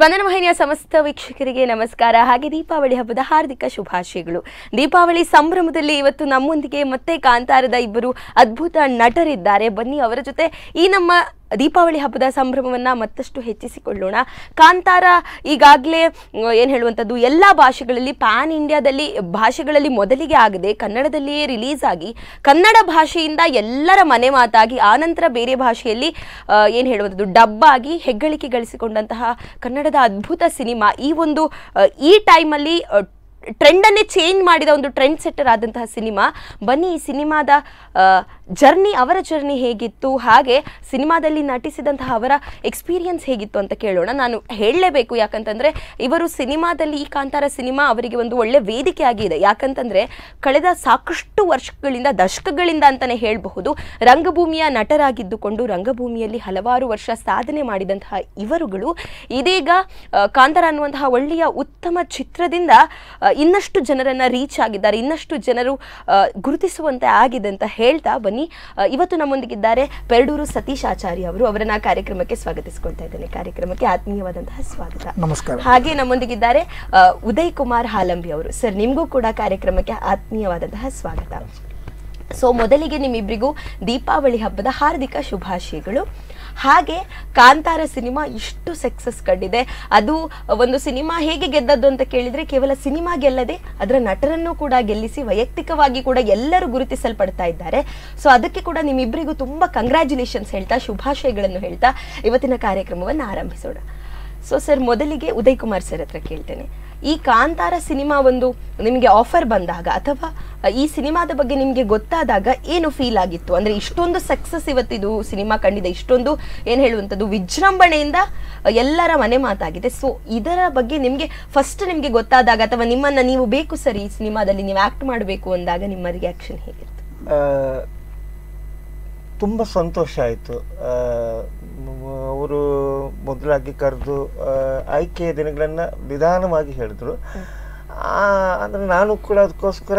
ಸ್ಪಂದನ ವಾಹಿನಿಯ ಸಮಸ್ತ ವೀಕ್ಷಕರಿಗೆ ನಮಸ್ಕಾರ. ಹಾಗೆ ದೀಪಾವಳಿ ಹಬ್ಬದ ಹಾರ್ದಿಕ ಶುಭಾಶಯಗಳು. ದೀಪಾವಳಿ ಸಂಭ್ರಮದಲ್ಲಿ ಇವತ್ತು ನಮ್ಮೊಂದಿಗೆ ಮತ್ತೆ ಕಾಂತಾರದ ಇಬ್ಬರು ಅದ್ಭುತ ನಟರಿದ್ದಾರೆ. ಬನ್ನಿ ಅವರ ಜೊತೆ ಈ ನಮ್ಮ ದೀಪಾವಳಿ ಹಬ್ಬದ ಸಂಭ್ರಮವನ್ನು ಮತ್ತಷ್ಟು ಹೆಚ್ಚಿಸಿಕೊಳ್ಳೋಣ. ಕಾಂತಾರ ಈಗಾಗಲೇ ಏನು ಹೇಳುವಂಥದ್ದು ಎಲ್ಲ ಭಾಷೆಗಳಲ್ಲಿ ಪ್ಯಾನ್ ಇಂಡಿಯಾದಲ್ಲಿ ಭಾಷೆಗಳಲ್ಲಿ ಮೊದಲಿಗೆ ಆಗದೆ ಕನ್ನಡದಲ್ಲಿಯೇ ರಿಲೀಸ್ ಆಗಿ ಕನ್ನಡ ಭಾಷೆಯಿಂದ ಎಲ್ಲರ ಮನೆ ಮಾತಾಗಿ ಆನಂತರ ಬೇರೆ ಭಾಷೆಯಲ್ಲಿ ಏನು ಹೇಳುವಂಥದ್ದು ಡಬ್ ಆಗಿ ಹೆಗ್ಗಳಿಕೆ ಗಳಿಸಿಕೊಂಡಂತಹ ಕನ್ನಡದ ಅದ್ಭುತ ಸಿನಿಮಾ ಈ ಟೈಮಲ್ಲಿ ಟ್ರೆಂಡನ್ನೇ ಚೇಂಜ್ ಮಾಡಿದ ಒಂದು ಟ್ರೆಂಡ್ ಸೆಟ್ಟರ್ ಆದಂತಹ ಸಿನಿಮಾ. ಬನ್ನಿ ಈ ಸಿನಿಮಾದ ಅವರ ಜರ್ನಿ ಹೇಗಿತ್ತು, ಹಾಗೆ ಸಿನಿಮಾದಲ್ಲಿ ನಟಿಸಿದಂತಹ ಅವರ ಎಕ್ಸ್ಪೀರಿಯನ್ಸ್ ಹೇಗಿತ್ತು ಅಂತ ಕೇಳೋಣ. ನಾನು ಹೇಳಲೇಬೇಕು, ಯಾಕಂತಂದರೆ ಇವರು ಸಿನಿಮಾದಲ್ಲಿ ಈ ಕಾಂತಾರ ಸಿನಿಮಾ ಅವರಿಗೆ ಒಂದು ಒಳ್ಳೆ ವೇದಿಕೆ ಆಗಿದೆ. ಯಾಕಂತಂದರೆ ಕಳೆದ ಸಾಕಷ್ಟು ವರ್ಷಗಳಿಂದ ದಶಕಗಳಿಂದ ಅಂತಲೇ ಹೇಳಬಹುದು ರಂಗಭೂಮಿಯ ನಟರಾಗಿದ್ದುಕೊಂಡು ರಂಗಭೂಮಿಯಲ್ಲಿ ಹಲವಾರು ವರ್ಷ ಸಾಧನೆ ಮಾಡಿದಂತಹ ಇವರುಗಳು ಇದೀಗ ಕಾಂತಾರ ಅನ್ನುವಂತಹ ಒಳ್ಳೆಯ ಉತ್ತಮ ಚಿತ್ರದಿಂದ ಇನ್ನಷ್ಟು ಜನರನ್ನ ರೀಚ್ ಆಗಿದ್ದಾರೆ, ಇನ್ನಷ್ಟು ಜನರು ಗುರುತಿಸುವಂತೆ ಆಗಿದೆ ಅಂತ ಹೇಳ್ತಾ ಬನ್ನಿ ಇವತ್ತು ನಮ್ಮೊಂದಿಗಿದ್ದಾರೆ ಪೆರಡೂರು ಸತೀಶ್ ಆಚಾರ್ಯ ಅವರು. ಅವರನ್ನ ಕಾರ್ಯಕ್ರಮಕ್ಕೆ ಸ್ವಾಗತಿಸಿಕೊಳ್ತಾ ಇದ್ದೇನೆ. ಕಾರ್ಯಕ್ರಮಕ್ಕೆ ಆತ್ಮೀಯವಾದಂತಹ ಸ್ವಾಗತ. ನಮಸ್ಕಾರ. ಹಾಗೆ ನಮ್ಮೊಂದಿಗಿದ್ದಾರೆ ಉದಯ್ ಕುಮಾರ್ ಹಾಲಂಬಿ ಅವರು. ಸರ್, ನಿಮಗೂ ಕೂಡ ಕಾರ್ಯಕ್ರಮಕ್ಕೆ ಆತ್ಮೀಯವಾದಂತಹ ಸ್ವಾಗತ. ಸೊ ಮೊದಲಿಗೆ ನಿಮ್ಮಿಬ್ಬರಿಗೂ ದೀಪಾವಳಿ ಹಬ್ಬದ ಹಾರ್ದಿಕ ಶುಭಾಶಯಗಳು. ಹಾಗೆ ಕಾಂತಾರ ಸಿನಿಮಾ ಇಷ್ಟು ಸಕ್ಸಸ್ ಕಂಡಿದೆ, ಅದು ಒಂದು ಸಿನಿಮಾ ಹೇಗೆ ಗೆದ್ದದ್ದು ಅಂತ ಕೇಳಿದ್ರೆ ಕೇವಲ ಸಿನಿಮಾ ಗೆಲ್ಲದೆ ಅದರ ನಟರನ್ನು ಕೂಡ ಗೆಲ್ಲಿಸಿ ವೈಯಕ್ತಿಕವಾಗಿ ಕೂಡ ಎಲ್ಲರೂ ಗುರುತಿಸಲ್ಪಡ್ತಾ ಇದ್ದಾರೆ. ಸೊ ಅದಕ್ಕೆ ಕೂಡ ನಿಮ್ಮಿಬ್ಬರಿಗೂ ತುಂಬಾ ಕಂಗ್ರ್ಯಾಚುಲೇಷನ್ಸ್ ಹೇಳ್ತಾ ಶುಭಾಶಯಗಳನ್ನು ಹೇಳ್ತಾ ಇವತ್ತಿನ ಕಾರ್ಯಕ್ರಮವನ್ನು ಆರಂಭಿಸೋಣ. ಸೊ ಸರ್, ಮೊದಲಿಗೆ ಉದಯ್ ಕುಮಾರ್ ಸರ್ ಹತ್ರ ಕೇಳ್ತೇನೆ. ಈ ಕಾಂತಾರ ಸಿನಿಮಾ ನಿಮಗೆ ಆಫರ್ ಬಂದಾಗ ಅಥವಾ ಈ ಸಿನಿಮಾದ ಬಗ್ಗೆ ನಿಮಗೆ ಗೊತ್ತಾದಾಗ ಏನು ಫೀಲ್ ಆಗಿತ್ತು? ಅಂದ್ರೆ ಇಷ್ಟೊಂದು ಸಕ್ಸಸ್ ಇವತ್ತಿದು ಸಿನಿಮಾ ಕಂಡಿದೆ, ಇಷ್ಟೊಂದು ಏನು ಹೇಳುವಂಥದ್ದು ವಿಜೃಂಭಣೆಯಿಂದ ಎಲ್ಲರ ಮನೆ ಮಾತಾಗಿದೆ. ಸೊ ಇದರ ಬಗ್ಗೆ ನಿಮಗೆ ಗೊತ್ತಾದಾಗ ಅಥವಾ ನಿಮ್ಮನ್ನ ನೀವು ಬೇಕು ಸರ್ ಈ ಸಿನಿಮಾದಲ್ಲಿ ನೀವು ಆಕ್ಟ್ ಮಾಡಬೇಕು ಅಂದಾಗ ನಿಮ್ಮ ರಿಯಾಕ್ಷನ್ ಹೇಗಿತ್ತು? ತುಂಬ ಸಂತೋಷ ಆಯಿತು. ಅವರು ಮೊದಲಾಗಿ ಕರೆದು ಆಯ್ಕೆಯ ದಿನಗಳನ್ನು ನಿಧಾನವಾಗಿ ಹೇಳಿದ್ರು. ಅಂದರೆ ನಾನು ಕೂಡ ಅದಕ್ಕೋಸ್ಕರ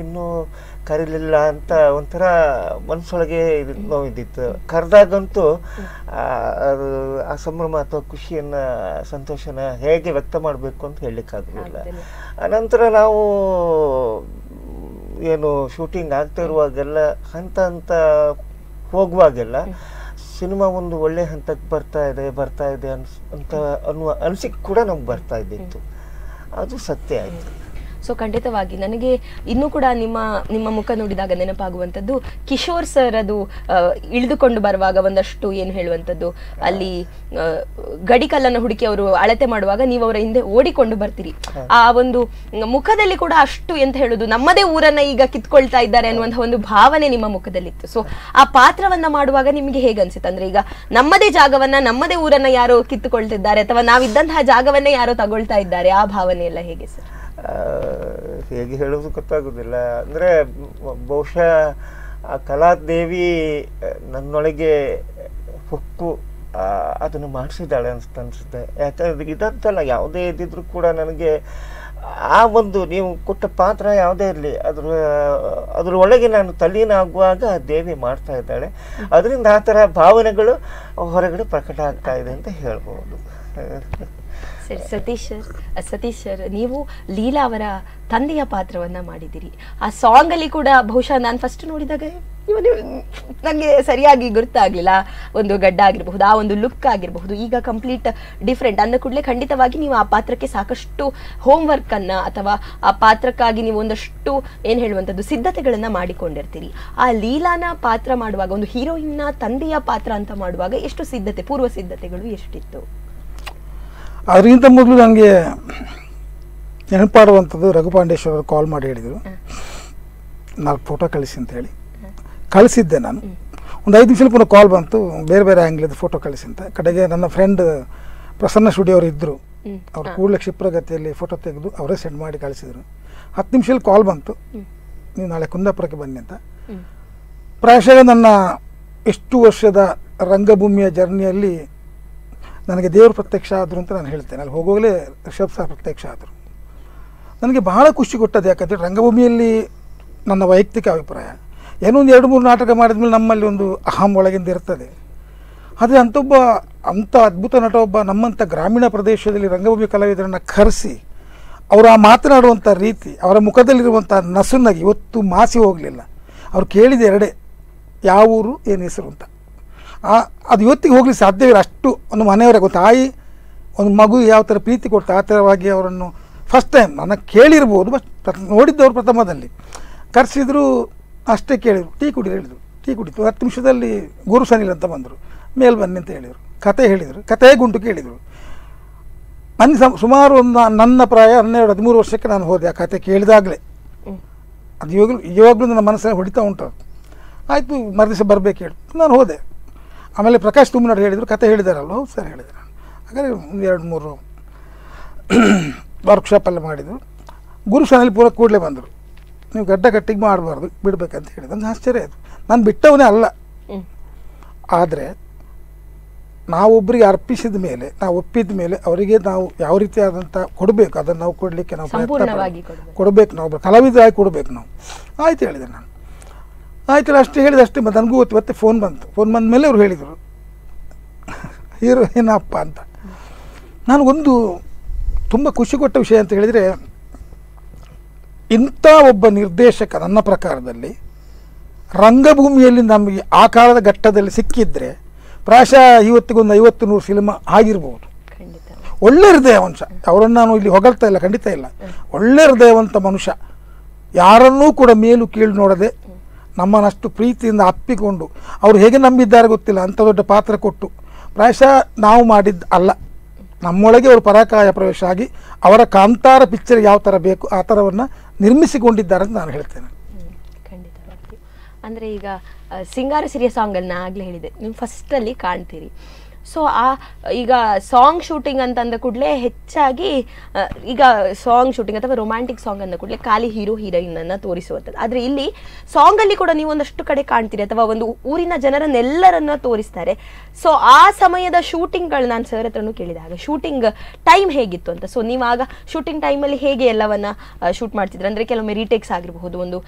ಇನ್ನೂ ಕರೀಲಿಲ್ಲ ಅಂತ ಒಂಥರ ಮನಸ್ಸೊಳಗೆ ನೋವಿದ್ದಿತ್ತು. ಕರೆದಾಗಂತೂ ಅದು ಆ ಸಂಭ್ರಮ ಅಥವಾ ಖುಷಿಯನ್ನು ಸಂತೋಷನ ಹೇಗೆ ವ್ಯಕ್ತ ಮಾಡಬೇಕು ಅಂತ ಹೇಳಲಿಕ್ಕಾಗಲಿಲ್ಲ. ಅನಂತರ ನಾವು ಏನು ಶೂಟಿಂಗ್ ಆಗ್ತಾ ಇರುವಾಗೆಲ್ಲ ಹಂತ ಹೋಗುವಾಗೆಲ್ಲ ಸಿನಿಮಾ ಒಂದು ಒಳ್ಳೆ ಹಂತಕ್ಕೆ ಬರ್ತಾ ಇದೆ ಅಂತ ಅನ್ನುವ ಅನಿಸಿಕೆ ಕೂಡ ನಮ್ಗೆ ಬರ್ತಾ ಇದ್ದಿತ್ತು. ಅದು ಸತ್ಯ ಆಯಿತು. ಸೊ ಖಂಡಿತವಾಗಿ ನನಗೆ ಇನ್ನೂ ಕೂಡ ನಿಮ್ಮ ಮುಖ ನೋಡಿದಾಗ ನೆನಪಾಗುವಂಥದ್ದು ಕಿಶೋರ್ ಸರ್ ಅದು ಇಳಿದುಕೊಂಡು ಬರುವಾಗ ಒಂದಷ್ಟು ಏನು ಹೇಳುವಂಥದ್ದು ಅಲ್ಲಿ ಗಡಿಕಲ್ಲನ್ನು ಹುಡುಕಿ ಅವರು ಅಳತೆ ಮಾಡುವಾಗ ನೀವು ಅವರ ಹಿಂದೆ ಓಡಿಕೊಂಡು ಬರ್ತೀರಿ. ಆ ಒಂದು ಮುಖದಲ್ಲಿ ಕೂಡ ಅಷ್ಟು ಎಂತ ಹೇಳುದು ನಮ್ಮದೇ ಊರನ್ನ ಈಗ ಕಿತ್ಕೊಳ್ತಾ ಇದ್ದಾರೆ ಅನ್ನುವಂತಹ ಒಂದು ಭಾವನೆ ನಿಮ್ಮ ಮುಖದಲ್ಲಿತ್ತು. ಸೊ ಆ ಪಾತ್ರವನ್ನ ಮಾಡುವಾಗ ನಿಮಗೆ ಹೇಗೆ ಅನ್ಸಿತ್ತು? ಅಂದ್ರೆ ಈಗ ನಮ್ಮದೇ ಜಾಗವನ್ನ ನಮ್ಮದೇ ಊರನ್ನ ಯಾರೋ ಕಿತ್ತುಕೊಳ್ತಿದ್ದಾರೆ ಅಥವಾ ನಾವಿದ್ದಂತಹ ಜಾಗವನ್ನೇ ಯಾರೋ ತಗೊಳ್ತಾ ಇದ್ದಾರೆ, ಆ ಭಾವನೆ ಎಲ್ಲ ಹೇಗೆ ಸರ್? ಹೇಗೆ ಹೇಳೋದು ಗೊತ್ತಾಗೋದಿಲ್ಲ. ಅಂದರೆ ಬಹುಶಃ ಆ ಕಲಾದೇವಿ ನನ್ನೊಳಗೆ ಹೊಕ್ಕು ಅದನ್ನು ಮಾಡಿಸಿದ್ದಾಳೆ ಅನಿಸುತ್ತೆ. ಯಾಕಂದ್ರೆ ಇದಂತಲ್ಲ, ಯಾವುದೇ ಇದ್ದಿದ್ರು ಕೂಡ ನನಗೆ ಆ ಒಂದು ನೀವು ಕೊಟ್ಟ ಪಾತ್ರ ಯಾವುದೇ ಇರಲಿ ಅದ್ರ ಒಳಗೆ ನಾನು ತಲ್ಲೀನಾಗುವಾಗ ದೇವಿ ಮಾಡ್ತಾ ಇದ್ದಾಳೆ. ಅದರಿಂದ ಆ ಥರ ಭಾವನೆಗಳು ಹೊರಗಡೆ ಪ್ರಕಟ ಆಗ್ತಾ ಇದೆ ಅಂತ ಹೇಳ್ಬೋದು. ಸರಿ, ಸತೀಶ್ ಸರ್, ನೀವು ಲೀಲಾ ಅವರ ತಂದೆಯ ಪಾತ್ರವನ್ನ ಮಾಡಿದಿರಿ. ಆ ಸಾಂಗ್ ಅಲ್ಲಿ ಕೂಡ ಬಹುಶಃ ನಾನು ಫಸ್ಟ್ ನೋಡಿದಾಗ ನನಗೆ ಸರಿಯಾಗಿ ಗೊತ್ತಾಗ್ಲಿಲ್ಲ. ಒಂದು ಗಡ್ಡ ಆಗಿರಬಹುದು, ಆ ಒಂದು ಲುಕ್ ಆಗಿರಬಹುದು, ಈಗ ಕಂಪ್ಲೀಟ್ ಡಿಫ್ರೆಂಟ್ ಅಂದ ಕೂಡಲೇ ಖಂಡಿತವಾಗಿ ನೀವು ಆ ಪಾತ್ರಕ್ಕೆ ಸಾಕಷ್ಟು ಹೋಮ್ ವರ್ಕ್ ಅನ್ನ ಅಥವಾ ಆ ಪಾತ್ರಕ್ಕಾಗಿ ನೀವು ಒಂದಷ್ಟು ಏನು ಹೇಳುವಂಥದ್ದು ಸಿದ್ಧತೆಗಳನ್ನ ಮಾಡಿಕೊಂಡಿರ್ತೀರಿ. ಆ ಲೀಲಾನ ಪಾತ್ರ ಮಾಡುವಾಗ, ಒಂದು ಹೀರೋಯಿನ್ನ ತಂದೆಯ ಪಾತ್ರ ಅಂತ ಮಾಡುವಾಗ ಎಷ್ಟು ಪೂರ್ವ ಸಿದ್ಧತೆಗಳು ಎಷ್ಟಿತ್ತು? ಅದಕ್ಕಿಂತ ಮೊದಲು ನನಗೆ ನೆನಪಾಡುವಂಥದ್ದು ರಘುಪಾಂಡೇಶ್ವರ ಕಾಲ್ ಮಾಡಿ ಹೇಳಿದರು, 4 ಫೋಟೋ ಕಳಿಸಿ ಅಂತ ಹೇಳಿ ಕಳಿಸಿದ್ದೆ. ನಾನು ಒಂದು 5 ನಿಮಿಷದಲ್ಲಿ ಪುನಃ ಕಾಲ್ ಬಂತು, ಬೇರೆ ಬೇರೆ ಆ್ಯಂಗ್ಲಿದ್ದು ಫೋಟೋ ಕಳಿಸಿ ಅಂತ. ಕಡೆಗೆ ನನ್ನ ಫ್ರೆಂಡ್ ಪ್ರಸನ್ನ ಸ್ಟುಡಿಯೋ ಅವರು ಇದ್ದರು, ಅವ್ರು ಕೂಡಲೇ ಕ್ಷಿಪ್ರಗತಿಯಲ್ಲಿ ಫೋಟೋ ತೆಗೆದು ಅವರೇ ಸೆಂಡ್ ಮಾಡಿ ಕಳಿಸಿದರು. 10 ನಿಮಿಷದಲ್ಲಿ ಕಾಲ್ ಬಂತು, ನೀವು ನಾಳೆ ಕುಂದಾಪುರಕ್ಕೆ ಬನ್ನಿ ಅಂತ. ಪ್ರಾಯಶಃ ನನ್ನ ಎಷ್ಟು ವರ್ಷದ ರಂಗಭೂಮಿಯ ಜರ್ನಿಯಲ್ಲಿ ನನಗೆ ದೇವರು ಪ್ರತ್ಯಕ್ಷ ಆದರು ಅಂತ ನಾನು ಹೇಳ್ತೇನೆ. ಅಲ್ಲಿ ಹೋಗೋಗಲೇ ರಿಷಬ್ ಸರ್ ಪ್ರತ್ಯಕ್ಷ ಆದರು. ನನಗೆ ಬಹಳ ಖುಷಿ ಕೊಟ್ಟದ್ದು. ಯಾಕಂದರೆ ರಂಗಭೂಮಿಯಲ್ಲಿ ನನ್ನ ವೈಯಕ್ತಿಕ ಅಭಿಪ್ರಾಯ ಏನೋ ಒಂದು 2-3 ನಾಟಕ ಮಾಡಿದ ಮೇಲೆ ನಮ್ಮಲ್ಲಿ ಒಂದು ಅಹಂ ಒಳಗಿಂದ ಇರ್ತದೆ. ಆದರೆ ಅಂಥ ಅದ್ಭುತ ನಟ ಒಬ್ಬ ನಮ್ಮಂಥ ಗ್ರಾಮೀಣ ಪ್ರದೇಶದಲ್ಲಿ ರಂಗಭೂಮಿ ಕಲಾವಿದರನ್ನು ಕರೆಸಿ ಅವರು ಆ ಮಾತನಾಡುವಂಥ ರೀತಿ, ಅವರ ಮುಖದಲ್ಲಿರುವಂಥ ನಸುನಾಗಿ ಇವತ್ತು ಮಾಸಿ ಹೋಗಲಿಲ್ಲ. ಅವ್ರು ಕೇಳಿದ ಎರಡೇ, ಯಾವ ಊರು ಏನು ಹೆಸರು ಅಂತ. ಅದು ಇವತ್ತಿಗೆ ಹೋಗಲಿಕ್ಕೆ ಸಾಧ್ಯವಿಲ್ಲ. ಅಷ್ಟು ಒಂದು ಮನೆಯವರಿಗೆ ತಾಯಿ ಒಂದು ಮಗು ಯಾವ ಥರ ಪ್ರೀತಿ ಕೊಡ್ತಾ ಆ ಥರವಾಗಿ ಅವರನ್ನು ಫಸ್ಟ್ ಟೈಮ್ ನನಗೆ ಕೇಳಿರ್ಬೋದು, ಬಟ್ ನೋಡಿದ್ದವರು ಪ್ರಥಮದಲ್ಲಿ ಕರೆಸಿದ್ರು. ಅಷ್ಟೇ ಕೇಳಿದರು, ಟೀ ಕುಡಿದ್ರು ಹೇಳಿದರು. ಟೀ ಕುಡಿತು 10 ನಿಮಿಷದಲ್ಲಿ ಗುರು ಸನಿಲ್ ಅಂತ ಬಂದರು, ಮೇಲೆ ಬನ್ನಿ ಅಂತ ಹೇಳಿದರು. ಕತೆ ಹೇಳಿದರು, ಕತೆ ಗುಂಟು ಕೇಳಿದರು. ನನಗೆ ಸುಮಾರು ನನ್ನ ಪ್ರಾಯ 12-13 ವರ್ಷಕ್ಕೆ ನಾನು ಹೋದೆ ಆ ಕತೆ ಕೇಳಿದಾಗಲೇ. ಅದು ಇವಾಗಲೂ ನನ್ನ ಮನಸ್ಸಲ್ಲಿ ಹೊಡಿತಾ ಉಂಟು. ಆಯಿತು, ಮರುದಿವಸ ಬರಬೇಕು ಹೇಳಿ ನಾನು ಹೋದೆ. ಆಮೇಲೆ ಪ್ರಕಾಶ್ ತುಮ್ಮನಾಡು ಹೇಳಿದರು, ಕತೆ ಹೇಳಿದಾರಲ್ಲ. ಹೌದು ಸರ್ ಹೇಳಿದೆ ನಾನು. ಹಾಗಾದರೆ ಒಂದು 2-3 ವರ್ಕ್ಶಾಪೆಲ್ಲ ಮಾಡಿದರು. ಗುರು ಸನಲ್ಲಿ ಪೂರ ಕೂಡಲೇ ಬಂದರು. ನೀವು ಗಡ್ಡ ಕಟ್ಟಿಗೆ ಮಾಡಬಾರ್ದು, ಬಿಡಬೇಕಂತ ಹೇಳಿದ್ರು. ನನಗೆ ಆಶ್ಚರ್ಯ ಆಯಿತು. ನಾನು ಬಿಟ್ಟವನೇ ಅಲ್ಲ. ಆದರೆ ನಾವೊಬ್ಬರಿಗೆ ಅರ್ಪಿಸಿದ ಮೇಲೆ, ನಾವು ಒಪ್ಪಿದ ಮೇಲೆ ಅವರಿಗೆ ನಾವು ಯಾವ ರೀತಿಯಾದಂಥ ಕೊಡಬೇಕು ಅದನ್ನು ನಾವು ಕೊಡಲಿಕ್ಕೆ ನಾವು ಕೊಡಬೇಕು. ನಾವು ಕಲಾವಿದರಾಗಿ ಕೊಡಬೇಕು ನಾವು. ಆಯ್ತು ಹೇಳಿದೆ ನಾನು. ಆಯ್ತಲ್ಲ, ಅಷ್ಟೇ ಹೇಳಿದೆ. ಅಷ್ಟೇ ನನಗೂ ಮತ್ತೆ ಫೋನ್ ಬಂತು. ಫೋನ್ ಬಂದ ಮೇಲೆ ಅವ್ರು ಹೇಳಿದರು, ಹೀರೋಯಿನ್ ಅಪ್ಪ ಅಂತ. ನನಗೊಂದು ತುಂಬ ಖುಷಿ ಕೊಟ್ಟ ವಿಷಯ ಅಂತ ಹೇಳಿದರೆ, ಇಂಥ ಒಬ್ಬ ನಿರ್ದೇಶಕ ನನ್ನ ಪ್ರಕಾರದಲ್ಲಿ ರಂಗಭೂಮಿಯಲ್ಲಿ ನಮಗೆ ಆ ಕಾಲದ ಘಟ್ಟದಲ್ಲಿ ಸಿಕ್ಕಿದ್ರೆ ಪ್ರಾಯಶಃ ಇವತ್ತಿಗೊಂದು 50-100 ಸಿನಿಮಾ ಆಗಿರ್ಬೋದು. ಒಳ್ಳೆ ಹೃದಯವಂಶ. ಅವರನ್ನು ನಾನು ಇಲ್ಲಿ ಹೊಗಳ್ತಾ ಇಲ್ಲ, ಖಂಡಿತ ಇಲ್ಲ. ಒಳ್ಳೆ ಹೃದಯವಂತ ಮನುಷ್ಯ. ಯಾರನ್ನೂ ಕೂಡ ಮೇಲು ಕೀಳು ನೋಡದೆ ನಮ್ಮನ್ನಷ್ಟು ಪ್ರೀತಿಯಿಂದ ಅಪ್ಪಿಕೊಂಡು ಅವರು ಹೇಗೆ ನಂಬಿದ್ದಾರೆ ಗೊತ್ತಿಲ್ಲ, ಅಂಥ ದೊಡ್ಡ ಪಾತ್ರ ಕೊಟ್ಟು ಪ್ರಾಯಶಃ ನಾವು ಮಾಡಿದ್ದು ಅಲ್ಲ, ನಮ್ಮೊಳಗೆ ಅವರು ಪರಾಕಾಯ ಪ್ರವೇಶ ಆಗಿ ಅವರ ಕಾಂತಾರ ಪಿಕ್ಚರ್ ಯಾವ ಥರ ಬೇಕು ಆ ಥರವನ್ನು ನಿರ್ಮಿಸಿಕೊಂಡಿದ್ದಾರೆ ಅಂತ ನಾನು ಹೇಳ್ತೇನೆ. ಖಂಡಿತವಾಗಿಯೂ. ಅಂದರೆ ಈಗ ಸಿಂಗಾರ ಸಿರಿಯ ಸಾಂಗನ್ನು ಆಗಲೇ ಹೇಳಿದೆ, ನೀವು ಫಸ್ಟಲ್ಲಿ ಕಾಣ್ತೀರಿ. ಸೊ ಈಗ ಸಾಂಗ್ ಶೂಟಿಂಗ್ ಅಂತ ಅಂದ ಕೂಡಲೇ ಹೆಚ್ಚಾಗಿ ಈಗ ಸಾಂಗ್ ಶೂಟಿಂಗ್ ಅಥವಾ ರೊಮ್ಯಾಂಟಿಕ್ ಸಾಂಗ್ ಅಂದ ಕೂಡಲೇ ಖಾಲಿ ಹೀರೋ ಹೀರೋಯಿನನ್ನು ತೋರಿಸುವಂಥದ್ದು. ಆದರೆ ಇಲ್ಲಿ ಸಾಂಗಲ್ಲಿ ಕೂಡ ನೀವು ಒಂದಷ್ಟು ಕಡೆ ಕಾಣ್ತೀರಿ, ಅಥವಾ ಒಂದು ಊರಿನ ಜನರನ್ನೆಲ್ಲರನ್ನ ತೋರಿಸ್ತಾರೆ. ಸೊ ಆ ಸಮಯದ ಶೂಟಿಂಗ್ಗಳು ನಾನು ಸರ್ ಹತ್ರನೂ ಕೇಳಿದಾಗ ಶೂಟಿಂಗ್ ಟೈಮ್ ಹೇಗಿತ್ತು ಅಂತ. ಸೊ ನೀವು ಆಗ ಶೂಟಿಂಗ್ ಟೈಮಲ್ಲಿ ಹೇಗೆ ಎಲ್ಲವನ್ನ ಶೂಟ್ ಮಾಡ್ತಿದ್ರು? ಅಂದರೆ ಕೆಲವೊಮ್ಮೆ ರೀಟೇಕ್ಸ್ ಆಗಿರಬಹುದು, ಒಂದು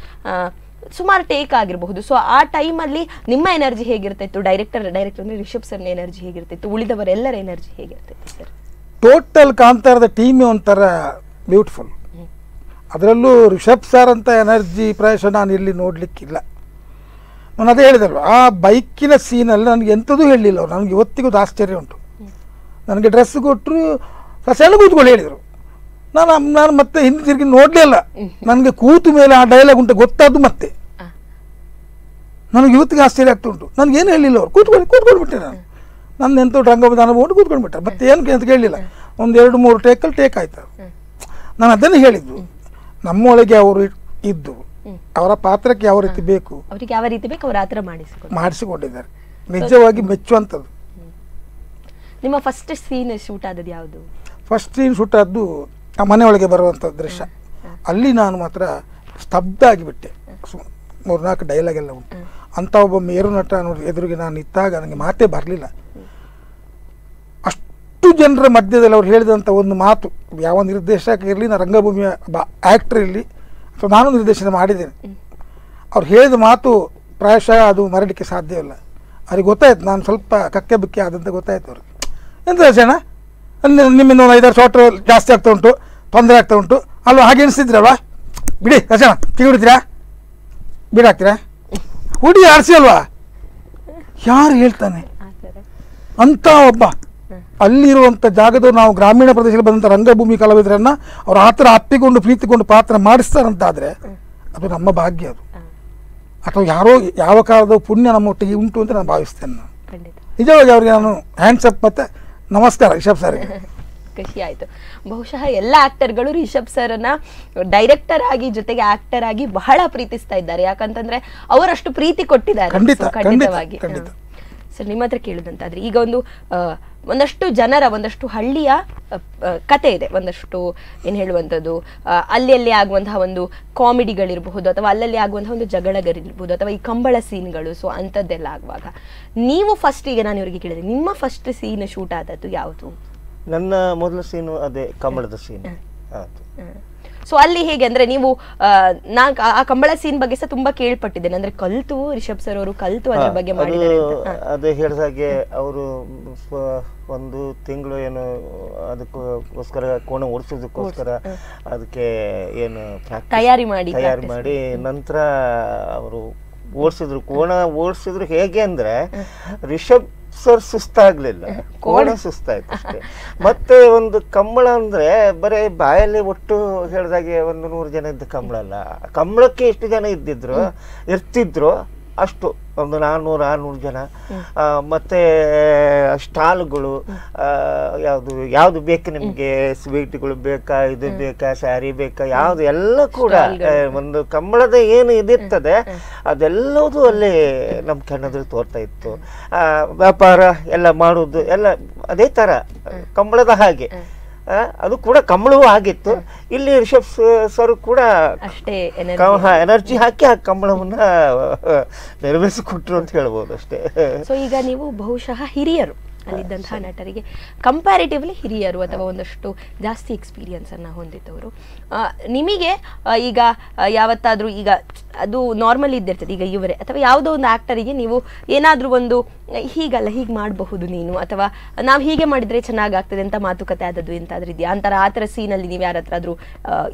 ಸುಮಾರು ಟೇಕ್ ಆಗಿರಬಹುದು. ಸೊ ಆ ಟೈಮಲ್ಲಿ ನಿಮ್ಮ ಎನರ್ಜಿ ಹೇಗಿರ್ತಿತ್ತು? ಡೈರೆಕ್ಟರ್ ಅಂದರೆ ರಿಷಬ್ ಸರ್ನ ಎನರ್ಜಿ ಹೇಗಿರ್ತಿತ್ತು? ಉಳಿದವರೆಲ್ಲರ ಎನರ್ಜಿ ಹೇಗಿರ್ತಿತ್ತು ಸರ್? ಟೋಟಲ್ ಕಾಂತಾರದ ಟೀಮೇ ಒಂಥರ ಬ್ಯೂಟಿಫುಲ್. ಅದರಲ್ಲೂ ರಿಷಬ್ ಸರ್ ಅಂತ ಎನರ್ಜಿ ಪ್ರಾಯಶಃ ನಾನು ಇಲ್ಲಿ ನೋಡಲಿಕ್ಕಿಲ್ಲ. ನಾನು ಅದೇ ಹೇಳಿದಲ್ವ, ಆ ಬೈಕಿನ ಸೀನಲ್ಲಿ ನನಗೆ ಎಂಥದೂ ಹೇಳಲಿಲ್ಲ ಅವ್ರು. ನನಗೆ ಇವತ್ತಿಗೂ ಆಶ್ಚರ್ಯ ಉಂಟು. ನನಗೆ ಡ್ರೆಸ್ ಕೊಟ್ಟರು, ಸಣ್ಣ ಕೂತ್ಕೊಂಡು ಹೇಳಿದರು. ನಾನು ಮತ್ತೆ ಹಿಂದೆ ತಿರುಗಿ ನೋಡಲೇ ಇಲ್ಲ. ನನಗೆ ಕೂತು ಮೇಲೆ ಆ ಡೈಲಾಗ್ ಉಂಟು ಗೊತ್ತಾದ್ದು. ಮತ್ತೆ ನನಗೆ ಇವತ್ತಿಗೆ ಆಶ್ಚರ್ಯ ಆಗ್ತಾ ಉಂಟು. ನನಗೇನು ಹೇಳಿಲ್ಲ ಅವ್ರು. ಕೂತ್ಕೊಂಡ್ಬಿಟ್ಟೆ ನಾನು. ನನ್ನ ಎಂತ ರಂಗಭೂಮಿ ಅನುಭವ ಕೂತ್ಕೊಂಡ್ಬಿಟ್ಟೆ. ಮತ್ತೆ ಏನು ಅಂತ ಕೇಳಲಿಲ್ಲ. ಒಂದು 2-3 ಟೇಕಲ್ಲಿ ಟೇಕ್ ಆಯ್ತು. ನಾನು ಅದನ್ನು ಹೇಳಿದ್ದು, ನಮ್ಮೊಳಗೆ ಅವರು ಇದ್ದು ಅವರ ಪಾತ್ರಕ್ಕೆ ಯಾವ ರೀತಿ ಬೇಕು ಅವರಿಗೆ ಯಾವ ರೀತಿ ಬೇಕು ಅವರು ಆ ಥರ ಮಾಡಿಸಿಕೊಂಡಿದ್ದಾರೆ. ನಿಜವಾಗಿ ಮೆಚ್ಚುವಂಥದ್ದು. ನಿಮ್ಮ ಫಸ್ಟ್ ಸೀನ್ ಶೂಟ್ ಆದದ್ದು ಯಾವುದು? ಫಸ್ಟ್ ಸೀನ್ ಶೂಟ್ ಆದ್ದು ಆ ಮನೆಯೊಳಗೆ ಬರುವಂಥ ದೃಶ್ಯ. ಅಲ್ಲಿ ನಾನು ಮಾತ್ರ ಸ್ತಬ್ಧ ಆಗಿಬಿಟ್ಟೆ. 3-4 ಡೈಲಾಗ್ ಎಲ್ಲ ಉಂಟು. ಅಂಥ ಒಬ್ಬ ಮೇರು ನಟ ನೋಡಿ ಎದುರಿಗೆ ನಾನು ನಿಂತಾಗ ನನಗೆ ಮಾತೇ ಬರಲಿಲ್ಲ. ಅಷ್ಟು ಜನರ ಮಧ್ಯದಲ್ಲಿ ಅವ್ರು ಹೇಳಿದಂಥ ಒಂದು ಮಾತು, ಯಾವ ನಿರ್ದೇಶಕ ಇರಲಿ, ನಾನು ರಂಗಭೂಮಿಯ ಆ್ಯಕ್ಟರ್ ಇರಲಿ, ಅಥವಾ ನಾನು ನಿರ್ದೇಶನ ಮಾಡಿದ್ದೇನೆ, ಅವ್ರು ಹೇಳಿದ ಮಾತು ಪ್ರಾಯಶಃ ಅದು ಮರಲಿಕ್ಕೆ ಸಾಧ್ಯವಿಲ್ಲ. ಅವ್ರಿಗೆ ಗೊತ್ತಾಯ್ತು ನಾನು ಸ್ವಲ್ಪ ಕಕ್ಕೆ ಬುಕ್ಕೆ ಆದಂತ ಗೊತ್ತಾಯ್ತು ಅವ್ರಿಗೆ. ಎಂತ ಜನ ನಿಮ್ಮಿಂದ ಒಂದು 5-6 ಶಾರ್ಟ್ ಜಾಸ್ತಿ ಆಗ್ತಾ ಉಂಟು, ತೊಂದರೆ ಆಗ್ತಾ ಉಂಟು ಅಲ್ವಾ, ಹಾಗೆ ಎನಿಸ್ತಿದ್ರಲ್ವಾ, ಬಿಡಿ ರಚನ ಟೀ ಕುಡಿತೀರಾ, ಬಿಡಾಕ್ತೀರಾ, ಹುಡಿ ಆರಿಸಿ ಅಲ್ವಾ, ಯಾರು ಹೇಳ್ತಾನೆ ಅಂತ ಒಬ್ಬ ಅಲ್ಲಿರುವಂಥ ಜಾಗದವ್ರು. ನಾವು ಗ್ರಾಮೀಣ ಪ್ರದೇಶದಲ್ಲಿ ಬಂದಂಥ ರಂಗಭೂಮಿ ಕಲಾವಿದರನ್ನು ಅವ್ರು ಆ ಥರ ಅಪ್ಪಿಕೊಂಡು ಪ್ರೀತಿಕೊಂಡು ಪಾತ್ರ ಮಾಡಿಸ್ತಾರಂತಾದರೆ ಅದು ನಮ್ಮ ಭಾಗ್ಯ. ಅದು ಅಥವಾ ಯಾರೋ ಯಾವ ಕಾಲದ ಪುಣ್ಯ ನಮ್ಮೊಟ್ಟಿಗೆ ಉಂಟು ಅಂತ ನಾನು ಭಾವಿಸ್ತೇನೆ. ನಾನು ನಿಜವಾಗಿ ಅವ್ರಿಗೆ ನಾನು ಹ್ಯಾಂಡ್ಸಪ್ ಮತ್ತು ನಮಸ್ಕಾರ ರಿಷಬ್ ಸರ್ಗೆ. ಖುಷಿ ಆಯ್ತು. ಬಹುಶಃ ಎಲ್ಲ ಆಕ್ಟರ್ಗಳು ರಿಷಬ್ ಸರ್ನ ಡೈರೆಕ್ಟರ್ ಆಗಿ ಜೊತೆಗೆ ಆಕ್ಟರ್ ಆಗಿ ಬಹಳ ಪ್ರೀತಿಸ್ತಾ ಇದ್ದಾರೆ. ಯಾಕಂತಂದ್ರೆ ಅವರಷ್ಟು ಪ್ರೀತಿ ಕೊಟ್ಟಿದ್ದಾರೆ. ಖಂಡಿತವಾಗಿ. ಸರ್ ನಿಮ್ಮ ಹತ್ರ ಕೇಳುದಂತಾದ್ರೆ ಈಗ ಒಂದಷ್ಟು ಜನರ ಒಂದಷ್ಟು ಹಳ್ಳಿಯ ಕತೆ ಇದೆ, ಒಂದಷ್ಟು ಏನು ಹೇಳುವಂಥದ್ದು, ಅಲ್ಲಿ ಆಗುವಂತಹ ಒಂದು ಕಾಮಿಡಿಗಳಿರಬಹುದು, ಅಥವಾ ಅಲ್ಲಲ್ಲಿ ಆಗುವಂತಹ ಒಂದು ಜಗಳಗಳಿರ್ಬೋದು, ಅಥವಾ ಈ ಕಂಬಳ ಸೀನ್ಗಳು, ಸೊ ಅಂಥದ್ದೆಲ್ಲ ಆಗುವಾಗ ನೀವು ಫಸ್ಟ್, ಈಗ ನಾನು ಇವರಿಗೆ ಕೇಳಿದೆ, ನಿಮ್ಮ ಫಸ್ಟ್ ಸೀನ್ ಶೂಟ್ ಆದದ್ದು ಯಾವುದು? ನನ್ನ ಮೊದಲ ಸೀನು ಅದೇ ಕಂಬಳದ ಸೀನ್. ಸೊ ಅಲ್ಲಿ ಹೇಗೆ ಅಂದ್ರೆ ನೀವು ನಾ ಆ ಕಂಬಳ ಸೀನ್ ಬಗ್ಗೆ ಸಹ ತುಂಬಾ ಕೇಳ್ಪಟ್ಟಿದ್ದೇನೆ, ಅಂದ್ರೆ ಕಲ್ತು ರಿಷಬ್ ಸರ್ ಅವರು ಕಲ್ತು ಅದ್ರ ಬಗ್ಗೆ ಮಾಡಿದ್ದಾರೆ ಅಂತ. ಅದೇ ಹೇಳಿದಾಗೆ ಅವರು ಒಂದು ತಿಂಗಳು ಏನು ಅದಕ್ಕೋಸ್ಕರ ಕೋಣ ಓಡಿಸೋದಕ್ಕೋಸ್ಕರ ಅದಕ್ಕೆ ಏನು ತಯಾರಿ ಮಾಡಿ ನಂತರ ಅವರು ಓಡಿಸಿದ್ರು. ಕೋಣ ಓಡಿಸಿದ್ರು ಹೇಗೆ ಅಂದ್ರೆ ರಿಷಬ್ ಸರ್ ಸುಸ್ತಾಗ್ಲಿಲ್ಲ, ಕೋಣ ಸುಸ್ತಾಯ್ತು ಅಷ್ಟೇ. ಮತ್ತೆ ಒಂದು ಕಂಬಳ ಅಂದ್ರೆ ಬರೀ ಬಾಯಲ್ಲಿ ಒಟ್ಟು ಹೇಳಿದಾಗೆ 100 ಜನ ಇದ್ದ ಕಂಬಳ ಅಲ್ಲ. ಕಂಬಳಕ್ಕೆ ಎಷ್ಟು ಜನ ಇರ್ತಿದ್ರು ಅಷ್ಟು ಒಂದು 400-600 ಜನ. ಮತ್ತೆ ಸ್ಟಾಲ್ಗಳು ಯಾವ್ದು ಬೇಕು ನಿಮ್ಗೆ, ಸ್ವೀಟ್ಗಳು ಬೇಕಾ, ಇದು ಬೇಕಾ, ಸ್ಯಾರಿ ಬೇಕಾ, ಯಾವ್ದು ಎಲ್ಲ ಕೂಡ ಒಂದು ಕಂಬಳದ ಏನು ಇದಿರ್ತದೆ ಅದೆಲ್ಲವೂ ಅಲ್ಲಿ ನಮ್ ಕಣ್ಣದಲ್ಲಿ ತೋರ್ತಾ ಇತ್ತು. ವ್ಯಾಪಾರ ಎಲ್ಲ ಮಾಡೋದು ಎಲ್ಲ ಅದೇ ತರ ಕಂಬಳದ ಹಾಗೆ. ಅದು ಕೂಡ ಕಂಬಳವೂ ಆಗಿತ್ತು. ಇಲ್ಲಿ ರಿಷಬ್ ಸರ್ ಕೂಡ ಅಷ್ಟೇ ಎನರ್ಜಿ ಹಾಕಿ ಆ ಕಂಬಳವನ್ನ ನೆರವೇರಿಸಿಕೊಟ್ರು ಅಂತ ಹೇಳ್ಬೋದು ಅಷ್ಟೇ. ಸೊ ಈಗ ನೀವು ಬಹುಶಃ ಹಿರಿಯರು ಅಲ್ಲಿದ್ದಂತಹ ನಟರಿಗೆ ಕಂಪ್ಯಾರಿಟಿವ್ಲಿ ಹಿರಿಯರು ಅಥವಾ ಒಂದಷ್ಟು ಜಾಸ್ತಿ ಎಕ್ಸ್ಪೀರಿಯನ್ಸ್ ಅನ್ನ ಹೊಂದಿದ್ದವರು. ನಿಮಗೆ ಈಗ ಯಾವತ್ತಾದ್ರೂ ಈಗ ಅದು ನಾರ್ಮಲ್ ಇದ್ದಿರ್ತದೆ, ಈಗ ಇವರೇ ಅಥವಾ ಯಾವುದೋ ಒಂದು ಆಕ್ಟರಿಗೆ ನೀವು ಏನಾದ್ರೂ ಒಂದು ಹೀಗಲ್ಲ ಹೀಗೆ ಮಾಡಬಹುದು ನೀನು, ಅಥವಾ ನಾವು ಹೀಗೆ ಮಾಡಿದ್ರೆ ಚೆನ್ನಾಗಾಗ್ತದೆ ಅಂತ ಮಾತುಕತೆ ಆದದ್ದು ಎಂತಾದ್ರೂ ಇದೆಯಾ? ಆ ಥರ ಸೀನಲ್ಲಿ ನೀವು ಯಾರ ಹತ್ರ ಆದ್ರೂ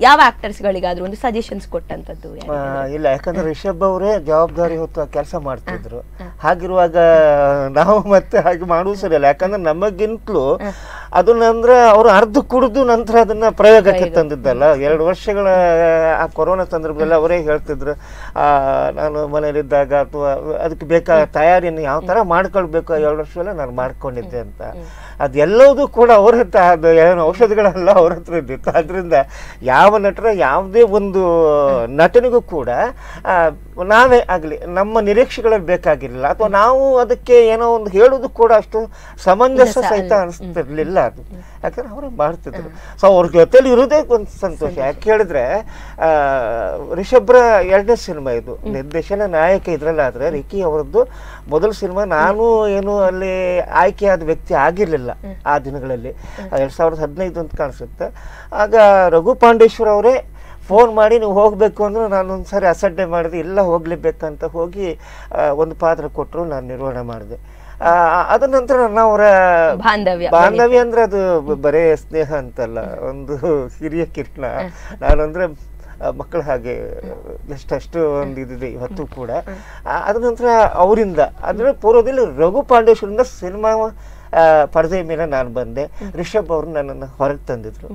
ಯಾವ ಆಕ್ಟರ್ಸ್ಗಳಿಗಾದ್ರೂ ಒಂದು ಸಜೆಷನ್ಸ್ ಕೊಟ್ಟಂತದ್ದು? ಇಲ್ಲ, ಯಾಕಂದ್ರೆ ರಿಷಬ್ ಅವರೇ ಜವಾಬ್ದಾರಿ ಹೊತ್ತು ಕೆಲಸ ಮಾಡ್ತಿದ್ರು. ಹಾಗಿರುವಾಗ ನಾವು ಮತ್ತೆ ಹಾಗೆ ಮಾಡುವ ಸರಿಯಲ್ಲ. ಯಾಕಂದ್ರೆ ನಮಗಿಂತಲೂ ಅದನ್ನಂದ್ರೆ ಅವರು ಅರ್ಧ ಕುಡಿದು ನಂತರ ಅದನ್ನ ಪ್ರಯೋಗಕ್ಕೆ ತಂದಿದ್ದಲ್ಲ. 2 ವರ್ಷಗಳ ಆ ಕೊರೋನಾ ಸಂದರ್ಭದಲ್ಲಿ ಅವರೇ ಹೇಳ್ತಿದ್ರು, ನಾನು ಮನೇಲಿದ್ದಾಗ ಅಥವಾ ಅದಕ್ಕೆ ಬೇಕಾದ ತಯಾರಿಯನ್ನು ಯಾವ ತರ ಮಾಡ್ಕೊಳ್ಬೇಕು 2 ವರ್ಷದಲ್ಲ ನಾನು ಮಾಡ್ಕೊಂಡಿದ್ದೆ ಅಂತ. ಅದೆಲ್ಲವೂ ಕೂಡ ಅವ್ರ ಹತ್ರ, ಅದು ಏನು ಔಷಧಿಗಳೆಲ್ಲ ಅವ್ರ ಹತ್ರ ಇದ್ದಿತ್ತು. ಅದರಿಂದ ಯಾವ ನಟರ ಯಾವುದೇ ಒಂದು ನಟನಿಗೂ ಕೂಡ ನಾವೇ ಆಗಲಿ ನಮ್ಮ ನಿರೀಕ್ಷೆಗಳಲ್ಲಿ ಬೇಕಾಗಿರಲಿಲ್ಲ, ಅಥವಾ ನಾವು ಅದಕ್ಕೆ ಏನೋ ಒಂದು ಹೇಳೋದು ಕೂಡ ಅಷ್ಟು ಸಮಂಜಸ ಸಹಿತ ಅನಿಸ್ತಿರ್ಲಿಲ್ಲ. ಅದು ಯಾಕಂದ್ರೆ ಅವರೇ ಮಾಡ್ತಿದ್ರು. ಸೊ ಅವ್ರ ಜೊತೆಲಿ ಇರೋದೇ ಒಂದು ಸಂತೋಷ. ಯಾಕೆ ಹೇಳಿದ್ರೆ ರಿಷಬ್ರ 2ನೇ ಸಿನಿಮಾ ಇದು, ನಿರ್ದೇಶನ ನಾಯಕ ಇದ್ರಲ್ಲಾದ್ರೆ ರಿಕಿ ಅವರದ್ದು ಮೊದಲ ಸಿನಿಮಾ. ನಾನು ಏನು ಅಲ್ಲಿ ಆಯ್ಕೆಯಾದ ವ್ಯಕ್ತಿ ಆಗಿರ್ಲಿಲ್ಲ ಆ ದಿನಗಳಲ್ಲಿ, 2015 ಅಂತ ಕಾಣಿಸುತ್ತೆ. ಆಗ ರಘು ಪಾಂಡೇಶ್ವರ್ ಅವರೇ ಫೋನ್ ಮಾಡಿ ನೀವು ಹೋಗಬೇಕು ಅಂದ್ರೆ ನಾನೊಂದ್ಸರಿ ಅಸಡ್ಡೆ ಮಾಡಿದೆ, ಇಲ್ಲ ಹೋಗ್ಲೇಬೇಕಂತ ಹೋಗಿ ಒಂದು ಪಾತ್ರ ಕೊಟ್ಟರು, ನಾನು ನಿರ್ವಹಣೆ ಮಾಡಿದೆ. ಅದ ನಂತರ ಅವರ ಬಾಂಧವ್ಯ ಅಂದ್ರೆ ಅದು ಬರೇ ಸ್ನೇಹ ಅಂತಲ್ಲ, ಒಂದು ಹಿರಿಯ ಕಿರಣ. ನಾನಂದ್ರೆ ಮಕ್ಕಳ ಹಾಗೆ ಎಷ್ಟಷ್ಟು ಒಂದು ಇದಿದೆ ಇವತ್ತು ಕೂಡ. ಅದ ನಂತರ ಅವರಿಂದ ಅಂದ್ರೆ ಪೂರ್ವದಲ್ಲಿ ರಘು ಪಾಂಡೇಶ್ವರಿಂದ ಸಿನಿಮಾ ಪರದೆ ಮೇಲೆ ನಾನು ಬಂದೆ. ರಿಷಬ್ ಅವರು ನನ್ನನ್ನು ಹೊರಗೆ ತಂದಿದ್ರು.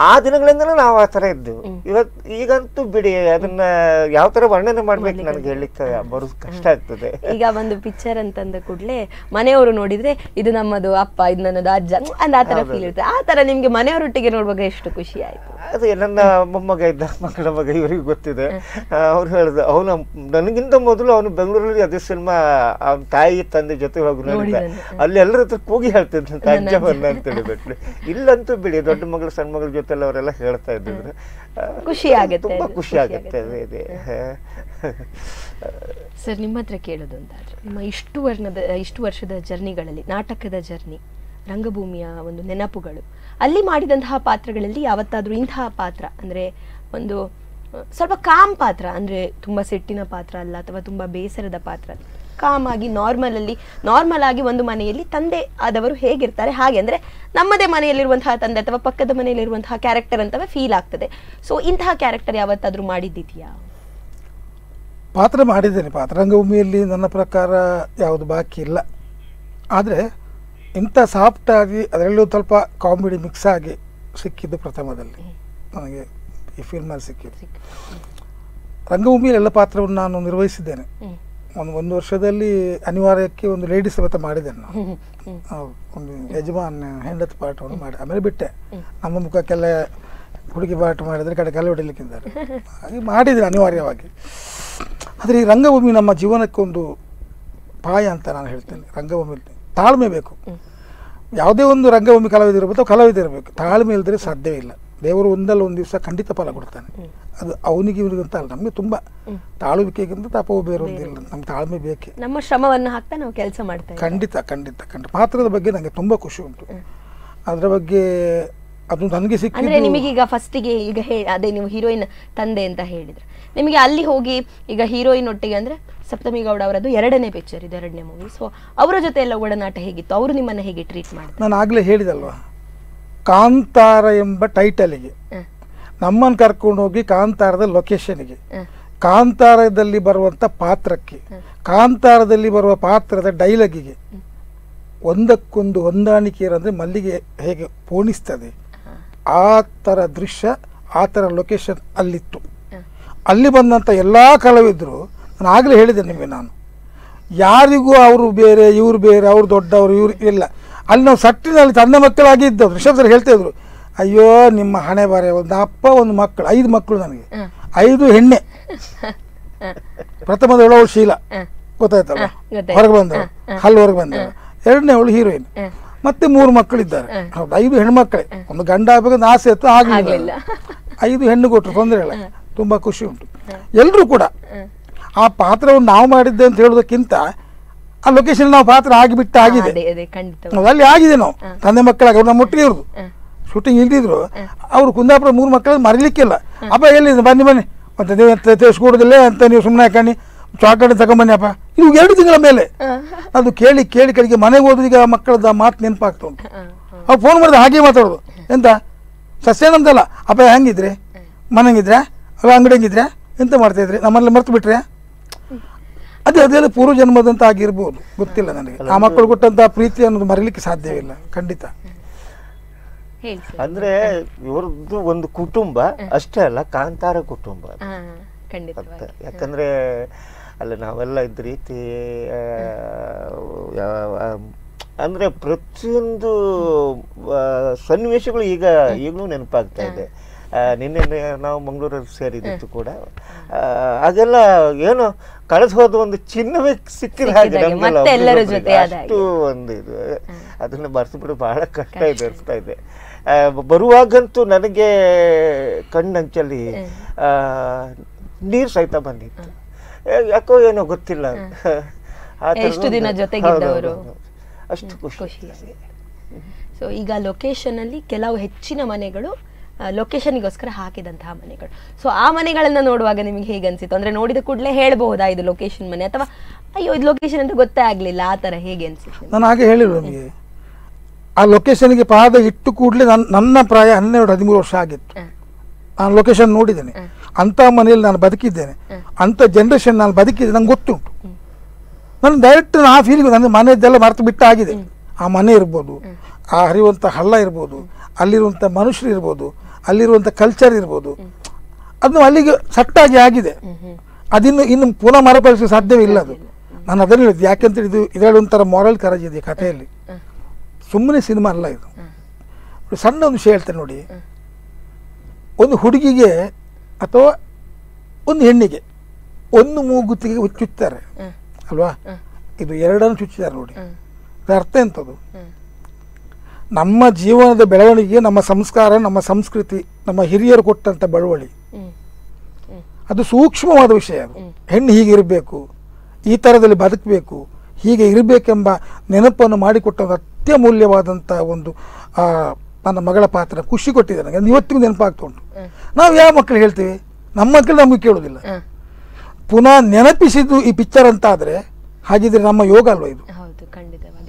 ಆ ದಿನಗಳಿಂದ ನಾವು ಆ ತರ ಇದ್ದೆವು. ಈಗಂತೂ ಬಿಡಿ, ಅದನ್ನ ಯಾವ ತರ ವರ್ಣನೆ ಮಾಡ್ಬೇಕು ನನಗೆ ಹೇಳಲಿಕ್ಕೆ ಬರೋದು ಕಷ್ಟ ಆಗ್ತದೆ. ಈಗ ಒಂದು ಪಿಕ್ಚರ್ ಅಂತಂದ ಕೂಡಲೇ ಮನೆಯವರು ನೋಡಿದ್ರೆ ಇದು ನಮ್ಮದು ಅಪ್ಪ, ಇದು ನನ್ನದು ಅಜ್ಜ ಅಂದ್ ಆ ತರ ಫೀಲ್ ಇರ್ತದೆ. ಆ ತರ ನಿಮ್ಗೆ ಮನೆಯವರೊಟ್ಟಿಗೆ ನೋಡುವಾಗ ಎಷ್ಟು ಖುಷಿ ಆಯ್ತು? ಅದೇ ನನ್ನ ಮೊಮ್ಮಗ ಇದ್ದ, ಮಕ್ಕಳ ಮಗ, ಇವರಿಗೂ ಗೊತ್ತಿದೆ. ಅವ್ರು ಹೇಳಿದ್ರು, ಅವನು ನನಗಿಂತ ಮೊದಲು ಅವನು ಬೆಂಗಳೂರಲ್ಲಿ ಅದೇ ಸಿನಿಮಾ ಅವನ ತಾಯಿ ತಂದೆ ಜೊತೆ ಹೋಗಿ ನೋಡಿದ್ದ. ಅಲ್ಲಿ ಎಲ್ಲರ ಹತ್ರ ಕೂಗಿ ಹೇಳ್ತಿದ್ರಂತ ಅಜ್ಜವನ್ನ ಅಂತ ಹೇಳಿಬಿಟ್ಲು. ಇಲ್ಲಂತೂ ಬಿಡಿ, ದೊಡ್ಡ ಮಗಳು ಸಣ್ಣ ಮಗಳ ಜೊತೆ ಅವರೆಲ್ಲ ಹೇಳ್ತಾ ಇದ್ದಿದ್ರು. ಖುಷಿ ಆಗುತ್ತೆ, ತುಂಬಾ ಖುಷಿ ಆಗುತ್ತೆ. ಸರ್, ನಿಮ್ಮ ಹತ್ರ ಕೇಳೋದು ಅಂತಾದ್ರೆ, ನಿಮ್ಮ ಇಷ್ಟು ವರ್ಷದ ಜರ್ನಿಗಳಲ್ಲಿ, ನಾಟಕದ ಜರ್ನಿ, ರಂಗಭೂಮಿಯ ಒಂದು ನೆನಪುಗಳು, ಅಲ್ಲಿ ಮಾಡಿದಂತಹ ಪಾತ್ರಗಳಲ್ಲಿ ಯಾವತ್ತಾದ್ರೂ ಇಂತಹ ಪಾತ್ರ ಅಂದ್ರೆ ಒಂದು ಸ್ವಲ್ಪ ಕಾಮ್ ಪಾತ್ರ, ಅಂದ್ರೆ ತುಂಬಾ ಸಿಟ್ಟಿನ ಪಾತ್ರ ಅಲ್ಲ ಅಥವಾ ತುಂಬಾ ಬೇಸರದ ಪಾತ್ರ, ಕಾಮ್ ಆಗಿ ನಾರ್ಮಲ್ ಆಗಿ ಒಂದು ಮನೆಯಲ್ಲಿ ತಂದೆ ಆದವರು ಹೇಗಿರ್ತಾರೆ ಹಾಗೆ, ಅಂದ್ರೆ ನಮ್ಮದೇ ಮನೆಯಲ್ಲಿರುವಂತಹ ತಂದೆ ಅಥವಾ ಪಕ್ಕದ ಮನೆಯಲ್ಲಿರುವಂತಹ ಕ್ಯಾರೆಕ್ಟರ್ ಅಂತವೇ ಫೀಲ್ ಆಗ್ತದೆ. ಸೊ ಇಂತಹ ಕ್ಯಾರೆಕ್ಟರ್ ಯಾವತ್ತಾದ್ರೂ ಮಾಡಿದ್ದಿದೆಯಾ? ಪಾತ್ರ ಮಾಡಿದ್ದೇನೆ. ಪಾತ್ರ ರಂಗಭೂಮಿಯಲ್ಲಿ ನನ್ನ ಪ್ರಕಾರ ಯಾವುದು ಬಾಕಿ ಇಲ್ಲ. ಆದರೆ ಇಂಥ ಸಾಫ್ಟ್ ಆಗಿ ಅದರಲ್ಲೂ ಸ್ವಲ್ಪ ಕಾಮಿಡಿ ಮಿಕ್ಸ್ ಆಗಿ ಸಿಕ್ಕಿದ್ದು ಪ್ರಥಮದಲ್ಲಿ ನನಗೆ ಈ ಫಿಲ್ಮಲ್ಲಿ ಸಿಕ್ಕಿದ್ದು. ರಂಗಭೂಮಿಯಲ್ಲಿ ಎಲ್ಲ ಪಾತ್ರವನ್ನು ನಾನು ನಿರ್ವಹಿಸಿದ್ದೇನೆ. ಒಂದು ವರ್ಷದಲ್ಲಿ ಅನಿವಾರ್ಯಕ್ಕೆ ಒಂದು ಲೇಡೀಸ್ ಸಮೇತ ಮಾಡಿದ್ದೇನೆ ನಾನು. ಒಂದು ಯಜಮಾನ್ ಹೆಂಡತಿ ಪಾಠವನ್ನು ಮಾಡಿ ಆಮೇಲೆ ಬಿಟ್ಟೆ. ನಮ್ಮ ಮುಖಕ್ಕೆಲ್ಲ ಹುಡುಗಿ ಪಾಠ ಮಾಡಿದರೆ ಕಡೆ ಕಲ್ಲು ಹೊಡಿಲಿಕ್ಕಿದ್ದಾರೆ, ಹಾಗೆ ಮಾಡಿದರೆ ಅನಿವಾರ್ಯವಾಗಿ. ಆದರೆ ಈ ರಂಗಭೂಮಿ ನಮ್ಮ ಜೀವನಕ್ಕೆ ಒಂದು ಪಾಯ ಅಂತ ನಾನು ಹೇಳ್ತೇನೆ. ರಂಗಭೂಮಿ ತಾಳ್ಮೆ ಬೇಕು. ಯಾವುದೇ ಒಂದು ರಂಗಭೂಮಿ ಕಲಾವಿದಿರಬೇಕು, ಕಲಾವಿದಿರಬೇಕು. ತಾಳ್ಮೆ ಇಲ್ಲದ್ರೆ ಸಾಧ್ಯವೇ ಇಲ್ಲ. ದೇವರು ಒಂದಲ್ಲ ಒಂದು ದಿವಸ ಖಂಡಿತ ಫಲ ಕೊಡ್ತಾನೆ. ಅದು ಅವನಿಗೆ ಇವನಿಗಂತ ಅಲ್ಲ, ನಮಗೆ ತುಂಬಾ ತಾಳುವಿಕೆಗಿಂತ ತಾಪವು ಬೇರೊಂದಿಲ್ಲ. ನಮ್ಗೆ ತಾಳ್ಮೆ ಬೇಕೆ. ನಮ್ಮ ಶ್ರಮವನ್ನು ಹಾಕ್ತಾ ನಾವು ಕೆಲಸ ಮಾಡ್ತೇವೆ. ಖಂಡಿತ ಖಂಡಿತ ಖಂಡಿತ. ಪಾತ್ರದ ಬಗ್ಗೆ ನನಗೆ ತುಂಬ ಖುಷಿ ಉಂಟು. ಅದರ ಬಗ್ಗೆ ಅದು ನನಗೆ ಅಂದ್ರೆ ಸಿಕ್ಕಿದ್ದು ನಿಮಗೀಗ ಫಸ್ಟಿಗೆ ಈಗ ಅದೇ ನೀವು ಹೀರೋಯಿನ್ ತಂದೆ ಅಂತ ಹೇಳಿದ್ರೆ, ನಿಮಗೆ ಅಲ್ಲಿ ಹೋಗಿ ಈಗ ಹೀರೋಯಿನ್ ಒಟ್ಟಿಗೆ ಅಂದ್ರೆ ಸಪ್ತಮಿ ಗೌಡ ಅವರದ್ದು 2ನೇ ಪಿಕ್ಚರ್ ಇದು, 2ನೇ ಮೂವಿ. ಸೊ ಅವರ ಜೊತೆ ಎಲ್ಲ ಒಡನಾಟ ಹೇಗಿತ್ತು? ಅವರು ನಿಮ್ಮನ್ನ ಹೇಗೆ ಟ್ರೀಟ್ ಮಾಡಿದ್ರು? ನಾನು ಆಗಲೇ ಹೇಳಿದಲ್ವಾ, ಕಾಂತಾರ ಎಂಬ ಟೈಟಲಿಗೆ ನಮ್ಮನ್ನು ಕರ್ಕೊಂಡು ಹೋಗಿ ಕಾಂತಾರದ ಲೊಕೇಶನ್ಗೆ, ಕಾಂತಾರದಲ್ಲಿ ಬರುವಂಥ ಪಾತ್ರಕ್ಕೆ, ಕಾಂತಾರದಲ್ಲಿ ಬರುವ ಪಾತ್ರದ ಡೈಲಾಗಿಗೆ ಒಂದಕ್ಕೊಂದು ಹೊಂದಾಣಿಕೆ ಇರೋದ್ರೆ ಮಲ್ಲಿಗೆ ಹೇಗೆ ಪೋಣಿಸ್ತದೆ ಆ ಥರ ದೃಶ್ಯ, ಆ ಥರ ಲೊಕೇಶನ್ ಅಲ್ಲಿತ್ತು. ಅಲ್ಲಿ ಬಂದಂಥ ಎಲ್ಲ ಕಲಾವಿದರು, ನಾನು ಆಗಲೇ ಹೇಳಿದೆ ನಿಮಗೆ, ನಾನು ಯಾರಿಗೂ ಅವರು ಬೇರೆ ಇವರು ಬೇರೆ, ಅವರು ದೊಡ್ಡವರು ಇವರು ಇಲ್ಲ. ಅಲ್ಲಿ ನಾವು ಸಟ್ಟಿನಲ್ಲಿ ತಂದೆ ಮಕ್ಕಳಾಗಿ ಇದ್ದವು. ರಿಷಬ್ ಹೇಳ್ತಾ ಇದ್ರು, ಅಯ್ಯೋ ನಿಮ್ಮ ಹಣೆ ಬಾರೆ, ಒಂದು ಅಪ್ಪ ಒಂದು ಮಕ್ಕಳು, 5 ಮಕ್ಕಳು ನನಗೆ, 5 ಹೆಣ್ಣೆ. ಪ್ರಥಮದವಳು ಶೀಲ, ಗೊತ್ತಾಯ್ತಲ್ಲ, ಹೊರಗೆ ಬಂದವರು, ಹಲ್ಲು ಹೊರಗೆ ಬಂದವರು. 2ನೇ ಅವಳು ಹೀರೋಯಿನ್. ಮತ್ತೆ 3 ಮಕ್ಕಳಿದ್ದಾರೆ. ಹೌದು, 5 ಹೆಣ್ಮಕ್ಳೇ. ಒಂದು ಗಂಡ ಆಗಬೇಕಂತ ಆಸೆ ಇತ್ತು, ಆಗಲಿಲ್ಲ. 5 ಹೆಣ್ಣು ಕೊಟ್ಟರು, ತೊಂದರೆ ಇಲ್ಲ. ತುಂಬ ಖುಷಿ ಉಂಟು. ಎಲ್ಲರೂ ಕೂಡ ಆ ಪಾತ್ರವನ್ನು ನಾವು ಮಾಡಿದ್ದೆ ಅಂತ ಹೇಳೋದಕ್ಕಿಂತ ಆ ಲೊಕೇಶನ್ ನಾವು ಪಾತ್ರ ಆಗಿಬಿಟ್ಟು ಆಗಿದೆ, ಅಲ್ಲಿ ಆಗಿದೆ. ನಾವು ತಂದೆ ಮಕ್ಕಳಾಗಿ ಅವ್ರು ನಮ್ಮ ಒಟ್ಟಿಗೆ ಇರೋದು, ಶೂಟಿಂಗ್ ಇಲ್ದಿದ್ರು ಅವರು ಕುಂದಾಪುರ 3 ಮಕ್ಕಳನ್ನು ಮರಿಲಿಕ್ಕಿಲ್ಲ. ಅಪ್ಪ ಎಲ್ಲಿದೆ, ಬನ್ನಿ ಬನ್ನಿ ಮತ್ತೆ ನೀವು ತಿಳಿಸ್ಕೊಡೋದಿಲ್ಲ ಅಂತ ನೀವು ಸುಮ್ಮನೆ ಹಾಕಿ ಚಾಕ್ಲೇಟ್ ತಗೊಂಬನ್ನಿ ಅಪ್ಪ. ಇವು 2 ತಿಂಗಳ ಮೇಲೆ ಅದು ಕೇಳಿ ಕೇಳಿ ಕಡೆಗೆ ಮನೆಗೆ ಹೋದ್ರೆ ಈಗ ಮಕ್ಕಳದ ಮಾತು ನೆನಪಾಗ್ತಾ ಉಂಟು. ಅವ್ರು ಫೋನ್ ಮಾಡಿದ್ರೆ ಹಾಗೆ ಮಾತಾಡೋದು, ಎಂತ ಸಸ್ಯನಂತಲ್ಲ ಅಪ್ಪ, ಹೆಂಗಿದ್ರೆ ಮನೆಗಿದ್ರೆ ಅವ ಅಂಗಡಿ ಹೆಂಗಿದ್ರೆ ಎಂತ ಮಾಡ್ತಾಯಿದ್ರಿ, ನಮ್ಮಲ್ಲಿ ಮರ್ತು ಬಿಟ್ರೆ ಅದೆಲ್ಲ ಪೂರ್ವ ಜನ್ಮದಂತ ಆಗಿರ್ಬೋದು, ಗೊತ್ತಿಲ್ಲ ನನಗೆ. ಆ ಮಕ್ಕಳು ಕೊಟ್ಟಂತ ಪ್ರೀತಿ ಅನ್ನೋದು ಮರೀಲಿಕ್ಕೆ ಸಾಧ್ಯವಿಲ್ಲ, ಖಂಡಿತ. ಅಂದ್ರೆ ಇವ್ರದ್ದು ಒಂದು ಕುಟುಂಬ ಅಷ್ಟೇ ಅಲ್ಲ, ಕಾಂತಾರ ಕುಟುಂಬ. ಯಾಕಂದ್ರೆ ಅಲ್ಲಿ ನಾವೆಲ್ಲ ಇದ್ದ ರೀತಿ ಅಂದ್ರೆ ಪ್ರತಿಯೊಂದು ಸನ್ನಿವೇಶಗಳು ಈಗಲೂ ನೆನಪಾಗ್ತಾ ಇದೆ. ನಿನ್ನೆ ನಾವು ಮಂಗಳೂರಲ್ಲಿ ಸೇರಿದ್ದು ಕೂಡ ಅದೆಲ್ಲ ಏನು ಕಳೆದು ಹೋದ ಒಂದು ಚಿನ್ನವೇ ಸಿಕ್ಕಿದ ಹಾಗೆ ಅಷ್ಟು ಒಂದು ಇದು. ಅದನ್ನ ಬರ್ಸ್ಬಿಟ್ಟು ಬಹಳ ಕಷ್ಟ ಇದೆ, ಅನಿಸ್ತಾ ಇದೆ. ಬರುವಾಗಂತೂ ನನಗೆ ಕಣ್ಣಂಚಲ್ಲಿ ನೀರು ಸಹಿತ ಬಂದಿತ್ತು, ಯಾಕೋ ಏನೋ ಗೊತ್ತಿಲ್ಲ. ಅಷ್ಟು ಖುಷಿ. ಸೊ ಈಗ ಲೊಕೇಶನ್ ಅಲ್ಲಿ ಕೆಲವು ಹೆಚ್ಚಿನ ಮನೆಗಳು ಲೊಕೇಶನ್ಗೋಸ್ಕರ ಹಾಕಿದಂತಹ ಮನೆಗಳು. ಸೊ ಆ ಮನೆಗಳನ್ನ ನೋಡುವಾಗ ನಿಮಗೆ ಹೇಗೆ ಅನ್ಸಿತ್ತು? ಅಂದ್ರೆ ನೋಡಿದ ಕೂಡಲೇ ಹೇಳ್ಬಹುದಾ ಇದು ಲೊಕೇಶನ್ ಮನೆ, ಅಥವಾ ಅಯ್ಯೋ ಇದು ಲೊಕೇಶನ್ ಅಂತ ಗೊತ್ತೇ ಆಗ್ಲಿಲ್ಲ, ಆ ತರ ಹೇಗೆ ಅನ್ಸಿತ್ತು? ನಾನು ಹಾಗೆ ಹೇಳಿದ್ರು ನಿಮಗೆ, ಆ ಲೊಕೇಶನ್ಗೆ ಪಾದ ಇಟ್ಟು ಕೂಡಲೇ ನನ್ನ ಪ್ರಾಯ 12-13 ವರ್ಷ ಆಗಿತ್ತು. ನಾನು ಲೊಕೇಶನ್ ನೋಡಿದ್ದೇನೆ, ಅಂಥ ಮನೆಯಲ್ಲಿ ನಾನು ಬದುಕಿದ್ದೇನೆ, ಅಂಥ ಜನ್ರೇಷನ್ ನಾನು ಬದುಕಿದ್ದೆ, ನಂಗೆ ಗೊತ್ತುಂಟು. ನಾನು ಡೈರೆಕ್ಟ್ ಆ ಫೀಲಿಂಗ್, ನನ್ನ ಮನೆಯದ್ದೆಲ್ಲ ಮರೆತು ಬಿಟ್ಟಾಗಿದೆ. ಆ ಮನೆ ಇರ್ಬೋದು, ಆ ಹರಿಯುವಂಥ ಹಳ್ಳ ಇರ್ಬೋದು, ಅಲ್ಲಿರುವಂಥ ಮನುಷ್ಯರು ಇರ್ಬೋದು, ಅಲ್ಲಿರುವಂಥ ಕಲ್ಚರ್ ಇರ್ಬೋದು, ಅದು ಅಲ್ಲಿಗೆ ಸಟ್ಟಾಗಿ ಆಗಿದೆ. ಇನ್ನು ಪುನಃ ಮರುಕಳಿಸಲು ಸಾಧ್ಯವಿಲ್ಲ. ಅದು ನಾನು ಅದನ್ನು ಹೇಳಿದ್ದು. ಯಾಕೆಂತ ಇದರಲ್ಲಿ ಒಂಥರ ಮಾರಲ್ ಕರೇಜ್ ಇದೆ ಕಥೆಯಲ್ಲಿ, ಸುಮ್ಮನೆ ಸಿನಿಮಾ ಅಲ್ಲ ಇದು. ಸಣ್ಣ ಒಂದು ವಿಷಯ ಹೇಳ್ತೇನೆ ನೋಡಿ. ಒಂದು ಹುಡುಗಿಗೆ ಅಥವಾ ಒಂದು ಹೆಣ್ಣಿಗೆ ಒಂದು ಮೂಗುತ್ತಿಗೆ ಚುಚ್ತಾರೆ ಅಲ್ವಾ, ಇದು 2 ಚುಚ್ಚಿದ್ದಾರೆ ನೋಡಿ. ಅದರ ಅರ್ಥ ಎಂಥದ್ದು? ನಮ್ಮ ಜೀವನದ ಬೆಳವಣಿಗೆ, ನಮ್ಮ ಸಂಸ್ಕಾರ, ನಮ್ಮ ಸಂಸ್ಕೃತಿ, ನಮ್ಮ ಹಿರಿಯರು ಕೊಟ್ಟಂಥ ಬಳುವಳಿ, ಅದು ಸೂಕ್ಷ್ಮವಾದ ವಿಷಯ. ಅದು ಹೆಣ್ಣು ಹೀಗೆ ಇರಬೇಕು, ಈ ಥರದಲ್ಲಿ ಬದುಕಬೇಕು, ಹೀಗೆ ಇರಬೇಕೆಂಬ ನೆನಪನ್ನು ಮಾಡಿಕೊಟ್ಟ ಅತ್ಯಮೂಲ್ಯವಾದಂಥ ಒಂದು ನನ್ನ ಮಗಳ ಪಾತ್ರ ಖುಷಿ ಕೊಟ್ಟಿದೆ ನನಗೆ. ಇವತ್ತಿಗೂ ನೆನಪಾಗ್ತಾ ಉಂಟು. ನಾವು ಯಾವ ಮಕ್ಕಳು ಹೇಳ್ತೀವಿ, ನಮ್ಮ ಮಕ್ಕಳು ನಮಗೆ ಕೇಳೋದಿಲ್ಲ. ಪುನಃ ನೆನಪಿಸಿದ್ದು ಈ ಪಿಕ್ಚರ್ ಅಂತ ಆದರೆ ಹಾಗಿದ್ರೆ ನಮ್ಮ ಯೋಗ ಅಲ್ವಾ ಇದು?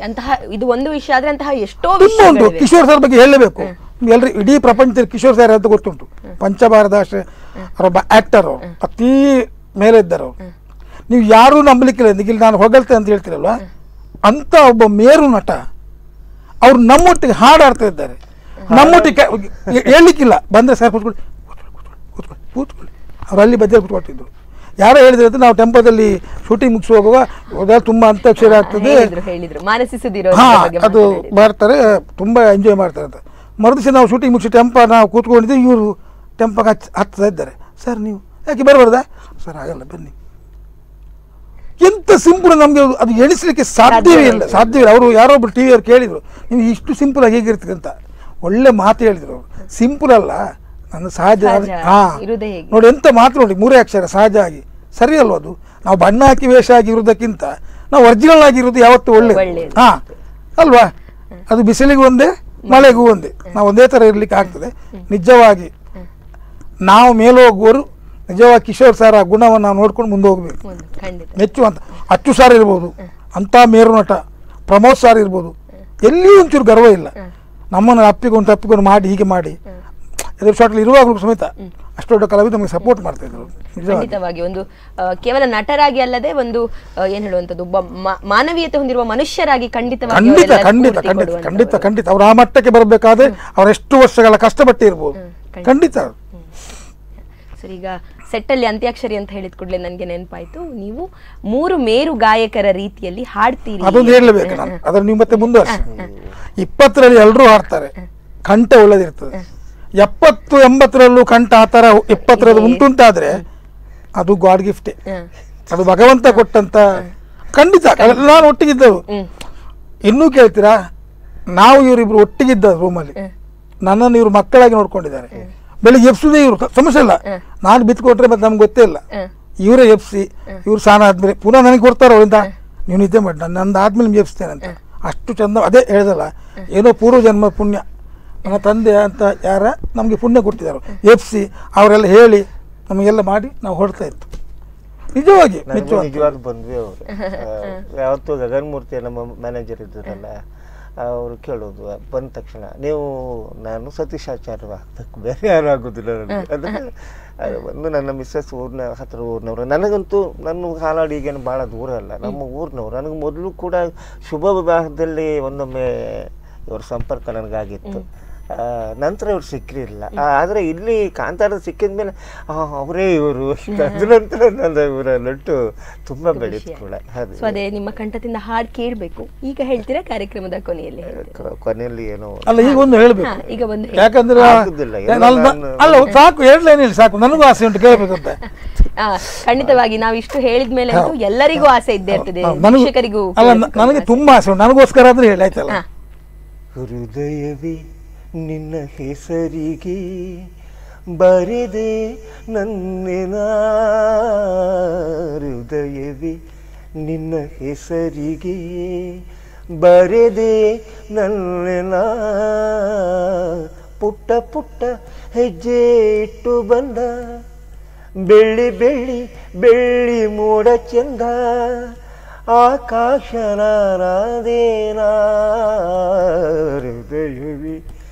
ಅಂತಹ ಇದು ಒಂದು ವಿಷಯ ಆದ್ರೆ ಅಂತಹ ಎಷ್ಟೋ ಉಂಟು. ಕಿಶೋರ್ ಸರ್ ಬಗ್ಗೆ ಹೇಳಲೇಬೇಕು. ಎಲ್ರಿ ಇಡೀ ಪ್ರಪಂಚದಲ್ಲಿ ಕಿಶೋರ್ ಸರ್ ಅಂತ ಗೊತ್ತುಂಟು. ಪಂಚಭಾರತ ಅವರೊಬ್ಬ ಆಕ್ಟರ್, ಅವರು ಅತೀ ಮೇಲೆ ಇದ್ದಾರೆ ಅವರು. ನೀವು ಯಾರೂ ನಂಬಲಿಕ್ಕಿಲ್ಲ. ನಿಖಿಲ್ ನಾನು ಹೊಗಳ್ತೆ ಅಂತ ಹೇಳ್ತೀರಲ್ವ, ಅಂತ ಒಬ್ಬ ಮೇರು ನಟ ಅವ್ರು ನಮ್ಮೊಟ್ಟಿಗೆ ಹಾಡಾಡ್ತಾ ಇದ್ದಾರೆ. ನಮ್ಮೊಟ್ಟಿಗೆ ಹೇಳಲಿಕ್ಕಿಲ್ಲ. ಬಂದರೆ ಸರ್ ಕೂತ್ಕೊಳ್ಳಿ ಕೂತ್ಕೊಳ್ಳಿ ಕೂತ್ಕೊಳ್ಳಿ, ಅವ್ರು ಅಲ್ಲಿ ಬಜ್ಜಲ್ಲಿ ಕೂತ್ಕೊಳ್ತಿದ್ರು. ಯಾರೋ ಹೇಳಿದ್ರೆ ಅಂತ ನಾವು ಟೆಂಪೋದಲ್ಲಿ ಶೂಟಿಂಗ್ ಮುಗಿಸಿ ಹೋಗುವಾಗ ತುಂಬ ಅಂತ್ಯಾಕ್ಷರಿ ಆಗ್ತದೆ, ಅದು ಮಾಡ್ತಾರೆ, ತುಂಬ ಎಂಜಾಯ್ ಮಾಡ್ತಾರೆ ಅಂತ. ಮರುದಿವಸ ನಾವು ಶೂಟಿಂಗ್ ಮುಗಿಸಿ ಟೆಂಪ ನಾವು ಕೂತ್ಕೊಂಡಿದ್ದೆ, ಇವರು ಟೆಂಪಗೆ ಹತ್ತಾ ಇದ್ದಾರೆ. ಸರ್ ನೀವು ಯಾಕೆ ಬರಬಾರ್ದಾ? ಸರ್ ಆಗಲ್ಲ ಬನ್ನಿ. ಎಂಥ ಸಿಂಪಲ್, ನಮಗೆ ಅದು ಎಣಿಸಲಿಕ್ಕೆ ಸಾಧ್ಯವೇ ಇಲ್ಲ. ಅವರು ಯಾರೊಬ್ರು ಟಿ ವಿಯವ್ರು ಕೇಳಿದರು, ನೀವು ಇಷ್ಟು ಸಿಂಪಲ್ ಆಗಿ ಹೇಗಿರ್ತೀರಿ ಅಂತ. ಒಳ್ಳೆ ಮಾತು ಹೇಳಿದ್ರು ಅವರು. ಸಿಂಪಲ್ ಅಲ್ಲ, ನನ್ನ ಸಹಜ. ನೋಡಿ ಎಂತ ಮಾತು ನೋಡಿ, 3 ಅಕ್ಷರ ಸಹಜ ಆಗಿ. ಸರಿ ಅಲ್ವ ಅದು? ನಾವು ಬಣ್ಣ ಹಾಕಿ ವೇಷ ಆಗಿರೋದಕ್ಕಿಂತ ನಾವು ಒರಿಜಿನಲ್ ಆಗಿರೋದು ಯಾವತ್ತೂ ಒಳ್ಳೆ. ಅಲ್ವಾ? ಅದು ಬಿಸಿಲಿಗೂ ಒಂದೇ, ಮಳೆಗೂ ಒಂದೇ. ನಾವು ಒಂದೇ ಥರ ಇರಲಿಕ್ಕೆ ಆಗ್ತದೆ. ನಿಜವಾಗಿ ನಾವು ಮೇಲೆ ಹೋಗುವವರು ನಿಜವಾಗಿ ಕಿಶೋರ್ ಸರ್ ಆ ಗುಣವನ್ನು ನಾವು ನೋಡ್ಕೊಂಡು ಮುಂದೆ ಹೋಗಬೇಕು. ಮೆಚ್ಚುವಂತ ಅಚ್ಚು ಸಾರ್ ಇರ್ಬೋದು, ಅಂಥ ಮೇರು ನಟ ಪ್ರಮೋದ್ ಸಾರ್ ಇರ್ಬೋದು, ಎಲ್ಲಿಯೂ ಒಂಚೂರು ಗರ್ವ ಇಲ್ಲ. ನಮ್ಮನ್ನು ತಪ್ಪಿಕೊಂಡು ಮಾಡಿ ಹೀಗೆ ಮಾಡಿ ಎದುರು ಶಾಟ್ಲಿ ಇರುವಾಗಲೂ ಸಮೇತ ಅಷ್ಟು ದೊಡ್ಡ ಕಲಾವಿದ ನಮಗೆ ಸಪೋರ್ಟ್ ಮಾಡ್ತಾ ಇದ್ರು. ಖಂಡಿತವಾಗಿ ಒಂದು ಕೇವಲ ನಟರಾಗಿ ಅಲ್ಲದೆ ಒಂದು ಏನ್ ಹೇಳುವಂಥದ್ದು ಒಬ್ಬ ಮಾನವೀಯತೆ ಹೊಂದಿರುವ ಮನುಷ್ಯರಾಗಿ ಖಂಡಿತವಾಗಿ ಖಂಡಿತ ಖಂಡಿತ ಖಂಡಿತ ಖಂಡಿತ ಖಂಡಿತ ಅವ್ರು ಆ ಮಟ್ಟಕ್ಕೆ ಬರಬೇಕಾದ್ರೆ ಅವ್ರು ಎಷ್ಟು ವರ್ಷಗಳ ಕಷ್ಟಪಟ್ಟು ಇರ್ಬೋದು. ಖಂಡಿತ ಸರ್, ಈಗ ಸೆಟ್ಟಲ್ಲಿ ಅಂತ್ಯಾಕ್ಷರಿ ಅಂತ ಹೇಳಿದ ಕೂಡಲೇ ನನಗೆ ನೆನಪಾಯ್ತು, ನೀವು 3 ಮೇರು ಗಾಯಕರ ರೀತಿಯಲ್ಲಿ ಹಾಡ್ತೀರಿ. ಅದೊಂದು ಹೇಳಬೇಕು ನಾನು, ಅದನ್ನು ನೀವು ಮತ್ತೆ ಮುಂದುವರಿಸಿ. 20ರಲ್ಲಿ ಎಲ್ಲರೂ ಹಾಡ್ತಾರೆ, ಕಂಠ ಒಳ್ಳೆದಿರ್ತದೆ. 70-80ರಲ್ಲೂ ಕಂಠ ಆ ಥರ 20ರಲ್ಲಿ ಉಂಟುಂಟಾದ್ರೆ ಅದು ಗಾಡ್ ಗಿಫ್ಟೇ, ಅದು ಭಗವಂತ ಕೊಟ್ಟಂತ. ಖಂಡಿತ ನಾನು ಒಟ್ಟಿಗಿದ್ದವು. ಇನ್ನೂ ಕೇಳ್ತೀರಾ, ನಾವು ಇವರಿಬ್ರು ಒಟ್ಟಿಗಿದ್ದ ರೂಮಲ್ಲಿ, ನನ್ನನ್ನು ಇವರು ಮಕ್ಕಳಾಗಿ ನೋಡ್ಕೊಂಡಿದ್ದಾರೆ. ಬೆಳಿಗ್ಗೆ ಎಪ್ಸಿದೆ ಇವರು, ಸಮಸ್ಯೆ ಇಲ್ಲ. ನಾನು ಬಿತ್ಕೊಟ್ರೆ ಮತ್ತೆ ನಮ್ಗೆ ಗೊತ್ತೇ ಇಲ್ಲ. ಇವರೇ ಎಪ್ಸಿ, ಇವ್ರು ಸ್ನಾನ ಆದ್ಮೇಲೆ ಪುನಃ ನನಗೆ ಕೊಡ್ತಾರ ಅವರಿಂದ, ನೀವು ನಿದ್ದೆ ಮಾಡಿ ನಂದು ಆದ್ಮೇಲೆ ನಿಮ್ಗೆ ಎಪ್ಸ್ತೇನೆ ಅಂತ. ಅಷ್ಟು ಚಂದ. ಅದೇ ಹೇಳ್ದಲ್ಲ, ಏನೋ ಪೂರ್ವ ಜನ್ಮ ಪುಣ್ಯ, ನನ್ನ ತಂದೆ ಅಂತ ಯಾರ ನಮಗೆ ಪುಣ್ಯ ಕೊಟ್ಟಿದ್ದಾರೆ ಎಪ್ಸಿ, ಅವರೆಲ್ಲ ಹೇಳಿ ನಮಗೆಲ್ಲ ಮಾಡಿ ನಾವು ಹೊರಡ್ತಾ ಇತ್ತು. ನಿಜವಾಗಿ ನಿಜವಾಗಿ ಬಂದ್ವಿ ಅವರು. ಯಾವತ್ತು ಗಗನ್ಮೂರ್ತಿ ನಮ್ಮ ಮ್ಯಾನೇಜರ್ ಇದ್ದಾರಲ್ಲ, ಅವರು ಕೇಳೋದು ಬಂದ ತಕ್ಷಣ, ನೀವು ನಾನು ಸತೀಶ್ ಆಚಾರ್ಯ ಆಗ್ಬೇಕು, ಬೇರೆ ಯಾರು ಆಗೋದಿಲ್ಲ ನನಗೆ. ಅಂದರೆ ಒಂದು ನನ್ನ ಮಿಸ್ಸಸ್ ಹತ್ತಿರ ಊರಿನವರು. ನನಗಂತೂ ನನ್ನ ಹಾಲಾಡಿಗೇನು ಭಾಳ ದೂರ ಅಲ್ಲ, ನಮ್ಮ ಊರಿನವರು. ನನಗೆ ಮೊದಲು ಕೂಡ ಶುಭ ವಿವಾಹದಲ್ಲಿ ಒಂದೊಮ್ಮೆ ಇವ್ರ ಸಂಪರ್ಕ ನನಗಾಗಿತ್ತು. ನಂತರ ಇವ್ರು ಸಿಕ್ಕಿರಲಿಲ್ಲ. ಆದರೆ ಇಲ್ಲಿ ಕಾಂತಾರ ಸಿಕ್ಕಿದ ಮೇಲೆ ಅವರೇ ಇವರು. ಅದ ನಂತರ ನನ್ನ ಇವರ ಲಟ್ಟು ತುಂಬ ಬೆಳೀತು ಕೂಡ. ಅದೇ ನಿಮ್ಮ ಕಂಠದಿಂದ ಹಾಡು ಕೇಳಬೇಕು. ಈಗ ಹೇಳ್ತೀರಾ ಕಾರ್ಯಕ್ರಮದ ಕೊನೆಯಲ್ಲಿ? ಕೊನೆಯಲ್ಲಿ ಏನೋ ಅಲ್ಲ, ಈಗ ಒಂದು ಹೇಳ್ಬೇಕು. ಈಗ ಒಂದು ಯಾಕಂದ್ರೆ ಅಲ್ಲ ಸಾಕು, ಹೇಳಲೇನಿಲ್ಲ, ಸಾಕು. ನನಗೂ ಆಸೆ ಉಂಟು ಕೇಳಬೇಕು ಅಂತ. ಖಂಡಿತವಾಗಿ ನಾವು ಇಷ್ಟು ಹೇಳಿದ ಮೇಲೆ ಎಲ್ಲರಿಗೂ ಆಸೆ ಇದ್ದೇ ಇರ್ತದೆ, ವೀಕ್ಷಕರಿಗೂ. ಅಲ್ಲ, ನನಗೆ ತುಂಬಾ ಆಸೆ ಉಂಟು, ನನಗೋಸ್ಕರ ಆದ್ರೆ ಹೇಳಿ ಆಯ್ತಲ್ಲ. ಹೃದಯವೇ ನಿನ್ನ ಹೆಸರಿಗೆ ಬರೆದೆ ನನ್ನೆನ, ಹೃದಯವೇ ನಿನ್ನ ಹೆಸರಿಗೆ ಬರೆದೆ ನನ್ನೆನ, ಪುಟ್ಟ ಪುಟ್ಟ ಹೆಜ್ಜೆ ಇಟ್ಟು ಬಂದ ಬೆಳ್ಳಿ ಬೆಳ್ಳಿ ಬೆಳ್ಳಿ ಮೋಡ ಚಂದ, ಆಕಾಶ ನಾರಾದೇನ, ಹೃದಯವೇ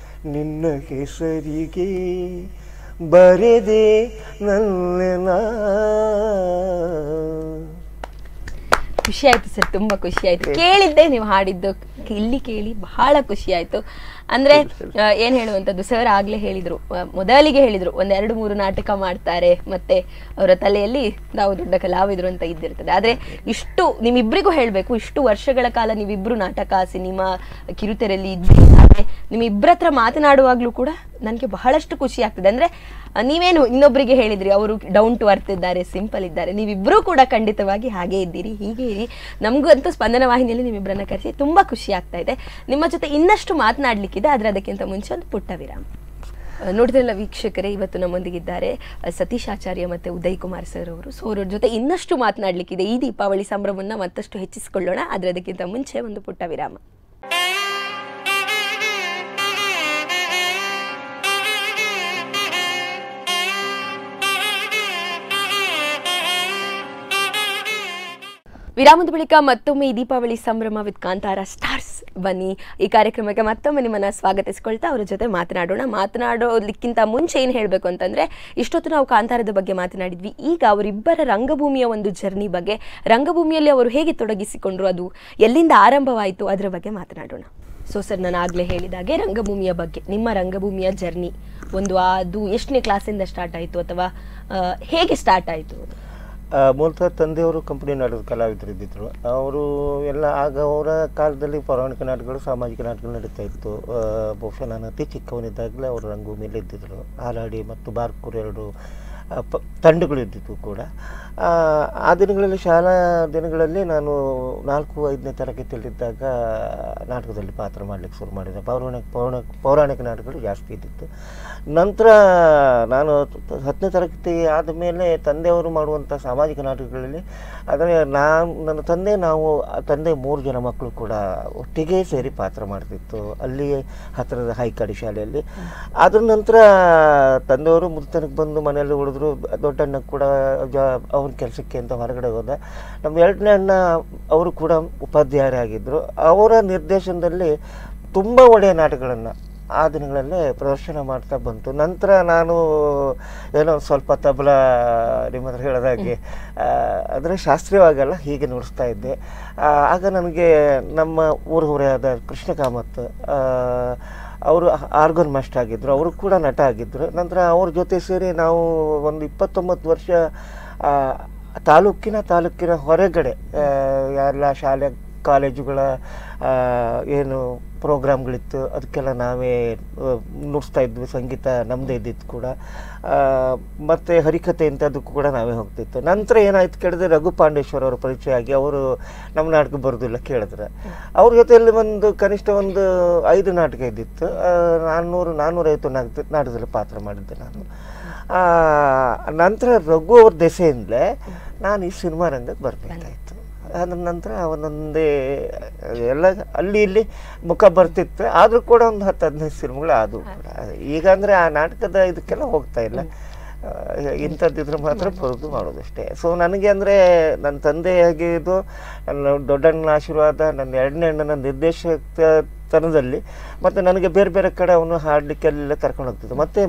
ನಿನ್ನ ಹೆಸರಿಗೆ ಬರೆದೆ ನನ್ನೆನ. ಖುಷಿ ಆಯ್ತು ಸರ್, ತುಂಬಾ ಖುಷಿ ಆಯ್ತು. ಕೇಳಿದ್ದೆ ನೀವು ಹಾಡಿದ್ದು, ಇಲ್ಲಿ ಕೇಳಿ ಬಹಳ ಖುಷಿ ಆಯ್ತು. ಅಂದ್ರೆ ಏನ್ ಹೇಳುವಂಥದ್ದು, ಸರ್ ಆಗ್ಲೇ ಹೇಳಿದ್ರು, ಮೊದಲಿಗೆ ಹೇಳಿದ್ರು 1-2-3 ನಾಟಕ ಮಾಡ್ತಾರೆ, ಮತ್ತೆ ಅವರ ತಲೆಯಲ್ಲಿ ನಾವು ದೊಡ್ಡ ಕಲಾವಿದರು ಅಂತ ಇದ್ದಿರ್ತದೆ. ಆದ್ರೆ ಇಷ್ಟು ನಿಮ್ಮಿಬ್ಬರಿಗೂ ಹೇಳ್ಬೇಕು, ಇಷ್ಟು ವರ್ಷಗಳ ಕಾಲ ನೀವಿಬ್ರು ನಾಟಕ ಸಿನಿಮಾ ಕಿರುತೆರೆಯಲ್ಲಿ ಇದ್ರಿ. ಆದ್ರೆ ನಿಮ್ಮಿಬ್ಬರ ಹತ್ರ ಮಾತನಾಡುವಾಗ್ಲೂ ಕೂಡ ನನಗೆ ಬಹಳಷ್ಟು ಖುಷಿ ಆಗ್ತದೆ. ಅಂದ್ರೆ ನೀವೇನು ಇನ್ನೊಬ್ಬರಿಗೆ ಹೇಳಿದ್ರಿ, ಅವರು ಡೌನ್ ಟು ಅರ್ತ್ ಇದ್ದಾರೆ, ಸಿಂಪಲ್ ಇದ್ದಾರೆ, ನೀವಿಬ್ರು ಕೂಡ ಖಂಡಿತವಾಗಿ ಹಾಗೆ ಇದ್ದೀರಿ, ಹೀಗೆ ಇರಿ. ನಮಗೂ ಅಂತೂ ಸ್ಪಂದನ ವಾಹಿನಿಯಲ್ಲಿ ನಿಮ್ಮಿಬ್ಬರನ್ನ ಕರೆಸಿ ತುಂಬಾ ಖುಷಿ ಆಗ್ತಾ ಇದೆ. ನಿಮ್ಮ ಜೊತೆ ಇನ್ನಷ್ಟು ಮಾತನಾಡ್ಲಿಕ್ಕಿದೆ, ಆದ್ರೆ ಅದಕ್ಕಿಂತ ಮುಂಚೆ ಒಂದು ಪುಟ್ಟ ವಿರಾಮ. ನೋಡಿದ್ರಲ್ಲ ವೀಕ್ಷಕರೇ, ಇವತ್ತು ನಮ್ಮೊಂದಿಗಿದ್ದಾರೆ ಸತೀಶ್ ಆಚಾರ್ಯ ಮತ್ತೆ ಉದಯ್ ಕುಮಾರ್ ಸರ್ ಅವರು. ಸೊ ಅವ್ರ ಜೊತೆ ಇನ್ನಷ್ಟು ಮಾತನಾಡ್ಲಿಕ್ಕಿದೆ. ಈ ದೀಪಾವಳಿ ಸಂಭ್ರಮವನ್ನ ಮತ್ತಷ್ಟು ಹೆಚ್ಚಿಸಿಕೊಳ್ಳೋಣ, ಆದ್ರೆ ಅದಕ್ಕಿಂತ ಮುಂಚೆ ಒಂದು ಪುಟ್ಟ ವಿರಾಮ. ವಿರಾಮದ ಬಳಿಕ ಮತ್ತೊಮ್ಮೆ ಈ ದೀಪಾವಳಿ ಸಂಭ್ರಮ ವಿತ್ ಕಾಂತಾರ ಸ್ಟಾರ್ಸ್ ಬನ್ನಿ ಈ ಕಾರ್ಯಕ್ರಮಕ್ಕೆ ಮತ್ತೊಮ್ಮೆ ನಿಮ್ಮನ್ನ ಸ್ವಾಗತಿಸಿಕೊಳ್ತಾ ಅವರ ಜೊತೆ ಮಾತನಾಡೋದಕ್ಕಿಂತ ಮುಂಚೆ ಏನು ಹೇಳಬೇಕು ಅಂತಂದ್ರೆ, ಇಷ್ಟೊತ್ತು ನಾವು ಕಾಂತಾರದ ಬಗ್ಗೆ ಮಾತನಾಡಿದ್ವಿ. ಈಗ ಅವರಿಬ್ಬರ ರಂಗಭೂಮಿಯ ಒಂದು ಜರ್ನಿ ಬಗ್ಗೆ, ರಂಗಭೂಮಿಯಲ್ಲಿ ಅವರು ಹೇಗೆ ತೊಡಗಿಸಿಕೊಂಡ್ರು, ಅದು ಎಲ್ಲಿಂದ ಆರಂಭವಾಯಿತು, ಅದರ ಬಗ್ಗೆ ಮಾತನಾಡೋಣ. ಸೊ ಸರ್, ನಾನು ಆಗಲೇ ಹೇಳಿದಾಗೆ ರಂಗಭೂಮಿಯ ಬಗ್ಗೆ, ನಿಮ್ಮ ರಂಗಭೂಮಿಯ ಜರ್ನಿ ಅದು ಎಷ್ಟನೇ ಕ್ಲಾಸಿಂದ ಸ್ಟಾರ್ಟ್ ಆಯಿತು, ಅಥವಾ ಹೇಗೆ ಸ್ಟಾರ್ಟ್ ಆಯಿತು? ಮೂಲತಃ ತಂದೆಯವರು ಕಂಪನಿ ನಾಟಕದ ಕಲಾವಿದರು ಇದ್ದಿದ್ರು. ಅವರು ಎಲ್ಲ ಆಗ ಅವರ ಕಾಲದಲ್ಲಿ ಪೌರಾಣಿಕ ನಾಟಕಗಳು, ಸಾಮಾಜಿಕ ನಾಟಕಗಳು ನಡೀತಾ ಇತ್ತು. ಬಹುಶಃ ನಾನು ಅತಿ ಚಿಕ್ಕವನಿದ್ದಾಗಲೇ ಅವರು ರಂಗಭೂಮಿಯಲ್ಲಿ ಇದ್ದಿದ್ರು. ಹಾಲಾಡಿ ಮತ್ತು ಬಾರ್ಕೂರ್ 2 ತಂಡಗಳು ಇದ್ದಿತ್ತು ಕೂಡ. ಆ ದಿನಗಳಲ್ಲಿ ಶಾಲಾ ದಿನಗಳಲ್ಲಿ ನಾನು 4-5ನೇ ತರಗತಿಯಲ್ಲಿದ್ದಾಗ ನಾಟಕದಲ್ಲಿ ಪಾತ್ರ ಮಾಡಲಿಕ್ಕೆ ಶುರು ಮಾಡಿದೆ. ಪೌರಾಣಿಕ ನಾಟಕಗಳು ಜಾಸ್ತಿ ಇದ್ದಿತ್ತು. ನಂತರ ನಾನು 10ನೇ ತರಗತಿ ಆದಮೇಲೆ ತಂದೆಯವರು ಮಾಡುವಂಥ ಸಾಮಾಜಿಕ ನಾಟಕಗಳಲ್ಲಿ ಆದರೆ ನನ್ನ ತಂದೆ 3 ಜನ ಮಕ್ಕಳು ಕೂಡ ಒಟ್ಟಿಗೆ ಸೇರಿ ಪಾತ್ರ ಮಾಡ್ತಿತ್ತು ಅಲ್ಲಿ ಹತ್ತಿರದ ಹೈಕಾಡಿ ಶಾಲೆಯಲ್ಲಿ. ಅದ್ರ ನಂತರ ತಂದೆಯವರು ಮುದುತನಕ್ಕೆ ಬಂದು ಮನೆಯಲ್ಲಿ ಉಳಿದ್ರು. ದೊಡ್ಡಣ್ಣ ಕೂಡ ಅವ್ರ ಕೆಲಸಕ್ಕೆ ಅಂತ ಹೊರಗಡೆ ಹೋದ. ನಮ್ಮ 2ನೇ ಅಣ್ಣ ಅವರು ಕೂಡ ಉಪಾಧ್ಯಾಯರಾಗಿದ್ದರು. ಅವರ ನಿರ್ದೇಶನದಲ್ಲಿ ತುಂಬ ಒಳ್ಳೆಯ ನಾಟಕಗಳನ್ನು ಆ ದಿನಗಳಲ್ಲೇ ಪ್ರದರ್ಶನ ಮಾಡ್ತಾ ಬಂತು. ನಂತರ ನಾನು ಏನೋ ಸ್ವಲ್ಪ ತಬಲ ನಿಮ್ಮ ಹತ್ರ ಹೇಳಿದಾಗೆ ಅಂದರೆ ಶಾಸ್ತ್ರೀಯವಾಗಲ್ಲ ಹೀಗೆ ನುಡಿಸ್ತಾ ಇದ್ದೆ. ಆಗ ನನಗೆ ನಮ್ಮ ಊರವರಾದ ಕೃಷ್ಣ ಕಾಮತ್ ಅವರು ಆರ್ಗನ್ ಮಾಸ್ಟರ್ ಆಗಿದ್ದರು. ಅವರು ಕೂಡ ನಟ ಆಗಿದ್ದರು. ನಂತರ ಅವ್ರ ಜೊತೆ ಸೇರಿ ನಾವು ಒಂದು 29 ವರ್ಷ ತಾಲೂಕಿನ ಹೊರಗಡೆ ಎಲ್ಲ ಶಾಲೆ ಕಾಲೇಜುಗಳ ಏನು ಪ್ರೋಗ್ರಾಮ್ಗಳಿತ್ತು ಅದಕ್ಕೆಲ್ಲ ನಾವೇ ನುಡಿಸ್ತಾ ಇದ್ವಿ. ಸಂಗೀತ ನಮ್ಮದೇ ಇದ್ದಿತ್ತು ಕೂಡ. ಮತ್ತು ಹರಿಕತೆ ಇಂಥದ್ದಕ್ಕೂ ಕೂಡ ನಾವೇ ಹೋಗ್ತಿತ್ತು. ನಂತರ ಏನಾಯ್ತು ಕೇಳಿದ್ರೆ ರಘು ಪಾಂಡೇಶ್ವರ್ ಅವರ ಪರಿಚಯ ಆಗಿ ಅವರು ನಮ್ಮ ನಾಟಕ ಬರೋದಿಲ್ಲ ಕೇಳಿದ್ರೆ ಅವ್ರ ಜೊತೆಯಲ್ಲಿ ಕನಿಷ್ಠ ಒಂದು 5 ನಾಟಕ ಇದ್ದಿತ್ತು. 450 ನಾಟಕದಲ್ಲಿ ಪಾತ್ರ ಮಾಡಿದ್ದೆ ನಾನು. ನಂತರ ರಘು ಅವ್ರ ದೆಸೆಯಿಂದಲೇ ನಾನು ಈ ಸಿನಿಮಾ ರಂಗಕ್ಕೆ ಬರಬೇಕಾಯ್ತು. ಅದ್ರ ನಂತರ ಒಂದೊಂದೇ ಎಲ್ಲ ಅಲ್ಲಿ ಇಲ್ಲಿ ಮುಖ ಬರ್ತಿತ್ತು. ಆದರೂ ಕೂಡ ಒಂದು 10-15 ಸಿನಿಮಾಗಳು ಆದವು ಕೂಡ. ಈಗ ಅಂದರೆ ಆ ನಾಟಕದ ಇದಕ್ಕೆಲ್ಲ ಹೋಗ್ತಾ ಇಲ್ಲ. ಇಂಥದ್ದಿದ್ರೆ ಮಾತ್ರ ಬರೋದು ಮಾಡೋದಷ್ಟೇ. ಸೊ ನನಗೆ ಅಂದರೆ ನನ್ನ ತಂದೆ ಆಗಿದ್ದು ನನ್ನ ದೊಡ್ಡಣ್ಣನ ಆಶೀರ್ವಾದ, ನನ್ನ 2ನೇ ಅಣ್ಣನ ನಿರ್ದೇಶಕತನದಲ್ಲಿ ಮತ್ತು ನನಗೆ ಬೇರೆ ಬೇರೆ ಕಡೆ ಅವನು ಹಾಡಲಿಕ್ಕೆಲ್ಲ ಕರ್ಕೊಂಡು ಹೋಗ್ತಿದ್ದೆ. ಮತ್ತು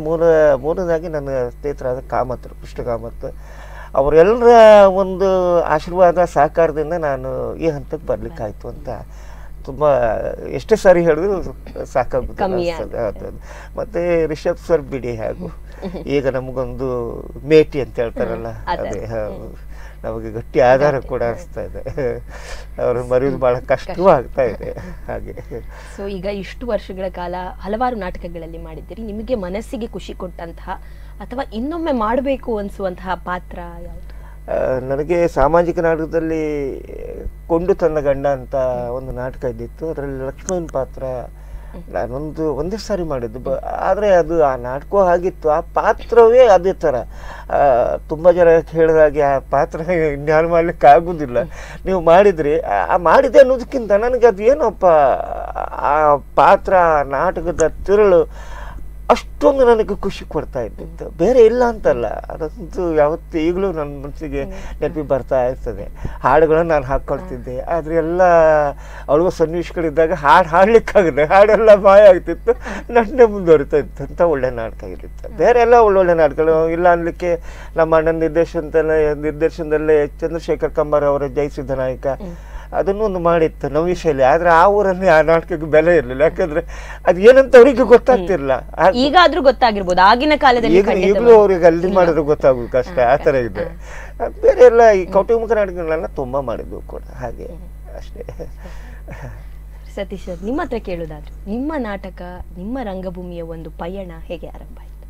ಮೂರನೇದಾಗಿ ನನ್ನ ಸ್ನೇಹಿತರಾದ ಕೃಷ್ಣ ಕಾಮತ್ ಅವರೆಲ್ಲರ ಒಂದು ಆಶೀರ್ವಾದ ಸಹಕಾರದಿಂದ ನಾನು ಈ ಹಂತಕ್ಕೆ ಬರ್ಲಿಕ್ಕಾಯ್ತು ಅಂತ ತುಂಬ ಎಷ್ಟೇ ಸಾರಿ ಹೇಳಿದ್ರು ಸಾಕಾಗುತ್ತೆ. ಮತ್ತು ರಿಷಬ್ ಸರ್ ಬಿಡಿ ಹಾಗೂ ಈಗ ನಮಗೊಂದು ಮೇಟಿ ಅಂತ ಹೇಳ್ತಾರಲ್ಲ ಅದೇ ನಮಗೆ ಗಟ್ಟಿ ಆಧಾರ ಕೂಡ ಅನಿಸ್ತಾ ಇದೆ. ಅವರು ಮರೆಯೋದು ಬಹಳ ಕಷ್ಟವೂ ಆಗ್ತಾ ಇದೆ ಹಾಗೆ. ಸೊ ಈಗ ಇಷ್ಟು ವರ್ಷಗಳ ಕಾಲ ಹಲವಾರು ನಾಟಕಗಳಲ್ಲಿ ಮಾಡಿದ್ದೀರಿ. ನಿಮಗೆ ಮನಸ್ಸಿಗೆ ಖುಷಿ ಕೊಟ್ಟಂತಹ ಅಥವಾ ಇನ್ನೊಮ್ಮೆ ಮಾಡಬೇಕು ಅನಿಸುವಂತಹ ಪಾತ್ರ ಯಾವುದು? ನನಗೆ ಸಾಮಾಜಿಕ ನಾಟಕದಲ್ಲಿ ಕೊಂಡು ತನ್ನ ಗಂಡ ಅಂತ ಒಂದು ನಾಟಕ ಇದ್ದಿತ್ತು. ಅದರಲ್ಲಿ ಲಕ್ಷ್ಮಣನ ಪಾತ್ರ ಒಂದೇ ಸಾರಿ ಮಾಡಿದ್ದು. ಆದರೆ ಅದು ಆ ನಾಟಕ ಆಗಿತ್ತು. ಆ ಪಾತ್ರವೇ ಅದೇ ಥರ. ತುಂಬ ಜನ ಹೇಳಿದಾಗೆ ಆ ಪಾತ್ರ ಇನ್ಯಾರು ಮಾಡ್ಲಿಕ್ಕೆ ಆಗೋದಿಲ್ಲ. ನೀವು ಮಾಡಿದ್ರಿ ಮಾಡಿದೆ ಅನ್ನೋದಕ್ಕಿಂತ ನನಗೆ ಅದು ಏನಪ್ಪ ಆ ಪಾತ್ರ ನಾಟಕದ ತಿರುಳು ಅಷ್ಟೊಂದು ನನಗೆ ಖುಷಿ ಕೊಡ್ತಾ ಇದ್ದಿತ್ತು. ಬೇರೆ ಇಲ್ಲ ಅಂತಲ್ಲ, ಅದಂತೂ ಯಾವತ್ತೂ ಈಗಲೂ ನನ್ನ ಮನಸ್ಸಿಗೆ ನೆನಪಿ ಬರ್ತಾ ಇರ್ತದೆ. ಹಾಡುಗಳನ್ನು ನಾನು ಹಾಕ್ಕೊಳ್ತಿದ್ದೆ. ಆದರೆ ಎಲ್ಲ ಅಳುವ ಸನ್ನಿವೇಶಗಳಿದ್ದಾಗ ಹಾಡ್ಲಿಕ್ಕಾಗದೆ ಹಾಡೆಲ್ಲ ಮಾಯ ಆಗ್ತಿತ್ತು. ನಟನೆ ಮುಂದುವರಿತಾ ಇತ್ತು. ಅಂತ ಒಳ್ಳೆ ನಾಟಕ ಇರುತ್ತೆ. ಬೇರೆ ಎಲ್ಲ ಒಳ್ಳೊಳ್ಳೆ ನಾಟಕಗಳು ಇಲ್ಲ ಅನ್ನಲಿಕ್ಕೆ ನಮ್ಮ ಅಣ್ಣನ ನಿರ್ದೇಶನದಲ್ಲೇ ಚಂದ್ರಶೇಖರ್ ಕಂಬಾರ್ ಅವರ ಜಯಿಸಿದ ನಾಯಕ ಅದನ್ನು ಒಂದು ಮಾಡಿತ್ತು ನವಿ ಶೈಲಿ. ಆದ್ರೆ ಆ ಊರಲ್ಲಿ ಆ ನಾಟಕಕ್ಕೆ ಬೆಲೆ ಇರಲಿಲ್ಲ. ಯಾಕಂದ್ರೆ ಅದು ಏನಂತ ಅವರಿಗೆ ಗೊತ್ತಾಗ್ತಿರ್ಲಿಲ್ಲ. ಈಗಾದ್ರೂ ಗೊತ್ತಾಗಿರ್ಬೋದು, ಆಗಿನ ಕಾಲದಲ್ಲಿ ಈಗಲೂ ಅವ್ರಿಗೆ ಅಲ್ಲಿ ಮಾಡಿದ್ರೆ ಗೊತ್ತಾಗೋದು ಕಷ್ಟ. ಆ ಥರ ಇದೆ. ಬೇರೆ ಎಲ್ಲ ಈ ಕೌಟುಂಬಿಕ ನಾಟಕಗಳನ್ನ ತುಂಬಾ ಮಾಡಿದ್ವು ಕೂಡ ಹಾಗೆ ಅಷ್ಟೇ. ಸತೀಶ್, ನಿಮ್ಮ ಹತ್ರ ಕೇಳೋದಾದ್ರೆ ನಿಮ್ಮ ನಾಟಕ, ನಿಮ್ಮ ರಂಗಭೂಮಿಯ ಒಂದು ಪಯಣ ಹೇಗೆ ಆರಂಭ ಆಯ್ತು?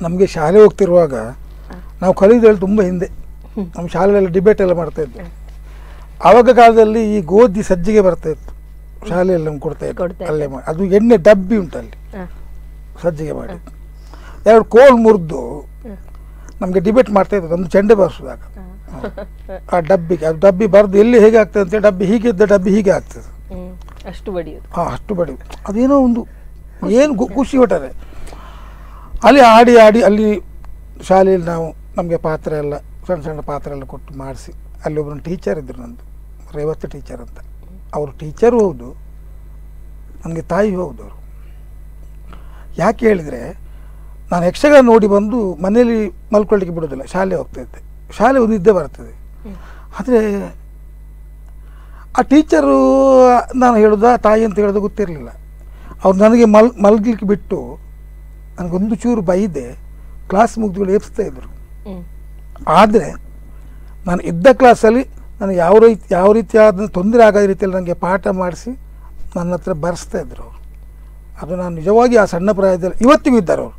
ನಮಗೆ ಶಾಲೆ ಹೋಗ್ತಿರುವಾಗ ನಾವು ಕಲಿಯೋದ್ರಲ್ಲಿ ತುಂಬ ಹಿಂದೆ. ನಮ್ಮ ಶಾಲೆಯಲ್ಲಿ ಡಿಬೇಟ್ ಎಲ್ಲ ಮಾಡ್ತಾ ಇದ್ವಿ. ಆವಾಗ ಕಾಲದಲ್ಲಿ ಈ ಗೋಧಿ ಸಜ್ಜಿಗೆ ಬರ್ತಾ ಇತ್ತು ಶಾಲೆಯಲ್ಲಿ ನಮ್ಗೆ ಕೊಡ್ತಾ ಇತ್ತು. ಅಲ್ಲೇ ಮಾಡಿ ಅದು ಎಣ್ಣೆ ಡಬ್ಬಿ ಉಂಟಲ್ಲಿ ಸಜ್ಜಿಗೆ ಮಾಡಿ 2 ಕೋಲ್ ಮುರಿದು ನಮಗೆ ಡಿಬೇಟ್ ಮಾಡ್ತಾ ಇತ್ತು. ನಮ್ದು ಚೆಂಡೆ ಬಾರಿಸಿದಾಗ ಆ ಡಬ್ಬಿ ಬರೆದು ಎಲ್ಲಿ ಹೇಗೆ ಆಗ್ತದೆ ಅಂತೇಳಿ ಡಬ್ಬಿ ಹೀಗಿದ್ದ ಡಬ್ಬಿ ಹೀಗೆ ಆಗ್ತದೆ. ಅಷ್ಟು ಬಡಿಯೋದು. ಅಷ್ಟು ಬಡಿಯೋದು. ಅದೇನೋ ಒಂದು ಏನು ಖುಷಿ ಹೊಟ್ಟರೆ ಅಲ್ಲಿ ಆಡಿ ಅಲ್ಲಿ ಶಾಲೆಯಲ್ಲಿ ನಾವು ನಮಗೆ ಪಾತ್ರ ಎಲ್ಲ ಸಣ್ಣ ಪಾತ್ರ ಎಲ್ಲ ಕೊಟ್ಟು ಮಾಡಿಸಿ ಅಲ್ಲಿ ಒಬ್ಬರು ಟೀಚರ್ ಇದ್ದರು, ನಂದು ರೇವತಿ ಟೀಚರ್ ಅಂತ. ಅವರು ಟೀಚರು ಹೌದು, ನನಗೆ ತಾಯಿ ಹೌದು. ಅವರು ಯಾಕೆ ಹೇಳಿದರೆ, ನಾನು ಯಕ್ಷಗಾನ ನೋಡಿ ಬಂದು ಮನೇಲಿ ಮಲ್ಕೊಳ್ಳಿಕ್ಕೆ ಬಿಡೋದಿಲ್ಲ, ಶಾಲೆ ಹೋಗ್ತಾಯಿದ್ದೆ. ಶಾಲೆ ಒಂದು ನಿದ್ದೆ ಬರ್ತದೆ. ಆದರೆ ಆ ಟೀಚರು ನಾನು ಹೇಳೋದ ತಾಯಿ ಅಂತ ಹೇಳೋದು ಗೊತ್ತಿರಲಿಲ್ಲ. ಅವ್ರು ನನಗೆ ಮಲ್ಗಲಿಕ್ಕೆ ಬಿಟ್ಟು ನನಗೊಂದು ಚೂರು ಬೈದೆ ಕ್ಲಾಸ್ ಮುಗಿದುಗಳು ಎಬ್ಸ್ತಾ ಇದ್ರು. ಆದರೆ ನಾನು ಇದ್ದ ಕ್ಲಾಸಲ್ಲಿ ನನಗೆ ಯಾವ ರೀತಿಯಾದ ತೊಂದರೆ ಆಗೋ ರೀತಿಯಲ್ಲಿ ನನಗೆ ಪಾಠ ಮಾಡಿಸಿ ನನ್ನ ಹತ್ರ ಬರೆಸ್ತಾ ಇದ್ರು ಅವರು. ಅದು ನಾನು ನಿಜವಾಗಿ ಆ ಸಣ್ಣ ಪ್ರಾಯದಲ್ಲಿ ಇವತ್ತಿಗೂ ಇದ್ದಾರೆ ಅವರು,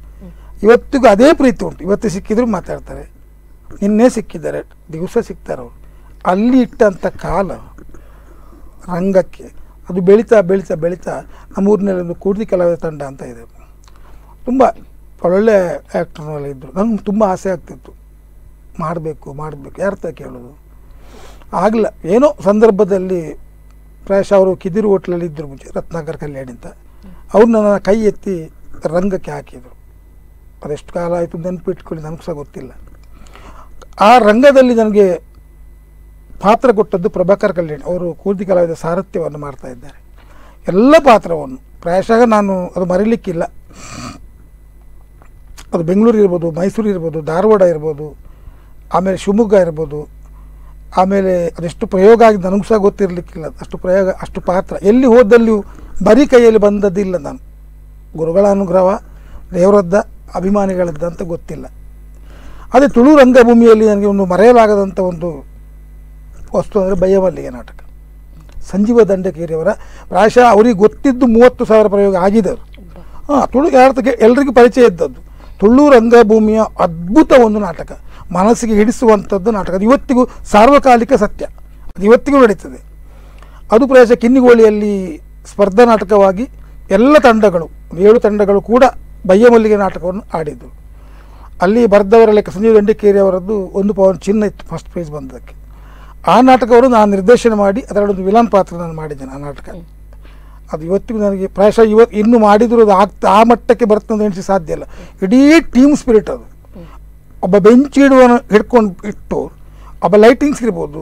ಇವತ್ತಿಗೂ ಅದೇ ಪ್ರೀತಿ ಉಂಟು. ಇವತ್ತು ಸಿಕ್ಕಿದ್ರು ಮಾತಾಡ್ತಾರೆ, ನಿನ್ನೆ ಸಿಕ್ಕಿದ್ದಾರೆ, ದಿವಸ ಸಿಗ್ತಾರೆ ಅವರು. ಅಲ್ಲಿ ಇಟ್ಟಂಥ ಕಾಲ ರಂಗಕ್ಕೆ ಅದು ಬೆಳೀತಾ ಬೆಳೀತಾ ಬೆಳೀತಾ ನಮ್ಮೂರಿನಲ್ಲಿ ಒಂದು ಕೂಡ್ತಿ ಕಲಾವಿದ ತಂಡ ಅಂತ ಇದೆ, ತುಂಬ ಒಳ್ಳೊಳ್ಳೆ ಆ್ಯಕ್ಟರ್ನೆಲ್ಲ ಇದ್ದರು. ನನಗೆ ತುಂಬ ಆಸೆ ಆಗ್ತಿತ್ತು, ಮಾಡಬೇಕು ಯಾರ ತ ಕೇಳೋದು ಆಗಲ್ಲ. ಏನೋ ಸಂದರ್ಭದಲ್ಲಿ ಪ್ರಾಯಶಃ ಅವರು ಕಿದಿರು ಹೋಟ್ಲಲ್ಲಿ ಇದ್ದರು ಮುಂಚೆ, ರತ್ನಾಕರ್ ಕಲ್ಯಾಣಿ ಅಂತ, ಅವ್ರು ನನ್ನ ಕೈ ಎತ್ತಿ ರಂಗಕ್ಕೆ ಹಾಕಿದರು. ಅದೆಷ್ಟು ಕಾಲ ಆಯಿತು ನೆನಪಿಟ್ಕೊಳ್ಳಿ, ನನಗೆ ಸಹ ಗೊತ್ತಿಲ್ಲ. ಆ ರಂಗದಲ್ಲಿ ನನಗೆ ಪಾತ್ರ ಕೊಟ್ಟದ್ದು ಪ್ರಭಾಕರ್ ಕಲ್ಯಾಣಿ. ಅವರು ಕೂರ್ತಿ ಕಲಾವಿದ ಸಾರಥ್ಯವನ್ನು ಮಾಡ್ತಾ ಇದ್ದಾರೆ. ಎಲ್ಲ ಪಾತ್ರವನ್ನು ಪ್ರಾಯಶಃ ನಾನು ಅದು ಮರೀಲಿಕ್ಕಿಲ್ಲ. ಅದು ಬೆಂಗಳೂರು ಇರ್ಬೋದು, ಮೈಸೂರು ಇರ್ಬೋದು, ಧಾರವಾಡ ಇರ್ಬೋದು, ಆಮೇಲೆ ಶಿವಮೊಗ್ಗ ಇರ್ಬೋದು, ಆಮೇಲೆ ಅದೆಷ್ಟು ಪ್ರಯೋಗ ಆಗಿ ನನಗೂ ಸಹ ಗೊತ್ತಿರಲಿಕ್ಕಿಲ್ಲ. ಅಷ್ಟು ಪ್ರಯೋಗ, ಅಷ್ಟು ಪಾತ್ರ ಎಲ್ಲಿ ಹೋದಲ್ಲಿಯೂ ಬರೀ ಕೈಯಲ್ಲಿ ಬಂದದ್ದಿಲ್ಲ. ನಾನು ಗುರುಗಳ ಅನುಗ್ರಹ, ದೇವರದ್ದ, ಅಭಿಮಾನಿಗಳದ್ದ ಅಂತ ಗೊತ್ತಿಲ್ಲ. ಅದೇ ತುಳು ರಂಗಭೂಮಿಯಲ್ಲಿ ನನಗೆ ಒಂದು ಮರೆಯಲಾಗದಂಥ ಒಂದು ವಸ್ತು ಅಂದರೆ ಬಯ್ಯಮಲ್ಲಿಗೆ ನಾಟಕ. ಸಂಜೀವ ದಂಡಕೇರಿಯವರ ಪ್ರಾಯಶಃ ಅವರಿಗೆ ಗೊತ್ತಿದ್ದು 30,000 ಪ್ರಯೋಗ ಆಗಿದ್ದರು. ತುಳು ಎಲ್ರಿಗೂ ಪರಿಚಯ ಇದ್ದದ್ದು. ತುಳು ರಂಗಭೂಮಿಯ ಅದ್ಭುತ ಒಂದು ನಾಟಕ, ಮನಸ್ಸಿಗೆ ಹಿಡಿಸುವಂಥದ್ದು ನಾಟಕ. ಅದು ಇವತ್ತಿಗೂ ಸಾರ್ವಕಾಲಿಕ ಸತ್ಯ, ಅದು ಇವತ್ತಿಗೂ ನಡೀತದೆ. ಅದು ಪ್ರಾಯಶಃ ಕಿನ್ನಿಗೋಳಿಯಲ್ಲಿ ಸ್ಪರ್ಧಾ ನಾಟಕವಾಗಿ ಎಲ್ಲ ತಂಡಗಳು 7 ತಂಡಗಳು ಕೂಡ ಬಯ್ಯಮಲ್ಲಿಗೆ ನಾಟಕವನ್ನು ಆಡಿದ್ದು. ಅಲ್ಲಿ ಬರೆದವರ ಲೆಕ್ಕ ಸಂಜೀವ ದಂಡಕೇರಿ ಅವರದ್ದು 1 ಪೌಂಡ್ ಚಿನ್ನ ಇತ್ತು ಫಸ್ಟ್ ಪ್ರೈಸ್ ಬಂದದಕ್ಕೆ. ಆ ನಾಟಕವನ್ನು ನಾನು ನಿರ್ದೇಶನ ಮಾಡಿ ಅದರಲ್ಲೊಂದು ವಿಲನ್ ಪಾತ್ರ ನಾನು ಮಾಡಿದ್ದೇನೆ. ಆ ನಾಟಕ ಅದು ಇವತ್ತಿಗೂ ನನಗೆ ಪ್ರಾಯಶಃ ಇನ್ನೂ ಮಾಡಿದ್ರು ಅದು ಆ ಮಟ್ಟಕ್ಕೆ ಬರ್ತದೆ ಅಂತ ಎಣಿಸಿ ಸಾಧ್ಯ ಇಲ್ಲ. ಇಡೀ ಟೀಮ್ ಸ್ಪಿರಿಟ್ ಅದು. ಒಬ್ಬ ಬೆಂಚ್ ಇಟ್ಟು ಒಬ್ಬ ಲೈಟಿಂಗ್ಸ್ ಇರ್ಬೋದು,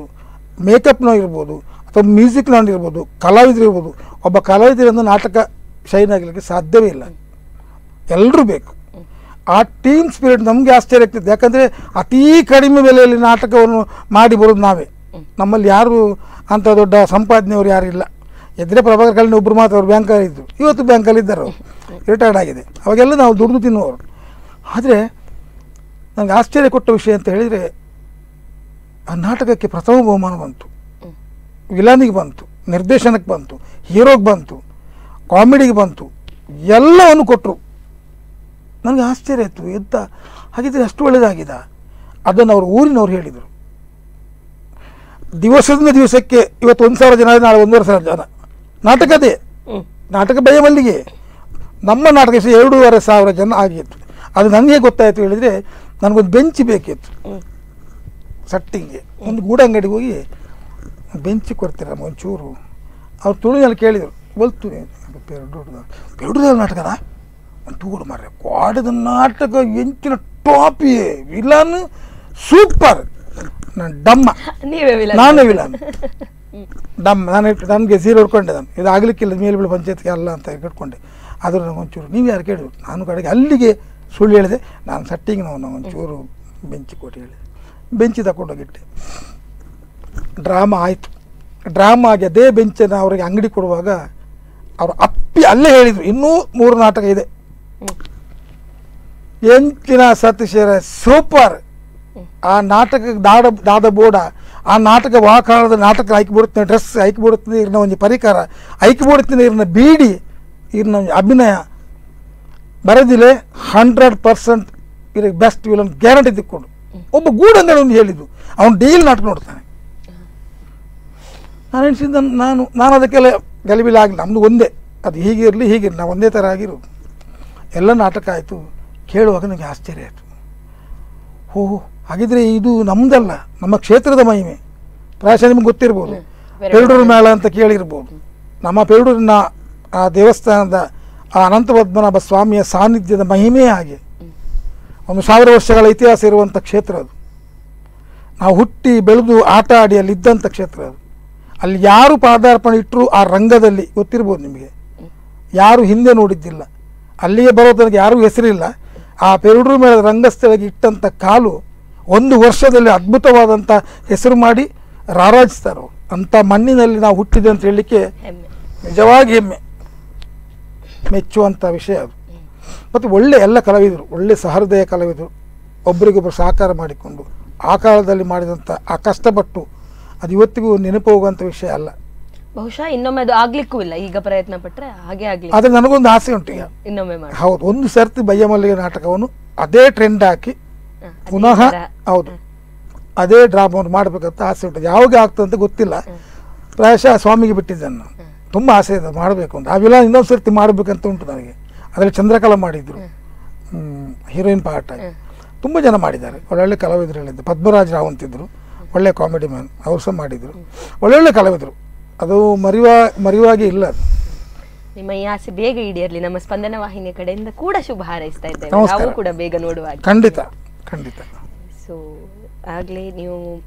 ಮೇಕಪ್ನ ಇರ್ಬೋದು, ಅಥವಾ ಮ್ಯೂಸಿಕ್ನ ಇರ್ಬೋದು, ಕಲಾವಿದರು ಇರ್ಬೋದು. ಒಬ್ಬ ಕಲಾವಿದರಿಂದ ನಾಟಕ ಶೈನ್ ಆಗಲಿಕ್ಕೆ ಸಾಧ್ಯವೇ ಇಲ್ಲ, ಎಲ್ಲರೂ ಬೇಕು. ಆ ಟೀಮ್ ಸ್ಪಿರಿಟ್ ನಮಗೆ ಆಶ್ಚರ್ಯ ಆಗ್ತದೆ. ಯಾಕಂದರೆ ಅತೀ ಕಡಿಮೆ ಬೆಲೆಯಲ್ಲಿ ನಾಟಕವನ್ನು ಮಾಡಿ ಬರೋದು ನಾವೇ. ನಮ್ಮಲ್ಲಿ ಯಾರು ಅಂಥ ದೊಡ್ಡ ಸಂಪಾದನೆಯವರು ಯಾರಿಲ್ಲ. ಎದುರೇ ಪ್ರಭಾಕರ್ ಕಲ್ಯಾಣಿ ಒಬ್ಬರು ಮಾತ್ರ, ಅವರು ಬ್ಯಾಂಕಲ್ಲಿ ಇದ್ದರು, ಇವತ್ತು ಬ್ಯಾಂಕಲ್ಲಿ ಇದ್ದಾರೆ, ಅವರು ರಿಟೈರ್ಡ್ ಆಗಿದೆ. ಅವಾಗೆಲ್ಲ ನಾವು ದುಡಿದು ತಿನ್ನುವವರು. ಆದರೆ ನನಗೆ ಆಶ್ಚರ್ಯ ಕೊಟ್ಟ ವಿಷಯ ಅಂತ ಹೇಳಿದರೆ, ಆ ನಾಟಕಕ್ಕೆ ಪ್ರಥಮ ಬಹುಮಾನ ಬಂತು, ವಿಲನಿಗೆ ಬಂತು, ನಿರ್ದೇಶನಕ್ಕೆ ಬಂತು, ಹೀರೋಗೆ ಬಂತು, ಕಾಮಿಡಿಗೆ ಬಂತು, ಎಲ್ಲವನ್ನು ಕೊಟ್ಟರು. ನನಗೆ ಆಶ್ಚರ್ಯ ಆಯಿತು, ಎಂತ ಹಾಗಿದ್ರೆ ಅಷ್ಟು ಒಳ್ಳೆಯದಾಗಿದೆ. ಅದನ್ನು ಅವರು ಊರಿನವ್ರು ಹೇಳಿದರು. ದಿವಸದಿಂದ ದಿವಸಕ್ಕೆ ಇವತ್ತು 1,000 ಜನ, ನಾಳೆ 1,500 ಜನ. ನಾಟಕದೇ ನಾಟಕ ಬಯ್ಯಮಲ್ಲಿಗೆ. ನಮ್ಮ ನಾಟಕ 2,500 ಜನ ಆಗಿತ್ತು. ಅದು ನನಗೆ ಗೊತ್ತಾಯಿತು ಹೇಳಿದರೆ, ನನಗೊಂದು ಬೆಂಚ್ ಬೇಕಿತ್ತು ಸಟ್ಟಿಂಗ್ಗೆ. ಒಂದು ಗೂಡಂಗಡಿಗೆ ಹೋಗಿ ಬೆಂಚ್ ಕೊಡ್ತೀರ ಒಂಚೂರು. ಅವ್ರು ತುಳುನಲ್ಲಿ ಕೇಳಿದರು, ಬಲ್ತು ಪೆರುಡದ ನಾಟಕದ ತೂಡು ಮಾರ್ರೆ, ಕ್ವಾಡದ ನಾಟಕ ಎಂಚಿನ ಟಾಪಿಯೇ, ವಿಲನ್ ಸೂಪರ್. ನಾನು ಡಮ್ಮ, ನಾನೇ ವಿಲನ್ ಡಮ್ಮ. ನನಗೆ ಸೀರೆ ಹೊಡ್ಕೊಂಡೆ, ನಾನು ಇದು ಆಗಲಿಕ್ಕಿಲ್ಲ, ಮೇಲ್ಬೀಳು ಪಂಚಾಯತ್ಗೆ ಅಲ್ಲ ಅಂತ ಇಟ್ಕೊಂಡೆ. ಆದರೂ ನನಗೆ ಒಂಚೂರು ನೀವು ಯಾರು ಕೇಳಿದ್ರು, ನಾನು ಕಡೆಗೆ ಅಲ್ಲಿಗೆ ಸುಳ್ಳು ಹೇಳಿದೆ, ನಾನು ಸಟ್ಟಿಂಗ್ ನಾವು ಒಂಚೂರು ಬೆಂಚಿ ಕೊಟ್ಟು ಹೇಳಿದೆ. ಬೆಂಚಿ ತಗೊಂಡೋಗಿಟ್ಟೆ. ಡ್ರಾಮಾ ಆಯಿತು. ಡ್ರಾಮಾ ಆಗಿ ಅದೇ ಬೆಂಚನ್ನು ಅವರಿಗೆ ಅಂಗಡಿ ಕೊಡುವಾಗ ಅವರು ಅಪ್ಪಿ ಅಲ್ಲೇ ಹೇಳಿದರು, ಇನ್ನೂ 3 ನಾಟಕ ಇದೆ. ಎಂಚಿನ ಸತೀಶರ ಸೂಪರ್. ಆ ನಾಟಕಕ್ಕೆ ದಾದ ಬೋಡ, ಆ ನಾಟಕ ವಾಕಾಳದ ನಾಟಕ ಆಯ್ಕೆ ಬಿಡುತ್ತೆ, ಡ್ರೆಸ್ ಆಯ್ಕೆ ಬಿಡುತ್ತದೆ, ಇರ್ನ ಒಂದು ಪರಿಕರ ಆಯ್ಕೆ ಬಿಡುತ್ತೀನಿ, ಇರ್ನ ಬೀಡಿ, ಇರ್ನ ಅಭಿನಯ ಬರೋದಿಲ್ಲ 100% ಇದಕ್ಕೆ ಬೆಸ್ಟ್ ವಿಲನ್ ಗ್ಯಾರಂಟಿ ತಿಕ್ಕೊಂಡು. ಒಬ್ಬ ಗೂಡಂಗಡಿ ಹೇಳಿದ್ದು, ಅವನು ಡೈಲಿ ನಾಟಕ ನೋಡ್ತಾನೆ. ನಾನು ಎಣಿಸಿದ ನಾನು ಅದಕ್ಕೆಲ್ಲ ಗಲಿಬಿಲಿ ಆಗಲಿ, ನಮ್ಮದು ಒಂದೇ, ಅದು ಹೀಗಿರಲಿ ಹೀಗಿರಲಿ, ನಾವು ಒಂದೇ ಥರ ಆಗಿರೋದು. ಎಲ್ಲ ನಾಟಕ ಆಯಿತು. ಕೇಳುವಾಗ ನನಗೆ ಆಶ್ಚರ್ಯ ಆಯಿತು. ಓಹೋ, ಹಾಗಿದ್ರೆ ಇದು ನಮ್ಮದಲ್ಲ, ನಮ್ಮ ಕ್ಷೇತ್ರದ ಮಹಿಮೆ. ಪ್ರಾಯಶಃ ನಿಮ್ಗೆ ಗೊತ್ತಿರ್ಬೋದು, ಪೆರುಡೂರು ಮೇಳ ಅಂತ ಕೇಳಿರ್ಬೋದು. ನಮ್ಮ ಪೆರುಡೂರಿನ ಆ ದೇವಸ್ಥಾನದ ಆ ಅನಂತ ಪದ್ಮನಾಭ ಸ್ವಾಮಿಯ ಸಾನ್ನಿಧ್ಯದ ಮಹಿಮೆ ಹಾಗೆ. 1000 ವರ್ಷಗಳ ಇತಿಹಾಸ ಇರುವಂಥ ಕ್ಷೇತ್ರ ಅದು. ನಾವು ಹುಟ್ಟಿ ಬೆಳೆದು ಆಟ ಆಡಿ ಅಲ್ಲಿದ್ದಂಥ ಕ್ಷೇತ್ರ ಅದು. ಅಲ್ಲಿ ಯಾರು ಪಾದಾರ್ಪಣೆ ಇಟ್ಟರು ಆ ರಂಗದಲ್ಲಿ ಗೊತ್ತಿರ್ಬೋದು ನಿಮಗೆ, ಯಾರು ಹಿಂದೆ ನೋಡಿದ್ದಿಲ್ಲ. ಅಲ್ಲಿಗೆ ಬರೋ ತನಕ ಯಾರೂ ಹೆಸರಿಲ್ಲ. ಆ ಪೆರುಡೂರು ಮೇಳದ ರಂಗಸ್ಥಳಕ್ಕೆ ಇಟ್ಟಂಥ ಕಾಲು 1 ವರ್ಷದಲ್ಲಿ ಅದ್ಭುತವಾದಂಥ ಹೆಸರು ಮಾಡಿ ರಾರಾಜಿಸ್ತಾರೆ. ಅಂಥ ಮಣ್ಣಿನಲ್ಲಿ ನಾವು ಹುಟ್ಟಿದೆ ಅಂತ ಹೇಳಲಿಕ್ಕೆ ನಿಜವಾಗಿ ಹೆಮ್ಮೆ, ಮೆಚ್ಚುವಂಥ ವಿಷಯ ಅದು. ಮತ್ತು ಒಳ್ಳೆ ಎಲ್ಲ ಕಲಾವಿದರು, ಒಳ್ಳೆ ಸಹೃದಯ ಕಲಾವಿದರು, ಒಬ್ಬರಿಗೊಬ್ಬರು ಸಹಕಾರ ಮಾಡಿಕೊಂಡು ಆ ಕಾಲದಲ್ಲಿ ಮಾಡಿದಂಥ ಆ ಕಷ್ಟಪಟ್ಟು ಅದು ಇವತ್ತಿಗೂ ನೆನಪು ಹೋಗುವಂಥ ವಿಷಯ ಅಲ್ಲ. ಬಹುಶಃ ಇನ್ನೊಮ್ಮೆ ಅದು ಆಗ್ಲಿಕ್ಕೂ ಇಲ್ಲ, ಈಗ ಪ್ರಯತ್ನ ಪಟ್ರೆ ಹಾಗೆ ಆಗ್ಲಿ. ಆದ್ರೆ ನನಗೊಂದು ಆಸೆ ಉಂಟು ಈಗ, ಇನ್ನೊಮ್ಮೆ ಮಾಡಿ. ಹೌದು, ಒಂದು ಸರ್ತಿ ಬಯ್ಯಮಲ್ಲಿಗೆ ನಾಟಕವನ್ನು ಅದೇ ಟ್ರೆಂಡ್ ಹಾಕಿ ಪುನಃ ಹೌದು ಅದೇ ಡ್ರಾಮಾವನ್ನು ಮಾಡಬೇಕಂತ ಆಸೆ ಉಂಟು. ಯಾವಾಗ ಆಗ್ತದೆ ಅಂತ ಗೊತ್ತಿಲ್ಲ, ಪ್ರಾಯಶಃ ಸ್ವಾಮಿಗೆ ಬಿಟ್ಟಿದ್ದೇನೆ ನಾನು. ತುಂಬ ಆಸೆ ಇದೆ ಮಾಡಬೇಕು ಅಂತ. ಅವೆಲ್ಲ ಇನ್ನೊಂದು ಸರ್ತಿ ಮಾಡಬೇಕಂತ ಉಂಟು ನನಗೆ. ಅದರಲ್ಲಿ ಚಂದ್ರಕಲಾ ಮಾಡಿದ್ರು, ಹೀರೋಯಿನ್ ಪಾರ್ಟ್ ಆಗಿ ತುಂಬ ಜನ ಮಾಡಿದ್ದಾರೆ, ಒಳ್ಳೊಳ್ಳೆ ಕಲಾವಿದರು ಹೇಳಿದ್ದು. ಪದ್ಮರಾಜ್ ರಾವ್ ಅಂತಿದ್ರು, ಒಳ್ಳೆ ಕಾಮಿಡಿ ಮ್ಯಾನ್, ಅವರು ಸಹ ಮಾಡಿದರು, ಒಳ್ಳೊಳ್ಳೆ ಕಲಾವಿದರು. ಅದು ಮರೆಯುವಾಗೆ ಇಲ್ಲ. ನಿಮ್ಮ ಈ ಆಸೆ ಬೇಗ ಈಡೇರಲಿ. ನಮ್ಮ ಸ್ಪಂದನ ವಾಹಿನಿಯ ಕಡೆಯಿಂದ ಕೂಡ ಶುಭ ಹಾರೈಸ್ತಾ ಇದ್ದೇವೆ, ನಾವು ಕೂಡ ಬೇಗ ನೋಡುವ. ಖಂಡಿತ ಖಂಡಿತ. ಸೊ ಆಗ್ಲೇ ನೀವು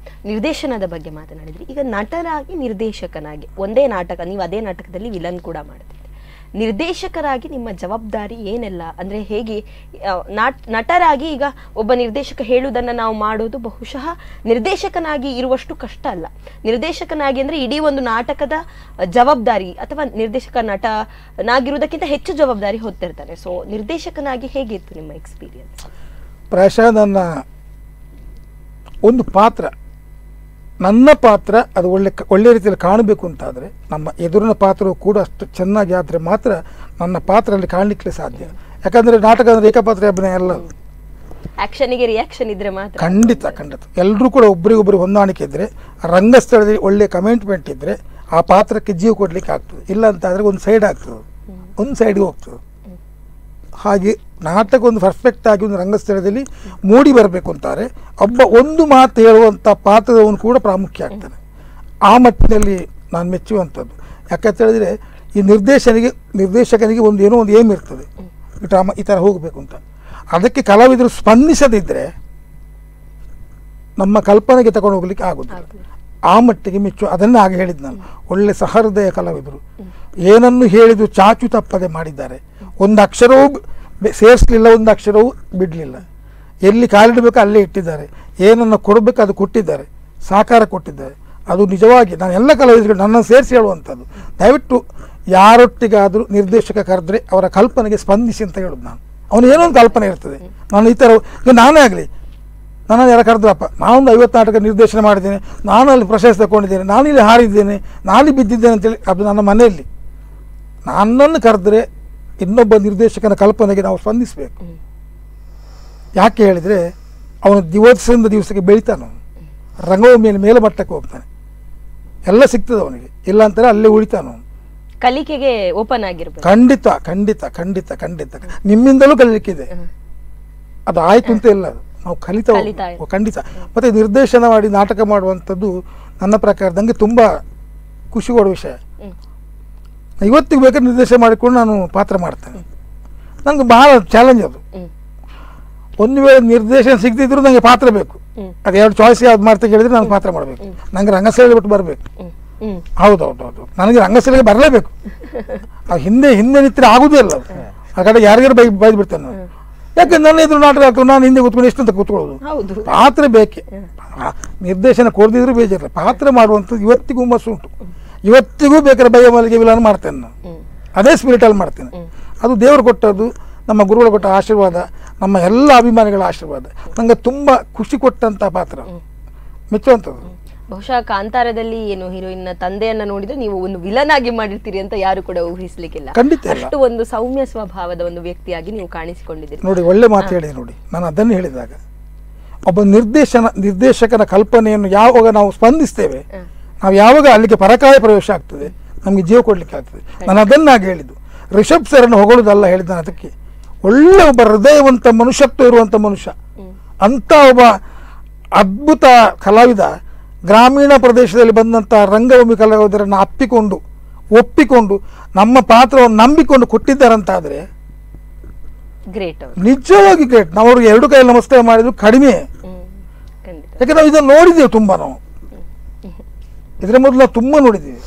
ನಿರ್ದೇಶನದ ಬಗ್ಗೆ ಮಾತನಾಡಿದ್ರಿ. ಈಗ ನಟರಾಗಿ ನಿರ್ದೇಶಕನಾಗಿ ಒಂದೇ ನಾಟಕ, ನೀವು ಅದೇ ನಾಟಕದಲ್ಲಿ ವಿಲನ್ ಕೂಡ ಮಾಡ್ತಿದ್ರಿ. ನಿರ್ದೇಶಕರಾಗಿ ನಿಮ್ಮ ಜವಾಬ್ದಾರಿ ಏನೆಲ್ಲ, ಅಂದ್ರೆ ಹೇಗೆ ನಟರಾಗಿ ಈಗ ಒಬ್ಬ ನಿರ್ದೇಶಕ ಹೇಳುವುದನ್ನು ನಾವು ಮಾಡೋದು ಬಹುಶಃ ನಿರ್ದೇಶಕನಾಗಿ ಇರುವಷ್ಟು ಕಷ್ಟ ಅಲ್ಲ. ನಿರ್ದೇಶಕನಾಗಿ ಅಂದ್ರೆ ಇಡೀ ಒಂದು ನಾಟಕದ ಜವಾಬ್ದಾರಿ, ಅಥವಾ ನಿರ್ದೇಶಕ ನಟನಾಗಿರುವುದಕ್ಕಿಂತ ಹೆಚ್ಚು ಜವಾಬ್ದಾರಿ ಹೊತ್ತಿರ್ತಾನೆ. ಸೊ ನಿರ್ದೇಶಕನಾಗಿ ಹೇಗಿತ್ತು ನಿಮ್ಮ ಎಕ್ಸ್ಪೀರಿಯನ್ಸ್? ಪ್ರಾಯಶಃ ಒಂದು ಪಾತ್ರ, ನನ್ನ ಪಾತ್ರ ಅದು ಒಳ್ಳೆ ರೀತಿಯಲ್ಲಿ ಕಾಣಬೇಕು ಅಂತಾದರೆ, ನಮ್ಮ ಎದುರಿನ ಪಾತ್ರವು ಕೂಡ ಅಷ್ಟು ಚೆನ್ನಾಗಿ ಆದರೆ ಮಾತ್ರ ನನ್ನ ಪಾತ್ರ ಅಲ್ಲಿ ಕಾಣಲಿಕ್ಕೆ ಸಾಧ್ಯ. ಯಾಕಂದರೆ ನಾಟಕ ಅಂದರೆ ಏಕಪಾತ್ರ ಅಭಿನಯ ಅಲ್ಲ, ಆಕ್ಷನ್ಗೆ ರಿಯಾಕ್ಷನ್ ಇದ್ರೆ ಮಾತ್ರ. ಖಂಡಿತ ಖಂಡಿತ. ಎಲ್ಲರೂ ಕೂಡ ಒಬ್ಬರಿಗೊಬ್ಬರು ಹೊಂದಾಣಿಕೆ ಇದ್ದರೆ, ರಂಗಸ್ಥಳದಲ್ಲಿ ಒಳ್ಳೆ ಕಮಿಟ್ಮೆಂಟ್ ಇದ್ದರೆ ಆ ಪಾತ್ರಕ್ಕೆ ಜೀವ ಕೊಡಲಿಕ್ಕೆ ಆಗ್ತದೆ. ಇಲ್ಲ ಅಂತಾದರೆ ಒಂದು ಸೈಡ್ ಆಗ್ತದೆ, ಒಂದು ಸೈಡ್ಗೆ ಹೋಗ್ತದೆ. ಹಾಗೆ ನಾಟಕ ಒಂದು ಪರ್ಫೆಕ್ಟ್ ಆಗಿ ಒಂದು ರಂಗಸ್ಥಳದಲ್ಲಿ ಮೂಡಿ ಬರಬೇಕು ಅಂತಾರೆ, ಒಂದು ಮಾತು ಹೇಳುವಂಥ ಪಾತ್ರದವನು ಕೂಡ ಪ್ರಾಮುಖ್ಯ ಆಗ್ತಾನೆ. ಆ ಮಟ್ಟಿನಲ್ಲಿ ನಾನು ಮೆಚ್ಚುವಂಥದ್ದು. ಯಾಕಂತ ಹೇಳಿದ್ರೆ ಈ ನಿರ್ದೇಶಕನಿಗೆ ಏನೋ ಒಂದು ಏಮ್ ಇರ್ತದೆ, ಈ ಥರ ಹೋಗಬೇಕು ಅಂತ. ಅದಕ್ಕೆ ಕಲಾವಿದರು ಸ್ಪಂದಿಸದಿದ್ದರೆ ನಮ್ಮ ಕಲ್ಪನೆಗೆ ತಗೊಂಡು ಹೋಗ್ಲಿಕ್ಕೆ ಆಗೋದಿಲ್ಲ. ಆ ಮಟ್ಟಿಗೆ ಮೆಚ್ಚು. ಅದನ್ನೇ ಆಗ ಹೇಳಿದ್ದು ನಾನು, ಒಳ್ಳೆ ಸಹೃದಯ ಕಲಾವಿದರು, ಏನನ್ನು ಹೇಳಿದ್ರು ಚಾಚು ತಪ್ಪದೆ ಮಾಡಿದ್ದಾರೆ. ಒಂದು ಅಕ್ಷರವೂ ಸೇರಿಸಲಿಲ್ಲ, ಒಂದು ಅಕ್ಷರವೂ ಬಿಡಲಿಲ್ಲ. ಎಲ್ಲಿ ಕಾಲಿಡಬೇಕು ಅಲ್ಲೇ ಇಟ್ಟಿದ್ದಾರೆ, ಏನನ್ನು ಕೊಡಬೇಕು ಅದು ಕೊಟ್ಟಿದ್ದಾರೆ, ಸಾಕಾರ ಕೊಟ್ಟಿದ್ದಾರೆ. ಅದು ನಿಜವಾಗಿ ನಾನು ಎಲ್ಲ ಕಲಾವಿದರುಗಳು ನನ್ನನ್ನು ಸೇರಿಸಿ ಹೇಳುವಂಥದ್ದು. ದಯವಿಟ್ಟು ಯಾರೊಟ್ಟಿಗಾದರೂ ನಿರ್ದೇಶಕ ಕರೆದ್ರೆ ಅವರ ಕಲ್ಪನೆಗೆ ಸ್ಪಂದಿಸಿ ಅಂತ ಹೇಳೋದು ನಾನು. ಅವನು ಏನೋ ಒಂದು ಕಲ್ಪನೆ ಇರ್ತದೆ, ನಾನು ಈ ಥರ, ಈಗ ನಾನೇ ಆಗಲಿ, ನನ್ನನ್ನು ಯಾರು ಕರೆದ್ರಪ್ಪ, ನಾನೊಂದು 50 ನಾಟಕ ನಿರ್ದೇಶನ ಮಾಡಿದ್ದೇನೆ, ನಾನು ಅಲ್ಲಿ ಪ್ರಶಸ್ತಿ ತಗೊಂಡಿದ್ದೇನೆ, ನಾನು ಇಲ್ಲಿ ಹಾರಿದ್ದೇನೆ, ನಾನಲ್ಲಿ ಬಿದ್ದಿದ್ದೇನೆ ಅಂತೇಳಿ, ಅದು ನನ್ನ ಮನೆಯಲ್ಲಿ. ನನ್ನನ್ನು ಕರೆದ್ರೆ ಇನ್ನೊಬ್ಬ ನಿರ್ದೇಶಕನ ಕಲ್ಪನೆಗೆ ನಾವು ಸ್ಪಂದಿಸಬೇಕು. ಯಾಕೆ ಹೇಳಿದರೆ ಅವನು ದಿವಸದಿಂದ ದಿವಸಕ್ಕೆ ಬೆಳಿತಾನೆ, ರಂಗಭೂಮಿಯಲ್ಲಿ ಮೇಲೆ ಮಟ್ಟಕ್ಕೆ ಹೋಗ್ತಾನೆ, ಎಲ್ಲ ಸಿಗ್ತದೆ ಅವನಿಗೆ. ಇಲ್ಲ ಅಂತಾರೆ ಅಲ್ಲೇ ಉಳಿತಾನ, ಕಲಿಕೆಗೆ ಓಪನ್ ಆಗಿರ್ಬೇಕು. ಖಂಡಿತ ಖಂಡಿತ ಖಂಡಿತ ಖಂಡಿತ. ನಿಮ್ಮಿಂದಲೂ ಕಲಿಲಿಕ್ಕಿದೆ, ಅದು ಆಯ್ತು ಅಂತ ಇಲ್ಲ, ನಾವು ಕಲಿತಾ ಖಂಡಿತ. ಮತ್ತು ನಿರ್ದೇಶನ ಮಾಡಿ ನಾಟಕ ಮಾಡುವಂಥದ್ದು ನನ್ನ ಪ್ರಕಾರದಂಗೆ ತುಂಬ ಖುಷಿ ಕೊಡೋ ವಿಷಯ. ಇವತ್ತಿಗೆ ಬೇಕಾದ್ರೆ ನಿರ್ದೇಶನ ಮಾಡಿಕೊಂಡು ನಾನು ಪಾತ್ರ ಮಾಡ್ತೇನೆ. ನನಗೆ ಬಹಳ ಚಾಲೆಂಜ್ ಅದು. ಒಂದು ವೇಳೆ ನಿರ್ದೇಶನ ಸಿಗದಿದ್ರು ನನಗೆ ಪಾತ್ರ ಬೇಕು. ಅದು ಎರಡು ಚಾಯ್ಸ್ ಯಾವ್ದು ಮಾಡ್ತಾ ಹೇಳಿದ್ರೆ ನಾನು ಪಾತ್ರ ಮಾಡಬೇಕು. ನನಗೆ ರಂಗಸ್ಥಳ ಬಿಟ್ಟು ಬರಬೇಕು. ಹೌದೌದೌದು, ನನಗೆ ರಂಗಸ್ಥಳಿಗೆ ಬರಲೇಬೇಕು. ಅದು ಹಿಂದೆ ನಿಂತರೆ ಆಗುದೇ ಇಲ್ಲ. ಆ ಕಡೆ ಯಾರಿಗಾರು ಬೈದು ಬಿಡ್ತೇನೆ ನಾನು. ಯಾಕಂದ್ರೆ ನನ್ನ ಎದುರು ನಾಟಕ ಆಗ್ತದೆ, ನಾನು ಹಿಂದೆ ಕೂತ್ಕೊಂಡು ಎಷ್ಟಂತ ಕೂತ್ಕೊಳ್ಳೋದು. ಪಾತ್ರ ಬೇಕೆ, ನಿರ್ದೇಶನ ಕೊಡದಿದ್ರು ಬೇಜಾರಿಲ್ಲ. ಪಾತ್ರ ಮಾಡುವಂಥದ್ದು ಇವತ್ತಿಗೂ ಹುಮ್ಮಸ್ಸು ಉಂಟು. ಇವತ್ತಿಗೂ ಬೇಕಾದ್ರೆ ಬಯ್ಯಮಲ್ಲಿಗೆ ವಿಲನ್ ಮಾಡ್ತೇನೆ ನಾನು, ಅದೇ ಸ್ಪಿರಿಟಲ್ಲಿ ಮಾಡ್ತೇನೆ. ಅದು ದೇವರು ಕೊಟ್ಟದ್ದು, ನಮ್ಮ ಗುರುಗಳು ಕೊಟ್ಟ ಆಶೀರ್ವಾದ, ನಮ್ಮ ಎಲ್ಲ ಅಭಿಮಾನಿಗಳ ಆಶೀರ್ವಾದ. ನನಗೆ ತುಂಬ ಖುಷಿ ಕೊಟ್ಟಂಥ ಪಾತ್ರ, ಮೆಚ್ಚುವಂಥದ್ದು. ಬಹುಶಃ ಕಾಂತಾರದಲ್ಲಿ ಏನು ಹೀರೋಯಿನ್ ತಂದೆಯನ್ನ ನೋಡಿದ್ರೆ ನೀವು ಒಂದು ವಿಲನ್ ಆಗಿ ಮಾಡಿರ್ತೀರಿ ಅಂತ ಯಾರು ಕೂಡ ಊಹಿಸ್ಲಿಕ್ಕಿಲ್ಲ. ಅಷ್ಟು ಒಂದು ಸೌಮ್ಯ ಸ್ವಭಾವದ ಒಂದು ವ್ಯಕ್ತಿಯಾಗಿ ನೀವು ಕಾಣಿಸಿಕೊಂಡಿದ್ದೀರಿ. ನೋಡಿ, ಒಳ್ಳೆ ಮಾತು ಹೇಳಿ ನೋಡಿ. ನಾನು ಅದನ್ನು ಹೇಳಿದಾಗ ಒಬ್ಬ ನಿರ್ದೇಶಕನ ಕಲ್ಪನೆಯನ್ನು ಯಾವಾಗ ನಾವು ಸ್ಪಂದಿಸ್ತೇವೆ, ನಾವು ಯಾವಾಗ ಅಲ್ಲಿಗೆ ಪರಕಾಯ ಪ್ರವೇಶ ಆಗ್ತದೆ, ನಮಗೆ ಜೀವ ಕೊಡ್ಲಿಕ್ಕೆ ಆಗ್ತದೆ. ನಾನು ಅದನ್ನಾಗಿ ಹೇಳಿದ್ದು. ರಿಷಬ್ ಸರ್ನ್ನು ಹೊಗಳುದಲ್ಲ ಹೇಳಿದ್ದಾನೆ. ಅದಕ್ಕೆ ಒಳ್ಳೆ ಒಬ್ಬ ಹೃದಯವಂತ ಮನುಷ್ಯತ್ವ ಇರುವಂಥ ಮನುಷ್ಯ, ಅಂಥ ಒಬ್ಬ ಅದ್ಭುತ ಕಲಾವಿದ ಗ್ರಾಮೀಣ ಪ್ರದೇಶದಲ್ಲಿ ಬಂದಂಥ ರಂಗಭೂಮಿ ಕಲಾವಿದರನ್ನು ಒಪ್ಪಿಕೊಂಡು ನಮ್ಮ ಪಾತ್ರವನ್ನು ನಂಬಿಕೊಂಡು ಕೊಟ್ಟಿದ್ದಾರಂತಾದರೆ ಗ್ರೇಟ್, ನಿಜವಾಗಿ ಗ್ರೇಟ್. ನಾವು ಅವ್ರಿಗೆ 2 ಕೈ ನಮಸ್ಕಾರ ಮಾಡಿದ್ರು ಕಡಿಮೆ. ಯಾಕಂದ್ರೆ ನಾವು ಇದನ್ನು ನೋಡಿದ್ದೇವೆ ತುಂಬ. ನಾವು ಇದರ ಮೊದಲು ನಾವು ತುಂಬ ನೋಡಿದ್ದೀವಿ.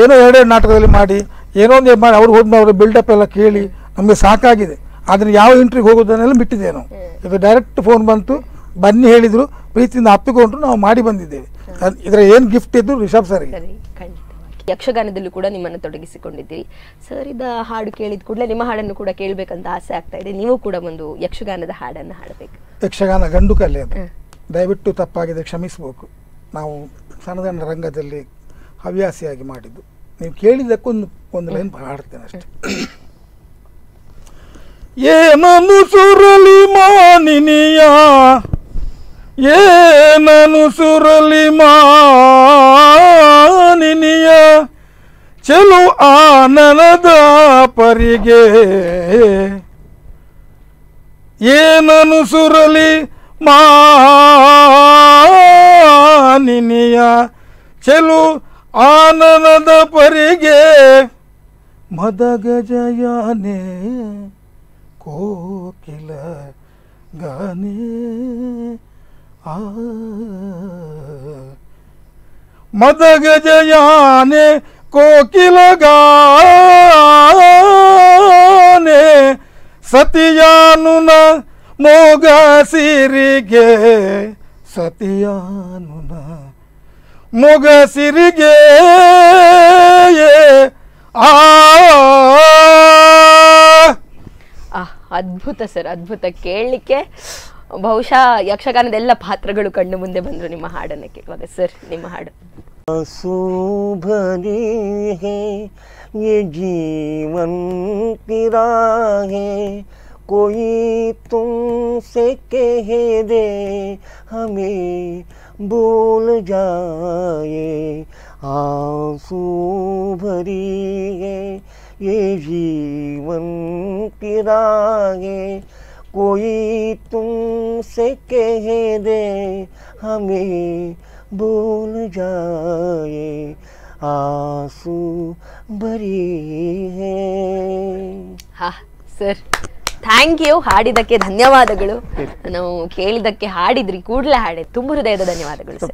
ಏನೋ 2 ನಾಟಕದಲ್ಲಿ ಮಾಡಿ ಏನೋ ಒಂದು ಮಾಡಿ ಅವ್ರು ಹೋದ್ಮೇಲೆ ಅವ್ರ ಬಿಲ್ಡಪ್ ಎಲ್ಲ ಕೇಳಿ ನಮಗೆ ಸಾಕಾಗಿದೆ. ಆದರೆ ಯಾವ ಇಂಟ್ರಿಗೆ ಹೋಗೋದನ್ನೆಲ್ಲ ಬಿಟ್ಟಿದ್ದೇವೆ ನಾವು. ಇದು ಡೈರೆಕ್ಟ್ ಫೋನ್ ಬಂತು, ಬನ್ನಿ ಹೇಳಿದ್ರು, ಪ್ರೀತಿಯಿಂದ ಅಪ್ಪಿಕೊಂಡ್ರು, ನಾವು ಮಾಡಿ ಬಂದಿದ್ದೇವೆ. ಇದರ ಏನು ಗಿಫ್ಟ್ ಇದ್ದು ರಿಷಬ್ ಸರ್ಗೆ. ಯಕ್ಷಗಾನದಲ್ಲೂ ಕೂಡ ನಿಮ್ಮನ್ನು ತೊಡಗಿಸಿಕೊಂಡಿದ್ದೀರಿ. ಸರ್, ಇದ ಹಾಡು ಕೇಳಿದ ಕೂಡಲೇ ನಿಮ್ಮ ಹಾಡನ್ನು ಕೂಡ ಕೇಳಬೇಕಂತ ಆಸೆ ಆಗ್ತಾ ಇದೆ. ನೀವು ಕೂಡ ಒಂದು ಯಕ್ಷಗಾನದ ಹಾಡನ್ನು ಹಾಡಬೇಕು. ಯಕ್ಷಗಾನ ಗಂಡು ಕಲೆ ಅದು, ದಯವಿಟ್ಟು ತಪ್ಪಾಗಿದೆ ಕ್ಷಮಿಸಬೇಕು. ನಾವು ಸಣ್ಣದಣ್ಣ ರಂಗದಲ್ಲಿ ಹವ್ಯಾಸಿಯಾಗಿ ಮಾಡಿದ್ದು. ನೀವು ಕೇಳಿದ್ದಕ್ಕೊಂದು ಒಂದು ಲೈನ್ ಹಾಡ್ತೇನೆ ಅಷ್ಟೆ. ಏನನು ಸುರಲಿ ಮಾನಿನಿಯ, ಏನನು ಸುರಲಿ ಮಾನಿನಿಯ, ಚಲು ಆನನದ ಪರಿಗೆ. ಏನನು ಸುರಲಿ ಮಾನಿನಿಯ, ಚಲು ಆನನದ ಪರಿಗೆ. ಮದಗಜಯಾನೆ ಕೋಕಿಲ ಗಾನೆ ಆ, ಮದಗಜಯಾನೆ ಕೋಕಿಲ ಗಾನೆ. ಸತಿಯಾನುನ ಮೋಗ ಸಿರಿಗೆ, ಸತಿಯಾನುನ ಮೊಗ ಸಿರಿಗೆ. ಆ ಅದ್ಭುತ ಸರ್, ಅದ್ಭುತ. ಕೇಳಲಿಕ್ಕೆ ಬಹುಶಃ ಯಕ್ಷಗಾನದ ಎಲ್ಲ ಪಾತ್ರಗಳು ಕಣ್ಣು ಮುಂದೆ ಬಂದ್ರು ನಿಮ್ಮ ಹಾಡನ್ನು ಕೇಳುವಾಗ. ಸರ್, ನಿಮ್ಮ ಹಾಡು. सुभरी है ये जीवन की राहें, कोई तुमसे कह दे हमें भूल जाए. आंसू भरी है ये जीवन की राहें, कोई तुमसे कह दे हमें भूल जाए. आंसू भरी है. ಹಾ ಸರ್, ಥ್ಯಾಂಕ್ ಯು. ಹಾಡಿದ್ದಕ್ಕೆ ಧನ್ಯವಾದಗಳು. ನಾವು ಕೇಳಿದ್ದಕ್ಕೆ ಹಾಡಿದ್ರಿ, ಕೂಡಲೇ ಹಾಡಿದ್ರಿ. ತುಂಬ ಹೃದಯದ ಧನ್ಯವಾದಗಳು ಸರ್.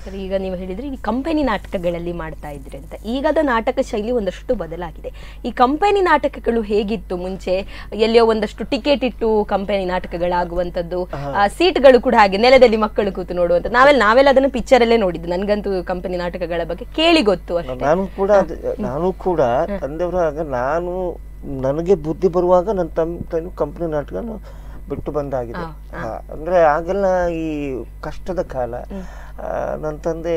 ಸರ್, ಈಗ ನೀವು ಹೇಳಿದ್ರಿ ಈ ಕಂಪನಿ ನಾಟಕಗಳಲ್ಲಿ ಮಾಡ್ತಾ ಇದ್ರಿ ಅಂತ. ಈಗದ ನಾಟಕ ಶೈಲಿ ಒಂದಷ್ಟು ಬದಲಾಗಿದೆ. ಈ ಕಂಪನಿ ನಾಟಕಗಳು ಹೇಗಿತ್ತು ಮುಂಚೆ? ಎಲ್ಲಿಯೋ ಒಂದಷ್ಟು ಟಿಕೆಟ್ ಇಟ್ಟು ಕಂಪನಿ ನಾಟಕಗಳಾಗುವಂಥದ್ದು, ಸೀಟ್ಗಳು ಕೂಡ ಹಾಗೆ ನೆಲದಲ್ಲಿ ಮಕ್ಕಳು ಕೂತು ನೋಡುವಂಥದ್ದು. ನಾವೆಲ್ಲ ಅದನ್ನು ಪಿಕ್ಚರ್ ಅಲ್ಲೇ ನೋಡಿದ್ದು. ನನ್ಗಂತೂ ಕಂಪನಿ ನಾಟಕಗಳ ಬಗ್ಗೆ ಕೇಳಿ ಗೊತ್ತು ಅಷ್ಟೇ. ನಾನು ಕೂಡ ತಂದೆಯವರಾಗ ನನಗೆ ಬುದ್ಧಿ ಬರುವಾಗ ನನ್ನ ತಂದೆ ಕಂಪನಿ ನಾಟಕ ಬಿಟ್ಟು ಬಂದಾಗಿದೆ. ಅಂದ್ರೆ ಆಗೆಲ್ಲ ಈ ಕಷ್ಟದ ಕಾಲ. ನನ್ನ ತಂದೆ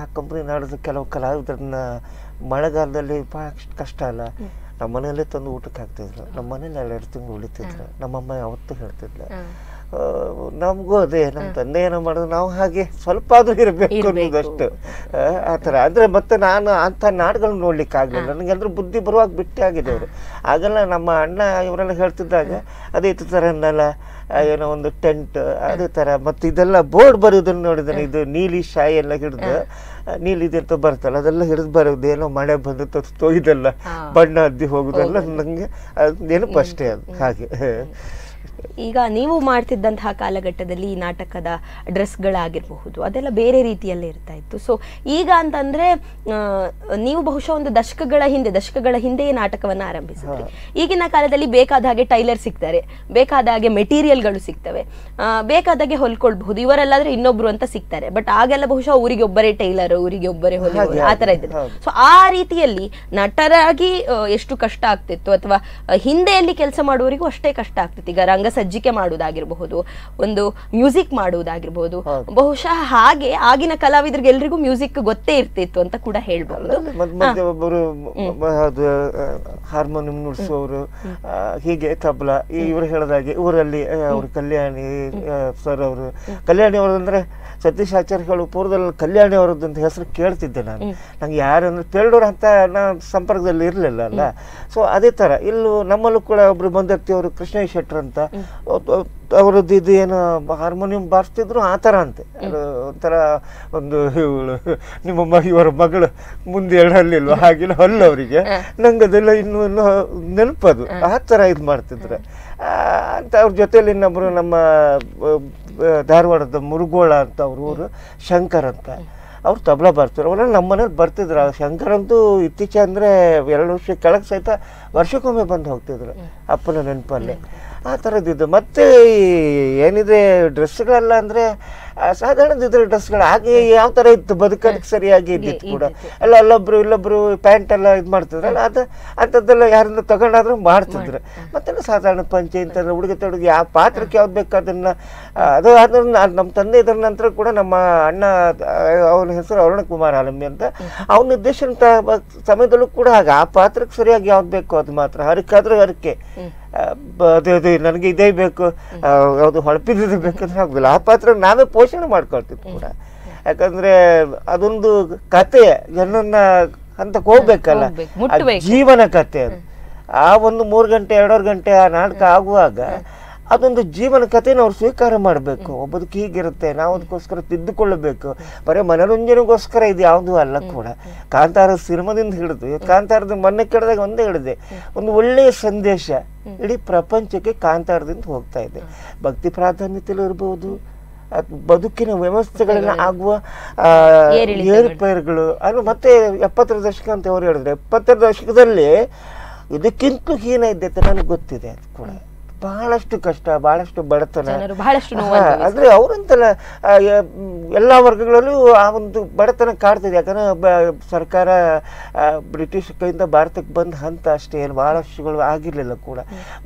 ಆ ಕಂಪನಿ ನಾಡಿದ ಕೆಲವು ಕಲಾವಿದರನ್ನ ಮಳೆಗಾಲದಲ್ಲಿ ಭಾಳ ಕಷ್ಟ ಅಲ್ಲ, ನಮ್ಮ ಮನೆಯಲ್ಲೇ ತಂದು ಊಟಕ್ಕೆ ಹಾಕ್ತಿದ್ರು. ನಮ್ಮ ಮನೇಲಿ 2 ತಿಂಗಳು ಉಳಿತಿದ್ರು. ನಮ್ಮಮ್ಮ ಯಾವತ್ತೂ ಹೇಳ್ತಿದ್ಲ. ನಮಗೂ ಅದೇ, ನಮ್ಮ ತಂದೆ ಏನೋ ಮಾಡಿದ್ರು ನಾವು ಹಾಗೆ ಸ್ವಲ್ಪ ಆದ್ರೂ ಇರಬೇಕು ಅನ್ನೋದಷ್ಟು ಆ ಥರ. ಅಂದರೆ ಮತ್ತೆ ನಾನು ಅಂಥ ನಾಡುಗಳನ್ನ ನೋಡ್ಲಿಕ್ಕೆ ಆಗಲಿಲ್ಲ. ನನಗೆಲ್ಲರೂ ಬುದ್ಧಿ ಬರುವಾಗ ಬಿಟ್ಟೇ ಆಗಿದೆ ಅವರು. ಆಗೆಲ್ಲ ನಮ್ಮ ಅಣ್ಣ ಇವರೆಲ್ಲ ಹೇಳ್ತಿದ್ದಾಗ ಅದೇ ಥರ ನೆಲ, ಏನೋ ಒಂದು ಟೆಂಟ್, ಅದೇ ಥರ. ಮತ್ತು ಇದೆಲ್ಲ ಬೋರ್ಡ್ ಬರೋದನ್ನು ನೋಡಿದ್ದಾನೆ. ಇದು ನೀಲಿ ಶಾಯಿ ಎಲ್ಲ ಹಿಡಿದು, ನೀಲಿದೆ ಅಂತ ಬರ್ತಲ್ಲ, ಅದೆಲ್ಲ ಹಿಡಿದು ಬರೋದು. ಏನೋ ಮಳೆ ಬಂದು ತೊಯ್ದೆಲ್ಲ ಬಣ್ಣ ಅದ್ದಿ ಹೋಗುದೆಲ್ಲ ನನಗೆ ನೆನಪು ಅಷ್ಟೇ. ಅದು ಹಾಗೆ. ಈಗ ನೀವು ಮಾಡ್ತಿದ್ದಂತಹ ಕಾಲಘಟ್ಟದಲ್ಲಿ ಈ ನಾಟಕದ ಡ್ರೆಸ್ಗಳಾಗಿರಬಹುದು, ಅದೆಲ್ಲ ಬೇರೆ ರೀತಿಯಲ್ಲೇ ಇರ್ತಾ ಇತ್ತು. ಸೊ ಈಗ ಅಂತಂದ್ರೆ ನೀವು ಬಹುಶಃ ಒಂದು ದಶಕಗಳ ಹಿಂದೆ ನಾಟಕವನ್ನ ಆರಂಭಿಸಿದ್ರಿ. ಈಗಿನ ಕಾಲದಲ್ಲಿ ಬೇಕಾದ ಹಾಗೆ ಟೈಲರ್ ಸಿಗ್ತಾರೆ, ಬೇಕಾದ ಹಾಗೆ ಮೆಟೀರಿಯಲ್ಗಳು ಸಿಗ್ತವೆ, ಬೇಕಾದಾಗೆ ಹೊಲ್ಕೊಳ್ಬಹುದು. ಇವರೆಲ್ಲಾದ್ರೆ ಇನ್ನೊಬ್ರು ಅಂತ ಸಿಗ್ತಾರೆ. ಬಟ್ ಆಗೆಲ್ಲ ಬಹುಶಃ ಊರಿಗೆ ಒಬ್ಬರೇ ಟೈಲರ್, ಊರಿಗೆ ಒಬ್ಬರೇ ಹೊಲಿಗೆ, ಆ ತರ ಇದ್ದಾರೆ. ಸೊ ಆ ರೀತಿಯಲ್ಲಿ ನಟರಾಗಿ ಎಷ್ಟು ಕಷ್ಟ ಆಗ್ತಿತ್ತು, ಅಥವಾ ಹಿಂದೆಯಲ್ಲಿ ಕೆಲಸ ಮಾಡುವವರಿಗೂ ಅಷ್ಟೇ ಕಷ್ಟ ಆಗ್ತಿತ್ತು. ಈಗ ರಂಗ ಸಜ್ಜಿಕೆ ಮಾಡುವುದಾಗಿರಬಹುದು, ಒಂದು ಮ್ಯೂಸಿಕ್ ಮಾಡುವುದಾಗಿರಬಹುದು. ಬಹುಶಃ ಹಾಗೆ ಆಗಿನ ಕಲಾವಿದರಿಗೆ ಎಲ್ರಿಗೂ ಮ್ಯೂಸಿಕ್ ಗೊತ್ತೇ ಇರ್ತಿತ್ತು ಅಂತ ಕೂಡ ಹೇಳ್ಬಹುದು. ಒಬ್ಬರು ಹಾರ್ಮೋನಿಯಂ ನುಡಿಸುವವರು, ಹೀಗೆ ತಬಲಾ, ಇವರು ಹೇಳಿದಾಗೆ ಊರಲ್ಲಿ ಅವರು ಕಲ್ಯಾಣಿ ಸರ್ ಅವರು. ಕಲ್ಯಾಣಿ ಅವರಂದ್ರೆ ಸತೀಶ್ ಆಚಾರ್ಯಗಳು ಪೂರ್ವದಲ್ಲಿ ಕಲ್ಯಾಣಿ ಅವರದ್ದು ಹೆಸರು ಕೇಳ್ತಿದ್ದೆ ನಾನು. ನಂಗೆ ಯಾರಂದ್ರೆ ಪೇರಡೂರು ಅಂತ ನಾನು ಸಂಪರ್ಕದಲ್ಲಿ ಇರಲಿಲ್ಲ ಅಲ್ಲ. ಸೊ ಅದೇ ಥರ ಇಲ್ಲೂ ನಮ್ಮಲ್ಲೂ ಕೂಡ ಒಬ್ರು ಬಂದರ್ತಿಯವರು ಕೃಷ್ಣ ಶೆಟ್ಟರ್ ಅಂತ, ಅವರದ್ದು ಇದು ಏನು ಹಾರ್ಮೋನಿಯಂ ಬಾರಿಸ್ತಿದ್ರು ಆ ಥರ ಅಂತೆ. ಅದು ಒಂಥರ ಒಂದು ಇವಳು ಇವರ ಮಗಳು ಮುಂದೆ ಹಲ್ಲಿಲ್ವ ಹಾಗೆಲ್ಲ ಹಲ್ಲು ಅವರಿಗೆ. ನಂಗೆ ಅದೆಲ್ಲ ಇನ್ನೂ ನೆನಪದು. ಆ ಥರ ಇದು ಮಾಡ್ತಿದ್ರು ಅಂತ. ಅವ್ರ ಜೊತೆಯಲ್ಲಿ ಇನ್ನೊಬ್ರು ನಮ್ಮ ಧಾರವಾಡದ ಮುರುಗೋಳ ಅಂತ ಅವ್ರ ಊರು, ಶಂಕರ್ ಅಂತ, ಅವ್ರು ತಬಲಾ ಬರ್ತಾರೆ. ಅವರೆಲ್ಲ ನಮ್ಮ ಮನೇಲಿ ಬರ್ತಿದ್ರು. ಶಂಕರ್ ಅಂತೂ ಇತ್ತೀಚೆ ಅಂದರೆ 2 ವರ್ಷ ಕೆಳಗೆ ಸಹಿತ ವರ್ಷಕ್ಕೊಮ್ಮೆ ಬಂದು ಹೋಗ್ತಿದ್ರು ಅಪ್ಪನ ನೆನಪಲ್ಲಿ. ಆ ಥರದ್ದಿದ್ದು. ಮತ್ತೆ ಏನಿದೆ ಡ್ರೆಸ್ಗಳೆಲ್ಲ ಅಂದರೆ ಸಾಧಾರಣದಿದ್ರೆ ಡ್ರೆಸ್ಗಳು ಹಾಗೆ ಯಾವ ಥರ ಇತ್ತು, ಬದುಕೋದಕ್ಕೆ ಸರಿಯಾಗಿ ಇದ್ದಿತ್ತು ಕೂಡ. ಎಲ್ಲ ಇಲ್ಲೊಬ್ರು ಪ್ಯಾಂಟ್ ಎಲ್ಲ ಇದು ಮಾಡ್ತಿದ್ರಲ್ಲ, ಅಂಥದ್ದೆಲ್ಲ ಯಾರಿಂದ ತಗೊಂಡಾದ್ರೂ ಮಾಡ್ತಿದ್ರು. ಮತ್ತೆಲ್ಲ ಸಾಧಾರಣ ಪಂಚೆ ಇಂಥದ್ದು ಉಡುಗೆ ತೊಡುಗೆ ಯಾವ ಪಾತ್ರಕ್ಕೆ ಯಾವ್ದು ಬೇಕು ಅದನ್ನು ಅದು ಆದ್ರೆ ನಮ್ಮ ತಂದೆ ಇದರ ನಂತರ ಕೂಡ ನಮ್ಮ ಅಣ್ಣ, ಅವನ ಹೆಸರು ಅರುಣಕುಮಾರ್ ಆಲಂಬಿ ಅಂತ, ಅವನ ನಿರ್ದೇಶನ ಸಮಯದಲ್ಲೂ ಕೂಡ ಹಾಗೆ ಆ ಪಾತ್ರಕ್ಕೆ ಸರಿಯಾಗಿ ಯಾವ್ದು ಬೇಕು ಅದು ಮಾತ್ರ. ಹರಕಾದ್ರೆ ಹರಕೆ, ಅದು ನನಗೆ ಇದೇ ಬೇಕು, ಯಾವುದು ಹೊಳಪಿದ್ದು ಬೇಕಂದ್ರೆ ಆಗುದಿಲ್ಲ. ಆ ಪಾತ್ರ ನಾವೇ ಪೋಷಣೆ ಮಾಡ್ಕೊಳ್ತಿದ್ವಿ ಕೂಡ. ಯಾಕಂದ್ರೆ ಅದೊಂದು ಕತೆ, ಜನನ್ನ ಹಂತಕ್ಕೆ ಹೋಗ್ಬೇಕಲ್ಲ, ಜೀವನ ಕತೆ ಅದು. ಆ ಒಂದು 3 ಗಂಟೆ 2 ಗಂಟೆ ಆ ನಾಟಕ ಆಗುವಾಗ ಅದೊಂದು ಜೀವನ ಕಥೆನ ಅವ್ರು ಸ್ವೀಕಾರ ಮಾಡಬೇಕು. ಒಬ್ಬದಕ್ಕೆ ಹೀಗಿರುತ್ತೆ, ನಾವು ಅದಕ್ಕೋಸ್ಕರ ತಿದ್ದುಕೊಳ್ಳಬೇಕು. ಬರೀ ಮನೋರಂಜನೆಗೋಸ್ಕರ ಇದು ಯಾವುದೂ ಅಲ್ಲ ಕೂಡ. ಕಾಂತಾರ ಸಿನಿಮಾದಿಂದ ಹಿಡಿದು ಕಾಂತಾರದ ಮೊನ್ನೆ ಕೆಡದಾಗ ಒಂದೇ ಹೇಳಿದೆ, ಒಂದು ಒಳ್ಳೆಯ ಸಂದೇಶ ಇಡೀ ಪ್ರಪಂಚಕ್ಕೆ ಕಾಂತಾರದಿಂದ ಹೋಗ್ತಾ ಇದೆ. ಭಕ್ತಿ ಪ್ರಾಧಾನ್ಯತೆಯಲ್ಲೂ ಇರ್ಬೋದು, ಬದುಕಿನ ವ್ಯವಸ್ಥೆಗಳನ್ನ ಆಗುವ ಏರುಪೇರುಗಳು. ಅದು ಮತ್ತೆ 70ರ ದಶಕ ಅಂತ ಅವ್ರು ಹೇಳಿದ್ರೆ, 70ರ ದಶಕದಲ್ಲಿ ಇದಕ್ಕಿಂತ ಹೀನ ಇದ್ದೈತೆ ನನಗೆ ಗೊತ್ತಿದೆ. ಅದು ಕೂಡ ಬಹಳಷ್ಟು ಕಷ್ಟ, ಬಹಳಷ್ಟು ಬಡತನ. ಅಂದ್ರೆ ಅವರಂತಲ್ಲ, ಎಲ್ಲ ವರ್ಗಗಳಲ್ಲೂ ಆ ಒಂದು ಬಡತನ ಕಾಡ್ತಿದೆ. ಯಾಕಂದ್ರೆ ಸರ್ಕಾರ ಬ್ರಿಟಿಷ್ ಕೈಯಿಂದ ಭಾರತಕ್ಕೆ ಬಂದ ಹಂತ ಅಷ್ಟೇ, ಏನು ಬಹಳಷ್ಟುಗಳು ಆಗಿರ್ಲಿಲ್ಲ ಕೂಡ.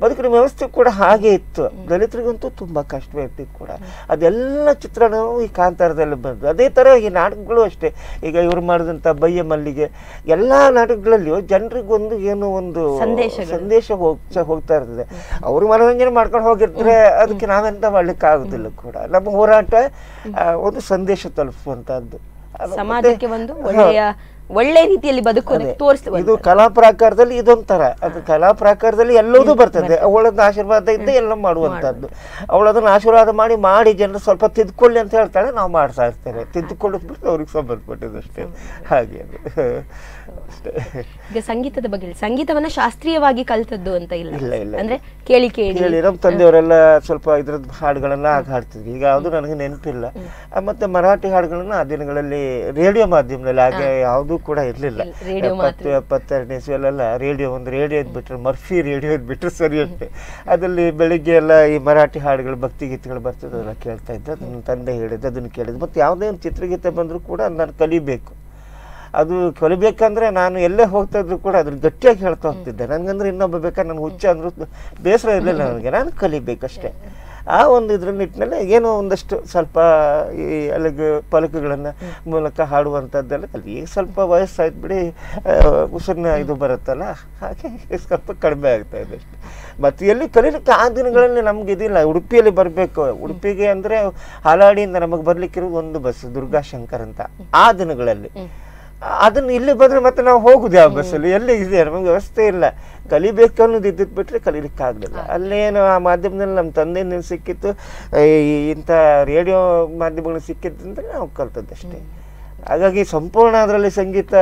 ಬದುಕಿನ ವ್ಯವಸ್ಥೆ ಕೂಡ ಹಾಗೆ ಇತ್ತು. ದಲಿತರಿಗಂತೂ ತುಂಬಾ ಕಷ್ಟವೇ ಇರ್ತಿತ್ತು ಕೂಡ. ಅದೆಲ್ಲ ಚಿತ್ರಣವು ಈ ಕಾಂತಾರದಲ್ಲಿ ಬಂದು. ಅದೇ ತರ ಈ ನಾಟಕಗಳು ಅಷ್ಟೇ. ಈಗ ಇವ್ರು ಮಾಡಿದಂತ ಬಯ್ಯ ಮಲ್ಲಿಗೆ, ಎಲ್ಲಾ ನಾಟಕಗಳಲ್ಲಿಯೂ ಜನರಿಗೊಂದು ಏನೋ ಒಂದು ಸಂದೇಶ ಹೋಗ್ತಾ ಇರ್ತದೆ. ಅವರು ಮನೋರಂಜನೆ ಮಾಡ್ಕೊಂಡು ಹೋಗಿರ್ತಾರೆ, ಅದಕ್ಕೆ ನಾವೆಂತ ಮಾಡ್ಲಿಕ್ಕೆ ಆಗುದಿಲ್ಲ ಕೂಡ. ನಮ್ಮ ಹೋರಾಟ ಒಂದು ಸಂದೇಶ ತಲುಪಿಸುವಂತಹದ್ದು, ಸಮಾಜಕ್ಕೆ ಒಂದು ಒಳ್ಳೆ ರೀತಿಯಲ್ಲಿ ತೋರಿಸ್ತದೆ. ಇದು ಕಲಾ ಪ್ರಾಕಾರದಲ್ಲಿ ಇದೊಂಥರ, ಅದು ಕಲಾ ಪ್ರಾಕಾರದಲ್ಲಿ ಎಲ್ಲದೂ ಬರ್ತದೆ. ಅವಳದನ್ನ ಆಶೀರ್ವಾದ ಇದ್ದೇ ಎಲ್ಲ ಮಾಡುವಂತದ್ದು. ಅವಳದನ್ನ ಆಶೀರ್ವಾದ ಮಾಡಿ ಜನರು ಸ್ವಲ್ಪ ತಿದ್ಕೊಳ್ಳಿ ಅಂತ ಹೇಳ್ತಾಳೆ, ನಾವು ಮಾಡ್ತಾ ಇರ್ತೇವೆ. ತಿದ್ದುಕೊಳ್ಳಿಸ್ಬಿಟ್ಟು ಅವ್ರಿಗೆ ಸಂಬಂಧಪಟ್ಟಿದ್ದಷ್ಟೇ. ಹಾಗೆ ಈಗ ಸಂಗೀತದ ಬಗ್ಗೆ, ಸಂಗೀತವನ್ನ ಶಾಸ್ತ್ರೀಯವಾಗಿ ಕಲ್ತದ್ದು ಅಂತ ಇಲ್ಲ, ಅಂದ್ರೆ ಕೇಳಿ ನಮ್ಮ ತಂದೆಯವರೆಲ್ಲ ಸ್ವಲ್ಪ ಇದ್ರದ್ದು ಹಾಡುಗಳನ್ನ ಹಾಡ್ತಿದ್ವಿ. ಈಗ ಯಾವುದು ನನಗೆ ನೆನಪಿಲ್ಲ. ಮತ್ತೆ ಮರಾಠಿ ಹಾಡುಗಳನ್ನ ಆ ದಿನಗಳಲ್ಲಿ ರೇಡಿಯೋ ಮಾಧ್ಯಮದಲ್ಲಿ ಹಾಗೆ ಯಾವುದು ಕೂಡ ಇರ್ಲಿಲ್ಲ. 72 ಇಸ್ವಿಯಲ್ಲೆಲ್ಲ ರೇಡಿಯೋ ಇದ್ಬಿಟ್ರೆ, ಮರ್ಫಿ ರೇಡಿಯೋ ಇದ್ಬಿಟ್ರೆ ಸರಿ ಅಷ್ಟೇ. ಅದ್ರಲ್ಲಿ ಬೆಳಿಗ್ಗೆ ಎಲ್ಲ ಈ ಮರಾಠಿ ಹಾಡುಗಳು, ಭಕ್ತಿ ಗೀತೆಗಳು ಬರ್ತದೆ, ಅದೆಲ್ಲ ಕೇಳ್ತಾ ಇದ್ದೆ. ನನ್ನ ತಂದೆ ಹೇಳಿದ್ದು, ಅದನ್ನು ಕೇಳಿದ್ದು. ಮತ್ತೆ ಯಾವುದೇ ಒಂದು ಚಿತ್ರಗೀತೆ ಬಂದರೂ ಕೂಡ ನಾನು ಕಲಿಬೇಕು. ಅದು ಕಲಿಬೇಕಂದ್ರೆ ನಾನು ಎಲ್ಲೇ ಹೋಗ್ತಾ ಇದ್ರು ಕೂಡ ಅದ್ರ ಗಟ್ಟಿಯಾಗಿ ಹೇಳ್ತಾ ಹೋಗ್ತಿದ್ದೆ. ನನಗಂದ್ರೆ ಇನ್ನೊಬ್ಬ ಬೇಕಾದ್ರೆ ನಾನು ಹುಚ್ಚ ಅಂದ್ರೂ ಬೇಸರ ಇರಲಿಲ್ಲ ನನಗೆ. ನಾನು ಕಲಿಬೇಕಷ್ಟೇ. ಆ ಒಂದು ಇದ್ರ ನಿಟ್ಟಿನಲ್ಲಿ ಏನೋ ಒಂದಷ್ಟು ಸ್ವಲ್ಪ ಈ ಅಲ್ಲಿಗೆ ಪಲಕಗಳನ್ನು ಮೂಲಕ ಹಾಡುವಂಥದ್ದೆಲ್ಲ ಕಲಿ. ಈಗ ಸ್ವಲ್ಪ ವಯಸ್ಸಾಯ್ತು ಬಿಡಿ, ಉಸಿರಿನ ಇದು ಬರುತ್ತಲ್ಲ, ಹಾಗೆ ಸ್ವಲ್ಪ ಕಡಿಮೆ ಆಗ್ತಾ ಇದೆ ಅಷ್ಟೆ. ಮತ್ತು ಎಲ್ಲಿ ಕಲೀಲಿಕ್ಕೆ ಆ ದಿನಗಳಲ್ಲಿ ನಮ್ಗೆ ಇದಿಲ್ಲ. ಉಡುಪಿಯಲ್ಲಿ ಬರಬೇಕು. ಉಡುಪಿಗೆ ಅಂದರೆ ಹಾಲಾಡಿಯಿಂದ ನಮಗೆ ಬರ್ಲಿಕ್ಕಿರೋದು ಒಂದು ಬಸ್, ದುರ್ಗಾಶಂಕರ್ ಅಂತ. ಆ ದಿನಗಳಲ್ಲಿ ಅದನ್ನು ಇಲ್ಲಿ ಬಂದರೆ ಮತ್ತೆ ನಾವು ಹೋಗುದು ಯಾವ ಬಸ್ಸಲ್ಲಿ, ಎಲ್ಲಿ ಇದೆ ನಮಗೆ ವ್ಯವಸ್ಥೆ ಇಲ್ಲ. ಕಲಿಬೇಕು ಅನ್ನೋದು ಇದ್ದಿದ್ದು ಬಿಟ್ಟರೆ ಕಲೀಲಿಕ್ಕೆ ಆಗಲಿಲ್ಲ. ಅಲ್ಲೇನು ಆ ಮಾಧ್ಯಮದಲ್ಲಿ ನಮ್ಮ ತಂದೆಯಿಂದ ಸಿಕ್ಕಿತ್ತು, ಇಂಥ ರೇಡಿಯೋ ಮಾಧ್ಯಮಗಳು ಸಿಕ್ಕಿದ್ದಂದ್ರೆ ನಾವು ಕಲ್ತದ್ದಷ್ಟೇ. ಹಾಗಾಗಿ ಸಂಪೂರ್ಣ ಅದರಲ್ಲಿ ಸಂಗೀತ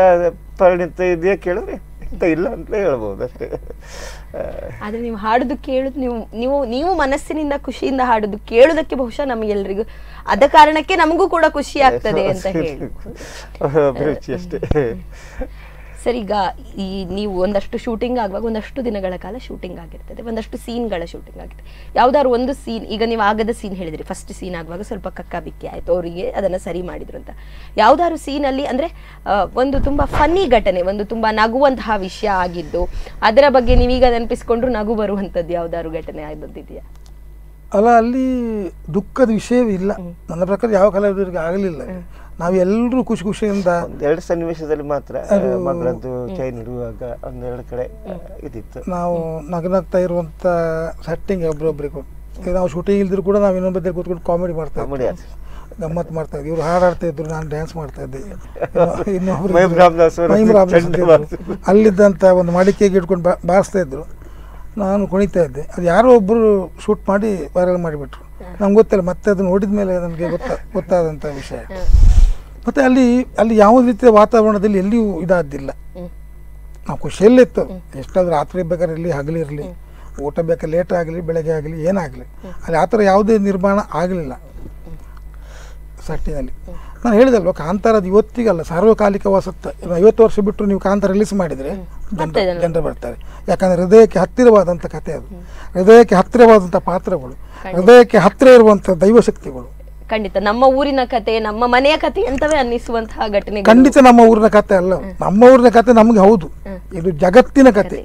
ಪರಿಣಿತ ಇದೆಯಾ ಕೇಳಿದ್ರೆ ಇಲ್ಲ ಅಂತಲೇ ಹೇಳ್ಬೋದು ಅಷ್ಟೇ. ಆದ್ರೆ ನೀವು ಹಾಡುದು ಕೇಳುದು, ನೀವು ಮನಸ್ಸಿನಿಂದ ಖುಷಿಯಿಂದ ಹಾಡುದು ಕೇಳುದಕ್ಕೆ ಬಹುಶಃ ನಮಗೆಲ್ಲರಿಗೂ ಅದ ಕಾರಣಕ್ಕೆ ನಮಗೂ ಕೂಡ ಖುಷಿ ಆಗ್ತದೆ ಅಂತ ಹೇಳಿ ಸರ್. ಈಗ ಈ ನೀವು ಒಂದಷ್ಟು ಶೂಟಿಂಗ್ ಆಗುವಾಗ ಒಂದಷ್ಟು ದಿನಗಳ ಕಾಲ ಶೂಟಿಂಗ್ ಆಗಿರ್ತದೆ, ಒಂದಷ್ಟು ಸೀನ್ಗಳ ಶೂಟಿಂಗ್ ಆಗಿರ್ತದೆ. ಯಾವ್ದಾದ್ರು ಒಂದು ಸೀನ್, ಈಗ ನೀವು ಆಗದ ಸೀನ್ ಹೇಳಿದ್ರಿ, ಫಸ್ಟ್ ಸೀನ್ ಆಗುವಾಗ ಸ್ವಲ್ಪ ಕಕ್ಕಾಬಿಕ್ಕಿ ಆಯ್ತು, ಅವರಿಗೆ ಅದನ್ನ ಸರಿ ಮಾಡಿದ್ರು ಅಂತ. ಯಾವ್ದಾದ್ರು ಸೀನಲ್ಲಿ ಅಂದ್ರೆ ಒಂದು ತುಂಬಾ ಫನ್ನಿ ಘಟನೆ, ಒಂದು ತುಂಬಾ ನಗುವಂತಹ ವಿಷಯ ಆಗಿದ್ದು, ಅದರ ಬಗ್ಗೆ ನೀವೀಗ ನೆನಪಿಸ್ಕೊಂಡ್ರು ನಗು ಬರುವಂತದ್ದು ಯಾವ್ದಾದ್ರು ಘಟನೆ ಆದದ್ದಿದೆಯಾ? ಅಲ್ಲ, ಅಲ್ಲಿ ದುಃಖದ ವಿಷಯವಿಲ್ಲ ನನ್ನ ಪ್ರಕಾರ, ಯಾವ ಕಲಾವಿದರಿಗೆ ಆಗಲಿಲ್ಲ. ನಾವೆಲ್ಲರೂ ಖುಷಿಯಿಂದ 2 ಸನ್ನಿವೇಶದಲ್ಲಿ ಮಾತ್ರ ಮಗಳದ್ದು ಚೈನ್ ಇಡುವಾಗ 1-2 ಕಡೆ ಇದಿತ್ತು. ನಾವು ನಗನಗ್ತಾ ಇರುವಂತ ಸೆಟ್ಟಿಂಗ್ ಒಬ್ರೊಬ್ರಿಗೂ. ನಾವು ಶೂಟಿಂಗ್ ಇಲ್ದಿದ್ರು ಕೂಡ ನಾವು ಇನ್ನೊಬ್ಬ ಕೂತ್ಕೊಂಡು ಕಾಮಿಡಿ ಮಾಡ್ತಾ ಇದ್ವಿ, ಗಮ್ಮತ್ ಮಾಡ್ತಾ ಇದ್ವಿ. ಇವ್ರು ಹಾಡಾಡ್ತಾ ಇದ್ರು, ನಾನು ಡ್ಯಾನ್ಸ್ ಮಾಡ್ತಾ ಇದ್ದೆ. ಅಲ್ಲಿದ್ದಂತ ಒಂದು ಮಡಿಕೆಗೆ ಇಟ್ಕೊಂಡು ಬಾರಿಸ್ತಾ ಇದ್ರು, ನಾನು ಕುಣಿತಾ ಇದ್ದೆ. ಅದು ಯಾರೋ ಒಬ್ಬರು ಶೂಟ್ ಮಾಡಿ ವೈರಲ್ ಮಾಡಿಬಿಟ್ರು. ನಮ್ಗೆ ಗೊತ್ತಿಲ್ಲ, ಮತ್ತೆ ಅದು ನೋಡಿದ ಮೇಲೆ ನನಗೆ ಗೊತ್ತಾದಂಥ ವಿಷಯ. ಮತ್ತು ಅಲ್ಲಿ ಯಾವುದೇ ರೀತಿಯ ವಾತಾವರಣದಲ್ಲಿ ಎಲ್ಲಿಯೂ ಇದಾದಿಲ್ಲ. ನಾವು ಖುಷಿಯಲ್ಲಿತ್ತು. ಎಷ್ಟಾದ್ರೂ ರಾತ್ರಿ ಬೇಕಾದ್ರೆ ಇರಲಿ, ಹಗಲಿರಲಿ, ಊಟ ಬೇಕಾದ್ರೆ ಲೇಟ್ ಆಗಲಿ, ಬೆಳಗ್ಗೆ ಆಗಲಿ, ಏನಾಗಲಿ, ಅಲ್ಲಿ ಆ ಥರ ಯಾವುದೇ ನಿರ್ಮಾಣ ಆಗಲಿಲ್ಲ. ಸಟ್ಟಿನಲ್ಲಿ. ನಾನು ಹೇಳಿದಲ್ವ, ಕಾಂತಾರದ ಇವತ್ತಿಗಲ್ಲ, ಸಾರ್ವಕಾಲಿಕ ಸತ್ತ. 50 ವರ್ಷ ಬಿಟ್ಟರು ನೀವು ಕಾಂತಾರ ರಿಲೀಸ್ ಮಾಡಿದರೆ ಜನರು ಬರ್ತಾರೆ. ಯಾಕಂದರೆ ಹೃದಯಕ್ಕೆ ಹತ್ತಿರವಾದಂಥ ಕಥೆ ಅದು, ಹೃದಯಕ್ಕೆ ಹತ್ತಿರವಾದಂಥ ಪಾತ್ರಗಳು, ಹೃದಯಕ್ಕೆ ಹತ್ತಿರ ಇರುವಂಥ ದೈವಶಕ್ತಿಗಳು. ಖಂಡಿತ ನಮ್ಮ ಊರಿನ ಕತೆ, ನಮ್ಮ ಮನೆಯ ಕತೆ ಅಂತವೇ ಅನ್ನಿಸುವಂತಹ ಘಟನೆ. ಖಂಡಿತ ನಮ್ಮ ಊರಿನ ಕತೆ ಅಲ್ಲ, ನಮ್ಮ ಊರಿನ ಕತೆ ನಮ್ಗೆ ಹೌದು. ಇದು ಜಗತ್ತಿನ ಕತೆ.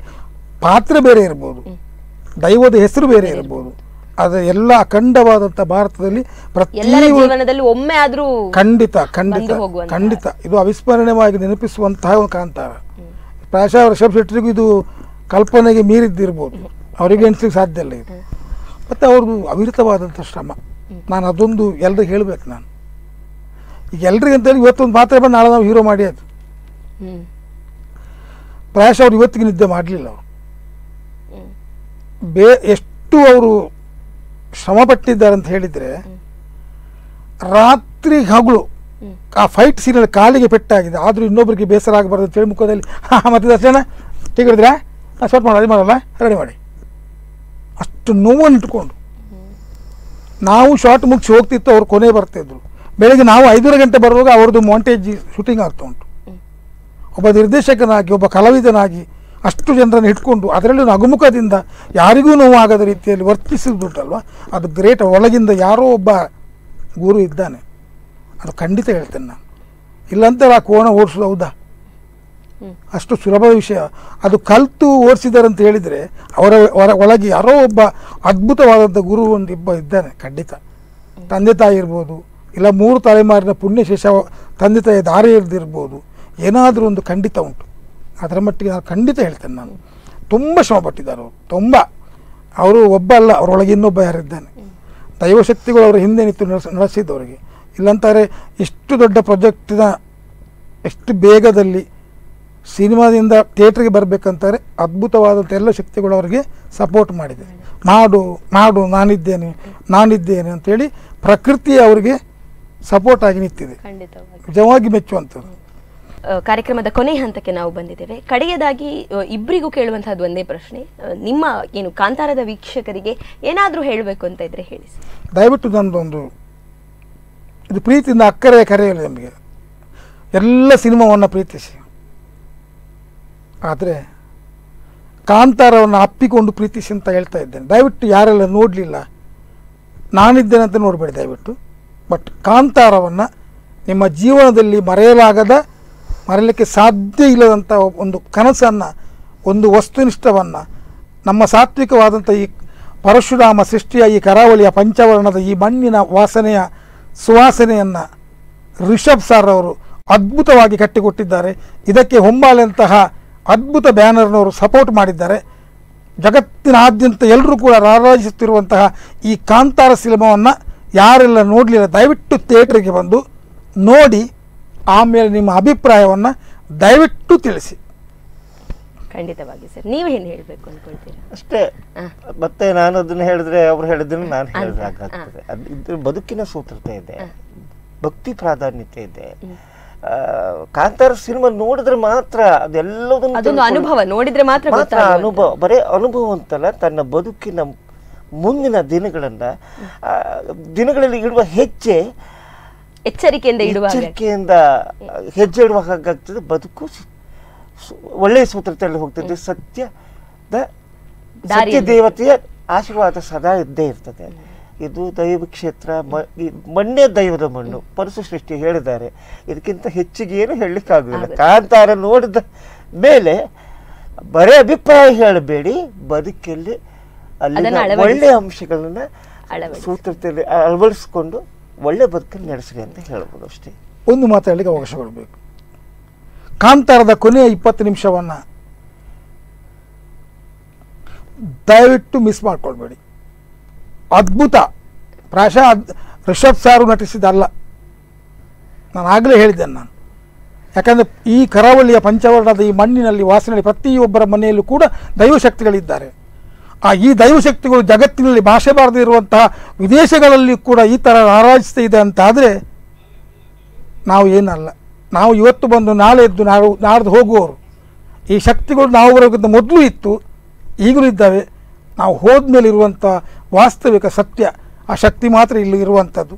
ಪಾತ್ರ ಬೇರೆ ಇರ್ಬೋದು, ದೈವದ ಹೆಸರು ಬೇರೆ ಇರ್ಬೋದು, ಅದು ಎಲ್ಲ ಅಖಂಡವಾದಂಥ ಭಾರತದಲ್ಲಿ ಜೀವನದಲ್ಲಿ ಒಮ್ಮೆ ಆದ್ರೂ ಖಂಡಿತ ಖಂಡಿತ ಖಂಡಿತ ಇದು ಅವಿಸ್ಮರಣೀಯವಾಗಿ ನೆನಪಿಸುವಂತಹ ಒಂದು ಕಾಂತಾರ. ಪ್ರಾಯಶಃ ರಿಷಬ್ ಶೆಟ್ಟಿಗೂ ಇದು ಕಲ್ಪನೆಗೆ ಮೀರಿದ್ದಿರ್ಬೋದು, ಅವರಿಗೆ ಎಣಿಸ್ಲಿಕ್ಕೆ ಸಾಧ್ಯ ಇಲ್ಲ ಇದು. ಮತ್ತು ಅವ್ರದ್ದು ಅವಿರತವಾದಂಥ ಶ್ರಮ. ನಾನು ಅದೊಂದು ಎಲ್ರಿಗೆ ಹೇಳ್ಬೇಕು. ನಾನು ಈಗ ಎಲ್ರಿಗೆ ಅಂತೇಳಿ ಇವತ್ತೊಂದು ಮಾತ್ರ ಬಂದು ನಾಳೆ ನಾವು ಹೀರೋ ಮಾಡಿ ಅದು ಪ್ರಾಯಶಃ ಅವ್ರು ಇವತ್ತಿಗೆ ನಿದ್ದೆ ಮಾಡಲಿಲ್ಲ. ಅವರು ಎಷ್ಟು ಅವರು ಶ್ರಮ ಪಟ್ಟಿದ್ದಾರೆ ಅಂತ ಹೇಳಿದರೆ, ರಾತ್ರಿ ಹಗಲು ಆ ಫೈಟ್ ಸೀನಲ್ಲಿ ಕಾಲಿಗೆ ಪೆಟ್ಟಾಗಿದೆ, ಆದರೂ ಇನ್ನೊಬ್ಬರಿಗೆ ಬೇಸರ ಆಗಬಾರ್ದು ಅಂತೇಳಿ ಮುಖದಲ್ಲಿ ಮತ್ತೆ ದರ್ಶನ ತೆಗೆದಿದ್ರೆ ಶಾರ್ಟ್ ಮಾಡೋದು ಮಾಡಲ್ಲ ರೆಡಿ ಮಾಡಿ ಅಷ್ಟು ನೋವನ್ನು ಇಟ್ಕೊಂಡು ನಾವು ಶಾರ್ಟ್ ಮುಗಿಸಿ ಹೋಗ್ತಿತ್ತು. ಅವ್ರು ಕೊನೆ ಬರ್ತಾಯಿದ್ರು. ಬೆಳಗ್ಗೆ ನಾವು 5:30 ಗಂಟೆ ಬರುವಾಗ ಅವ್ರದ್ದು ಮಾಂಟೇಜ್ ಶೂಟಿಂಗ್ ಆಗ್ತಾ ಉಂಟು. ಒಬ್ಬ ನಿರ್ದೇಶಕನಾಗಿ, ಒಬ್ಬ ಕಲಾವಿದನಾಗಿ ಅಷ್ಟು ಜನರನ್ನು ಇಟ್ಕೊಂಡು ಅದರಲ್ಲೂ ನಗುಮುಖದಿಂದ ಯಾರಿಗೂ ನೋವಾಗದ ರೀತಿಯಲ್ಲಿ ವರ್ತಿಸಿದ್ಬಿಟ್ಟಲ್ವ, ಅದು ಗ್ರೇಟ್. ಒಳಗಿಂದ ಯಾರೋ ಒಬ್ಬ ಗುರು ಇದ್ದಾನೆ, ಅದು ಖಂಡಿತ ಹೇಳ್ತೇನೆ ನಾನು. ಇಲ್ಲಂತ ಆ ಕೋಣ ಓಡಿಸೋದು ಹೌದಾ? ಅಷ್ಟು ಸುಲಭದ ವಿಷಯ ಅದು. ಕಲಿತು ಓಡಿಸಿದ್ದಾರೆ ಅಂತ ಹೇಳಿದರೆ ಅವರ ಒಳಗೆ ಯಾರೋ ಒಬ್ಬ ಅದ್ಭುತವಾದಂಥ ಗುರು ಒಂದಿಬ್ಬ ಇದ್ದಾನೆ ಖಂಡಿತ. ತಂದೆ ತಾಯಿ ಇರ್ಬೋದು, ಇಲ್ಲ 3 ತಲೆಮಾರಿನ ಪುಣ್ಯಶೇಷ ತಂದೆ ತಾಯಿ ದಾರಿ ಇರ್ದಿರ್ಬೋದು, ಏನಾದರೂ ಒಂದು ಖಂಡಿತ ಉಂಟು. ಅದರ ಮಟ್ಟಿಗೆ ನಾನು ಖಂಡಿತ ಹೇಳ್ತೇನೆ. ನಾನು ತುಂಬ ಶ್ರಮಪಟ್ಟಿದ್ದಾರೆ ಅವರು, ತುಂಬ. ಅವರು ಒಬ್ಬ ಅಲ್ಲ, ಅವರೊಳಗೆ ಇನ್ನೊಬ್ಬ ಯಾರಿದ್ದಾನೆ. ದೈವಶಕ್ತಿಗಳು ಅವರ ಹಿಂದೆ ನಿಂತು ನಡೆಸಿದ್ದವರಿಗೆ. ಇಲ್ಲಂತಾರೆ ಇಷ್ಟು ದೊಡ್ಡ ಪ್ರಾಜೆಕ್ಟಿನ ಎಷ್ಟು ಬೇಗದಲ್ಲಿ ಸಿನಿಮಾದಿಂದ ಥಿಯೇಟ್ರಿಗೆ ಬರಬೇಕಂತಾರೆ ಅದ್ಭುತವಾದಂಥ ಎಲ್ಲ ಶಕ್ತಿಗಳು ಅವರಿಗೆ ಸಪೋರ್ಟ್ ಮಾಡಿದೆ. ಮಾಡು ಮಾಡು ನಾನಿದ್ದೇನೆ ಅಂತೇಳಿ ಪ್ರಕೃತಿ ಅವರಿಗೆ ಸಪೋರ್ಟ್ ಆಗಿ ನಿಂತಿದೆ. ನಿಜವಾಗಿ ಮೆಚ್ಚುವಂಥದ್ದು. ಕಾರ್ಯಕ್ರಮದ ಕೊನೆ ಹಂತಕ್ಕೆ ನಾವು ಬಂದಿದ್ದೇವೆ. ಕಡೆಯದಾಗಿ ಇಬ್ಬರಿಗೂ ಕೇಳುವಂತಹದ್ದು ಒಂದೇ ಪ್ರಶ್ನೆ. ನಿಮ್ಮ ಏನು ಕಾಂತಾರದ ವೀಕ್ಷಕರಿಗೆ ಏನಾದರೂ ಹೇಳಬೇಕು ಅಂತ ಇದ್ರೆ ಹೇಳಿ. ದಯವಿಟ್ಟು ನನ್ನದೊಂದು ಇದು ಪ್ರೀತಿಯಿಂದ ಅಕ್ಕರೆಯ ಕರೆಯಲ್ಲ ನಮಗೆ. ಎಲ್ಲ ಸಿನಿಮಾವನ್ನು ಪ್ರೀತಿಸಿ, ಆದರೆ ಕಾಂತಾರವನ್ನು ಅಪ್ಪಿಕೊಂಡು ಪ್ರೀತಿಸಿ ಅಂತ ಹೇಳ್ತಾ ಇದ್ದೇನೆ. ದಯವಿಟ್ಟು ಯಾರೆಲ್ಲ ನೋಡಲಿಲ್ಲ, ನಾನಿದ್ದೇನೆ ಅಂತ ನೋಡಬೇಡಿ ದಯವಿಟ್ಟು. ಬಟ್ ಕಾಂತಾರವನ್ನು ನಿಮ್ಮ ಜೀವನದಲ್ಲಿ ಮರೆಯಲಿಕ್ಕೆ ಸಾಧ್ಯ ಇಲ್ಲದಂಥ ಒಂದು ಕನಸನ್ನು, ಒಂದು ವಸ್ತುನಿಷ್ಠವನ್ನು, ನಮ್ಮ ಸಾತ್ವಿಕವಾದಂಥ ಈ ಪರಶುರಾಮ ಸೃಷ್ಟಿಯ ಈ ಕರಾವಳಿಯ ಪಂಚವರ್ಣದ ಈ ಮಣ್ಣಿನ ವಾಸನೆಯ ಸುವಾಸನೆಯನ್ನು ರಿಷಬ್ ಸರ್ ಅವರು ಅದ್ಭುತವಾಗಿ ಕಟ್ಟಿಕೊಟ್ಟಿದ್ದಾರೆ. ಇದಕ್ಕೆ ಹೊಂಬಾಳೆಂತಹ ಅದ್ಭುತ ಬ್ಯಾನರ್ನವರು ಸಪೋರ್ಟ್ ಮಾಡಿದ್ದಾರೆ. ಜಗತ್ತಿನಾದ್ಯಂತ ಎಲ್ಲರೂ ಕೂಡ ರಾರಾಜಿಸುತ್ತಿರುವಂತಹ ಈ ಕಾಂತಾರ ಸಿನಿಮಾವನ್ನು ಯಾರೆಲ್ಲ ನೋಡಲಿಲ್ಲ ದಯವಿಟ್ಟು ಥಿಯೇಟ್ರಿಗೆ ಬಂದು ನೋಡಿ, ಆಮೇಲೆ ನಿಮ್ಮ ಅಭಿಪ್ರಾಯವನ್ನು ದಯವಿಟ್ಟು ತಿಳಿಸಿ. ಖಂಡಿತವಾಗಿ ಸರ್, ನೀವೇನು ಹೇಳಬೇಕು ಅಂದ್ಕೊಳ್ತೀರಾ? ಅಷ್ಟೇ. ಮತ್ತೆ ನಾನು ಅದನ್ನು ಹೇಳಿದ್ರೆ ಅವ್ರು ಹೇಳಿದ್ದನ್ನು ನಾನು ಹೇಳಿದಾಗ್ತದೆ. ಅದು ಬದುಕಿನ ಸೂತ್ರತೆ ಇದೆ, ಭಕ್ತಿ ಪ್ರಾಧಾನ್ಯತೆ ಇದೆ. ಕಾಂತಾರ ಸಿನಿಮಾ ನೋಡಿದ್ರೆ ಮಾತ್ರ ಅದೆಲ್ಲದನ್ನು ಅನುಭವ ನೋಡಿದ್ರೆ ಮಾತ್ರ ಅನುಭವ, ಬರೇ ಅನುಭವ ಅಂತಲ್ಲ, ತನ್ನ ಬದುಕಿನ ಮುಂದಿನ ದಿನಗಳಲ್ಲಿ ಇಡುವ ಎಚ್ಚರಿಕೆಯಿಂದ ಹೆಜ್ಜೆ ಇಡುವ ಹಾಗಾಗ್ತದೆ. ಬದುಕು ಒಳ್ಳೆಯ ಸೂತ್ರದಲ್ಲಿ ಹೋಗ್ತದೆ. ಸತ್ಯ ದೇವತೆಯ ಆಶೀರ್ವಾದ ಸದಾ ಇದ್ದೇ ಇರ್ತದೆ. ಇದು ದೈವ ಕ್ಷೇತ್ರ, ಮಣ್ಣೇ ದೈವದ ಮಣ್ಣು, ಪರಶು ಸೃಷ್ಟಿ ಹೇಳಿದ್ದಾರೆ. ಇದಕ್ಕಿಂತ ಹೆಚ್ಚಿಗೆ ಏನು ಹೇಳಲಿಕ್ಕಾಗುದಿಲ್ಲ. ಕಾಂತಾರ ನೋಡಿದ ಮೇಲೆ ಬರೇ ಅಭಿಪ್ರಾಯ ಹೇಳಬೇಡಿ, ಬದುಕಲ್ಲಿ ಅಲ್ಲಿನ ಒಳ್ಳೆಯ ಅಂಶಗಳನ್ನ ಸೂತ್ರತೆಯಲ್ಲಿ ಅಳವಡಿಸ್ಕೊಂಡು ಒಳ್ಳೆ ಬದುಕನ್ನು ನಡೆಸ್ರಿ ಅಂತ ಹೇಳ್ಬೋದು ಅಷ್ಟೇ. ಒಂದು ಮಾತಾಡಲಿಕ್ಕೆ ಅವಕಾಶ ಕೊಡಬೇಕು. ಕಾಂತಾರದ ಕೊನೆಯ 20 ನಿಮಿಷವನ್ನು ದಯವಿಟ್ಟು ಮಿಸ್ ಮಾಡ್ಕೊಳ್ಬೇಡಿ. ಅದ್ಭುತ. ಪ್ರಾಯಶಃ ರಿಷಬ್ ಸಾರು ನಟಿಸಿದಲ್ಲ, ನಾನು ಆಗಲೇ ಹೇಳಿದ್ದೇನೆ ನಾನು. ಯಾಕಂದರೆ ಈ ಕರಾವಳಿಯ ಪಂಚವರ್ಣದ ಈ ಮಣ್ಣಿನಲ್ಲಿ ವಾಸನೆಯಲ್ಲಿ ಪ್ರತಿಯೊಬ್ಬರ ಮನೆಯಲ್ಲೂ ಕೂಡ ದೈವಶಕ್ತಿಗಳಿದ್ದಾರೆ. ಈ ದೈವಶಕ್ತಿಗಳು ಜಗತ್ತಿನಲ್ಲಿ ಭಾಷೆ ಬಾರದೇ ಇರುವಂತಹ ವಿದೇಶಗಳಲ್ಲಿ ಕೂಡ ಈ ಥರ ಆರಾಧಿಸ್ತಾ ಇದೆ ಅಂತಾದರೆ ನಾವು ಏನಲ್ಲ. ನಾವು ಇವತ್ತು ಬಂದು ನಾಳೆ ಎದ್ದು ನಾಡ್ದು ಹೋಗುವವರು. ಈ ಶಕ್ತಿಗಳು ನಾವು ಬರೋಕ್ಕಿಂತ ಮೊದಲು ಇತ್ತು, ಈಗಲೂ ಇದ್ದಾವೆ. ನಾವು ಹೋದ್ಮೇಲೆ ಇರುವಂಥ ವಾಸ್ತವಿಕ ಸತ್ಯ, ಆ ಶಕ್ತಿ ಮಾತ್ರ ಇಲ್ಲಿ ಇರುವಂಥದ್ದು.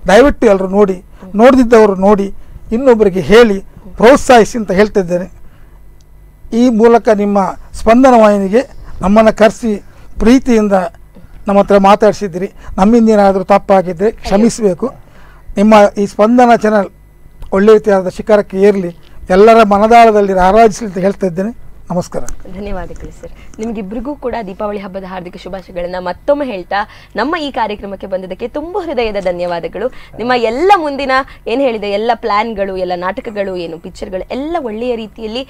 ದಯವಿಟ್ಟು ಎಲ್ಲರೂ ನೋಡಿ, ನೋಡದಿದ್ದವರು ನೋಡಿ ಇನ್ನೊಬ್ಬರಿಗೆ ಹೇಳಿ ಪ್ರೋತ್ಸಾಹಿಸಿ ಅಂತ ಹೇಳ್ತಿದ್ದೇನೆ. ಈ ಮೂಲಕ ನಿಮ್ಮ ಸ್ಪಂದನ ವಾಹಿನಿಗೆ ನಮ್ಮನ್ನು ಕರೆಸಿ ಪ್ರೀತಿಯಿಂದ ನಮ್ಮ ಹತ್ರ ಮಾತಾಡಿಸಿದ್ದೀರಿ. ನಮ್ಮಿಂದ ಏನಾದರೂ ತಪ್ಪಾಗಿದ್ದರೆ ಕ್ಷಮಿಸಬೇಕು. ನಿಮ್ಮ ಈ ಸ್ಪಂದನ ಚಾನಲ್ ಒಳ್ಳೆ ರೀತಿಯಾದ ಶಿಖರಕ್ಕೆ ಏರಲಿ, ಎಲ್ಲರ ಮನದಾಳದಲ್ಲಿ ಆರಾಧಿಸಲಿ ಅಂತ ಹೇಳ್ತಾ ಇದ್ದೇನೆ. ನಮಸ್ಕಾರ. ಧನ್ಯವಾದಗಳು ಸರ್. ನಿಮಗಿಬ್ಬರಿಗೂ ಕೂಡ ದೀಪಾವಳಿ ಹಬ್ಬದ ಹಾರ್ದಿಕ ಶುಭಾಶಯಗಳನ್ನು ಮತ್ತೊಮ್ಮೆ ಹೇಳ್ತಾ ನಮ್ಮ ಈ ಕಾರ್ಯಕ್ರಮಕ್ಕೆ ಬಂದದಕ್ಕೆ ತುಂಬ ಹೃದಯದ ಧನ್ಯವಾದಗಳು. ನಿಮ್ಮ ಎಲ್ಲ ಮುಂದಿನ ಏನು ಹೇಳಿದೆ ಎಲ್ಲ ಪ್ಲಾನ್ಗಳು, ಎಲ್ಲ ನಾಟಕಗಳು, ಏನು ಪಿಕ್ಚರ್ಗಳು ಎಲ್ಲ ಒಳ್ಳೆಯ ರೀತಿಯಲ್ಲಿ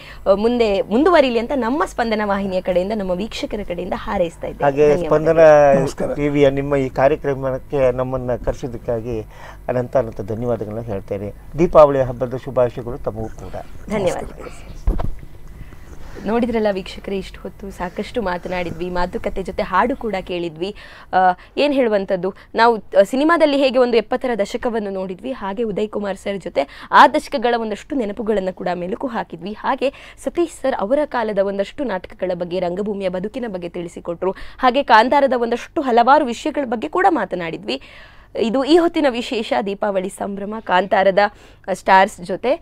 ಮುಂದುವರಿಲಿ ಅಂತ ನಮ್ಮ ಸ್ಪಂದನ ವಾಹಿನಿಯ ಕಡೆಯಿಂದ, ನಮ್ಮ ವೀಕ್ಷಕರ ಕಡೆಯಿಂದ ಹಾರೈಸ್ತಾ ಇದ್ದೇವೆ. ಹಾಗೆ ಸ್ಪಂದನ ಟಿವಿಯ ನಿಮ್ಮ ಈ ಕಾರ್ಯಕ್ರಮಕ್ಕೆ ನಮ್ಮನ್ನು ಕರೆಸಿದ್ದಕ್ಕಾಗಿ ಅನಂತ ಧನ್ಯವಾದಗಳನ್ನ ಹೇಳ್ತೇನೆ. ದೀಪಾವಳಿ ಹಬ್ಬದ ಶುಭಾಶಯಗಳು ತಮಗೂ ಕೂಡ. ಧನ್ಯವಾದಗಳು ಸರ್. ನೋಡಿದ್ರಲ್ಲ ವೀಕ್ಷಕರೇ, ಇಷ್ಟು ಹೊತ್ತು ಸಾಕಷ್ಟು ಮಾತನಾಡಿದ್ವಿ, ಮಾತುಕತೆ ಜೊತೆ ಹಾಡು ಕೂಡ ಕೇಳಿದ್ವಿ. ಏನು ಹೇಳುವಂಥದ್ದು, ನಾವು ಸಿನಿಮಾದಲ್ಲಿ ಹೇಗೆ ಒಂದು 70ರ ದಶಕವನ್ನು ನೋಡಿದ್ವಿ, ಹಾಗೆ ಉದಯ್ ಕುಮಾರ್ ಸರ್ ಜೊತೆ ಆ ದಶಕಗಳ ಒಂದಷ್ಟು ನೆನಪುಗಳನ್ನು ಕೂಡ ಮೆಲುಕು ಹಾಕಿದ್ವಿ. ಹಾಗೆ ಸತೀಶ್ ಸರ್ ಅವರ ಕಾಲದ ಒಂದಷ್ಟು ನಾಟಕಗಳ ಬಗ್ಗೆ, ರಂಗಭೂಮಿಯ ಬದುಕಿನ ಬಗ್ಗೆ ತಿಳಿಸಿಕೊಟ್ರು. ಹಾಗೆ ಕಾಂತಾರದ ಒಂದಷ್ಟು ಹಲವಾರು ವಿಷಯಗಳ ಬಗ್ಗೆ ಕೂಡ ಮಾತನಾಡಿದ್ವಿ. ಇದು ಈ ಹೊತ್ತಿನ ವಿಶೇಷ ದೀಪಾವಳಿ ಸಂಭ್ರಮ. ಕಾಂತಾರದ ಸ್ಟಾರ್ಸ್ ಜೊತೆ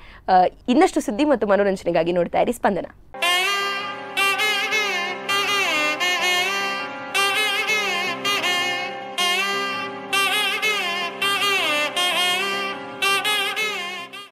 ಇನ್ನಷ್ಟು ಸುದ್ದಿ ಮತ್ತು ಮನೋರಂಜನೆಗಾಗಿ ನೋಡ್ತಾ ಇರಿ ಸ್ಪಂದನ.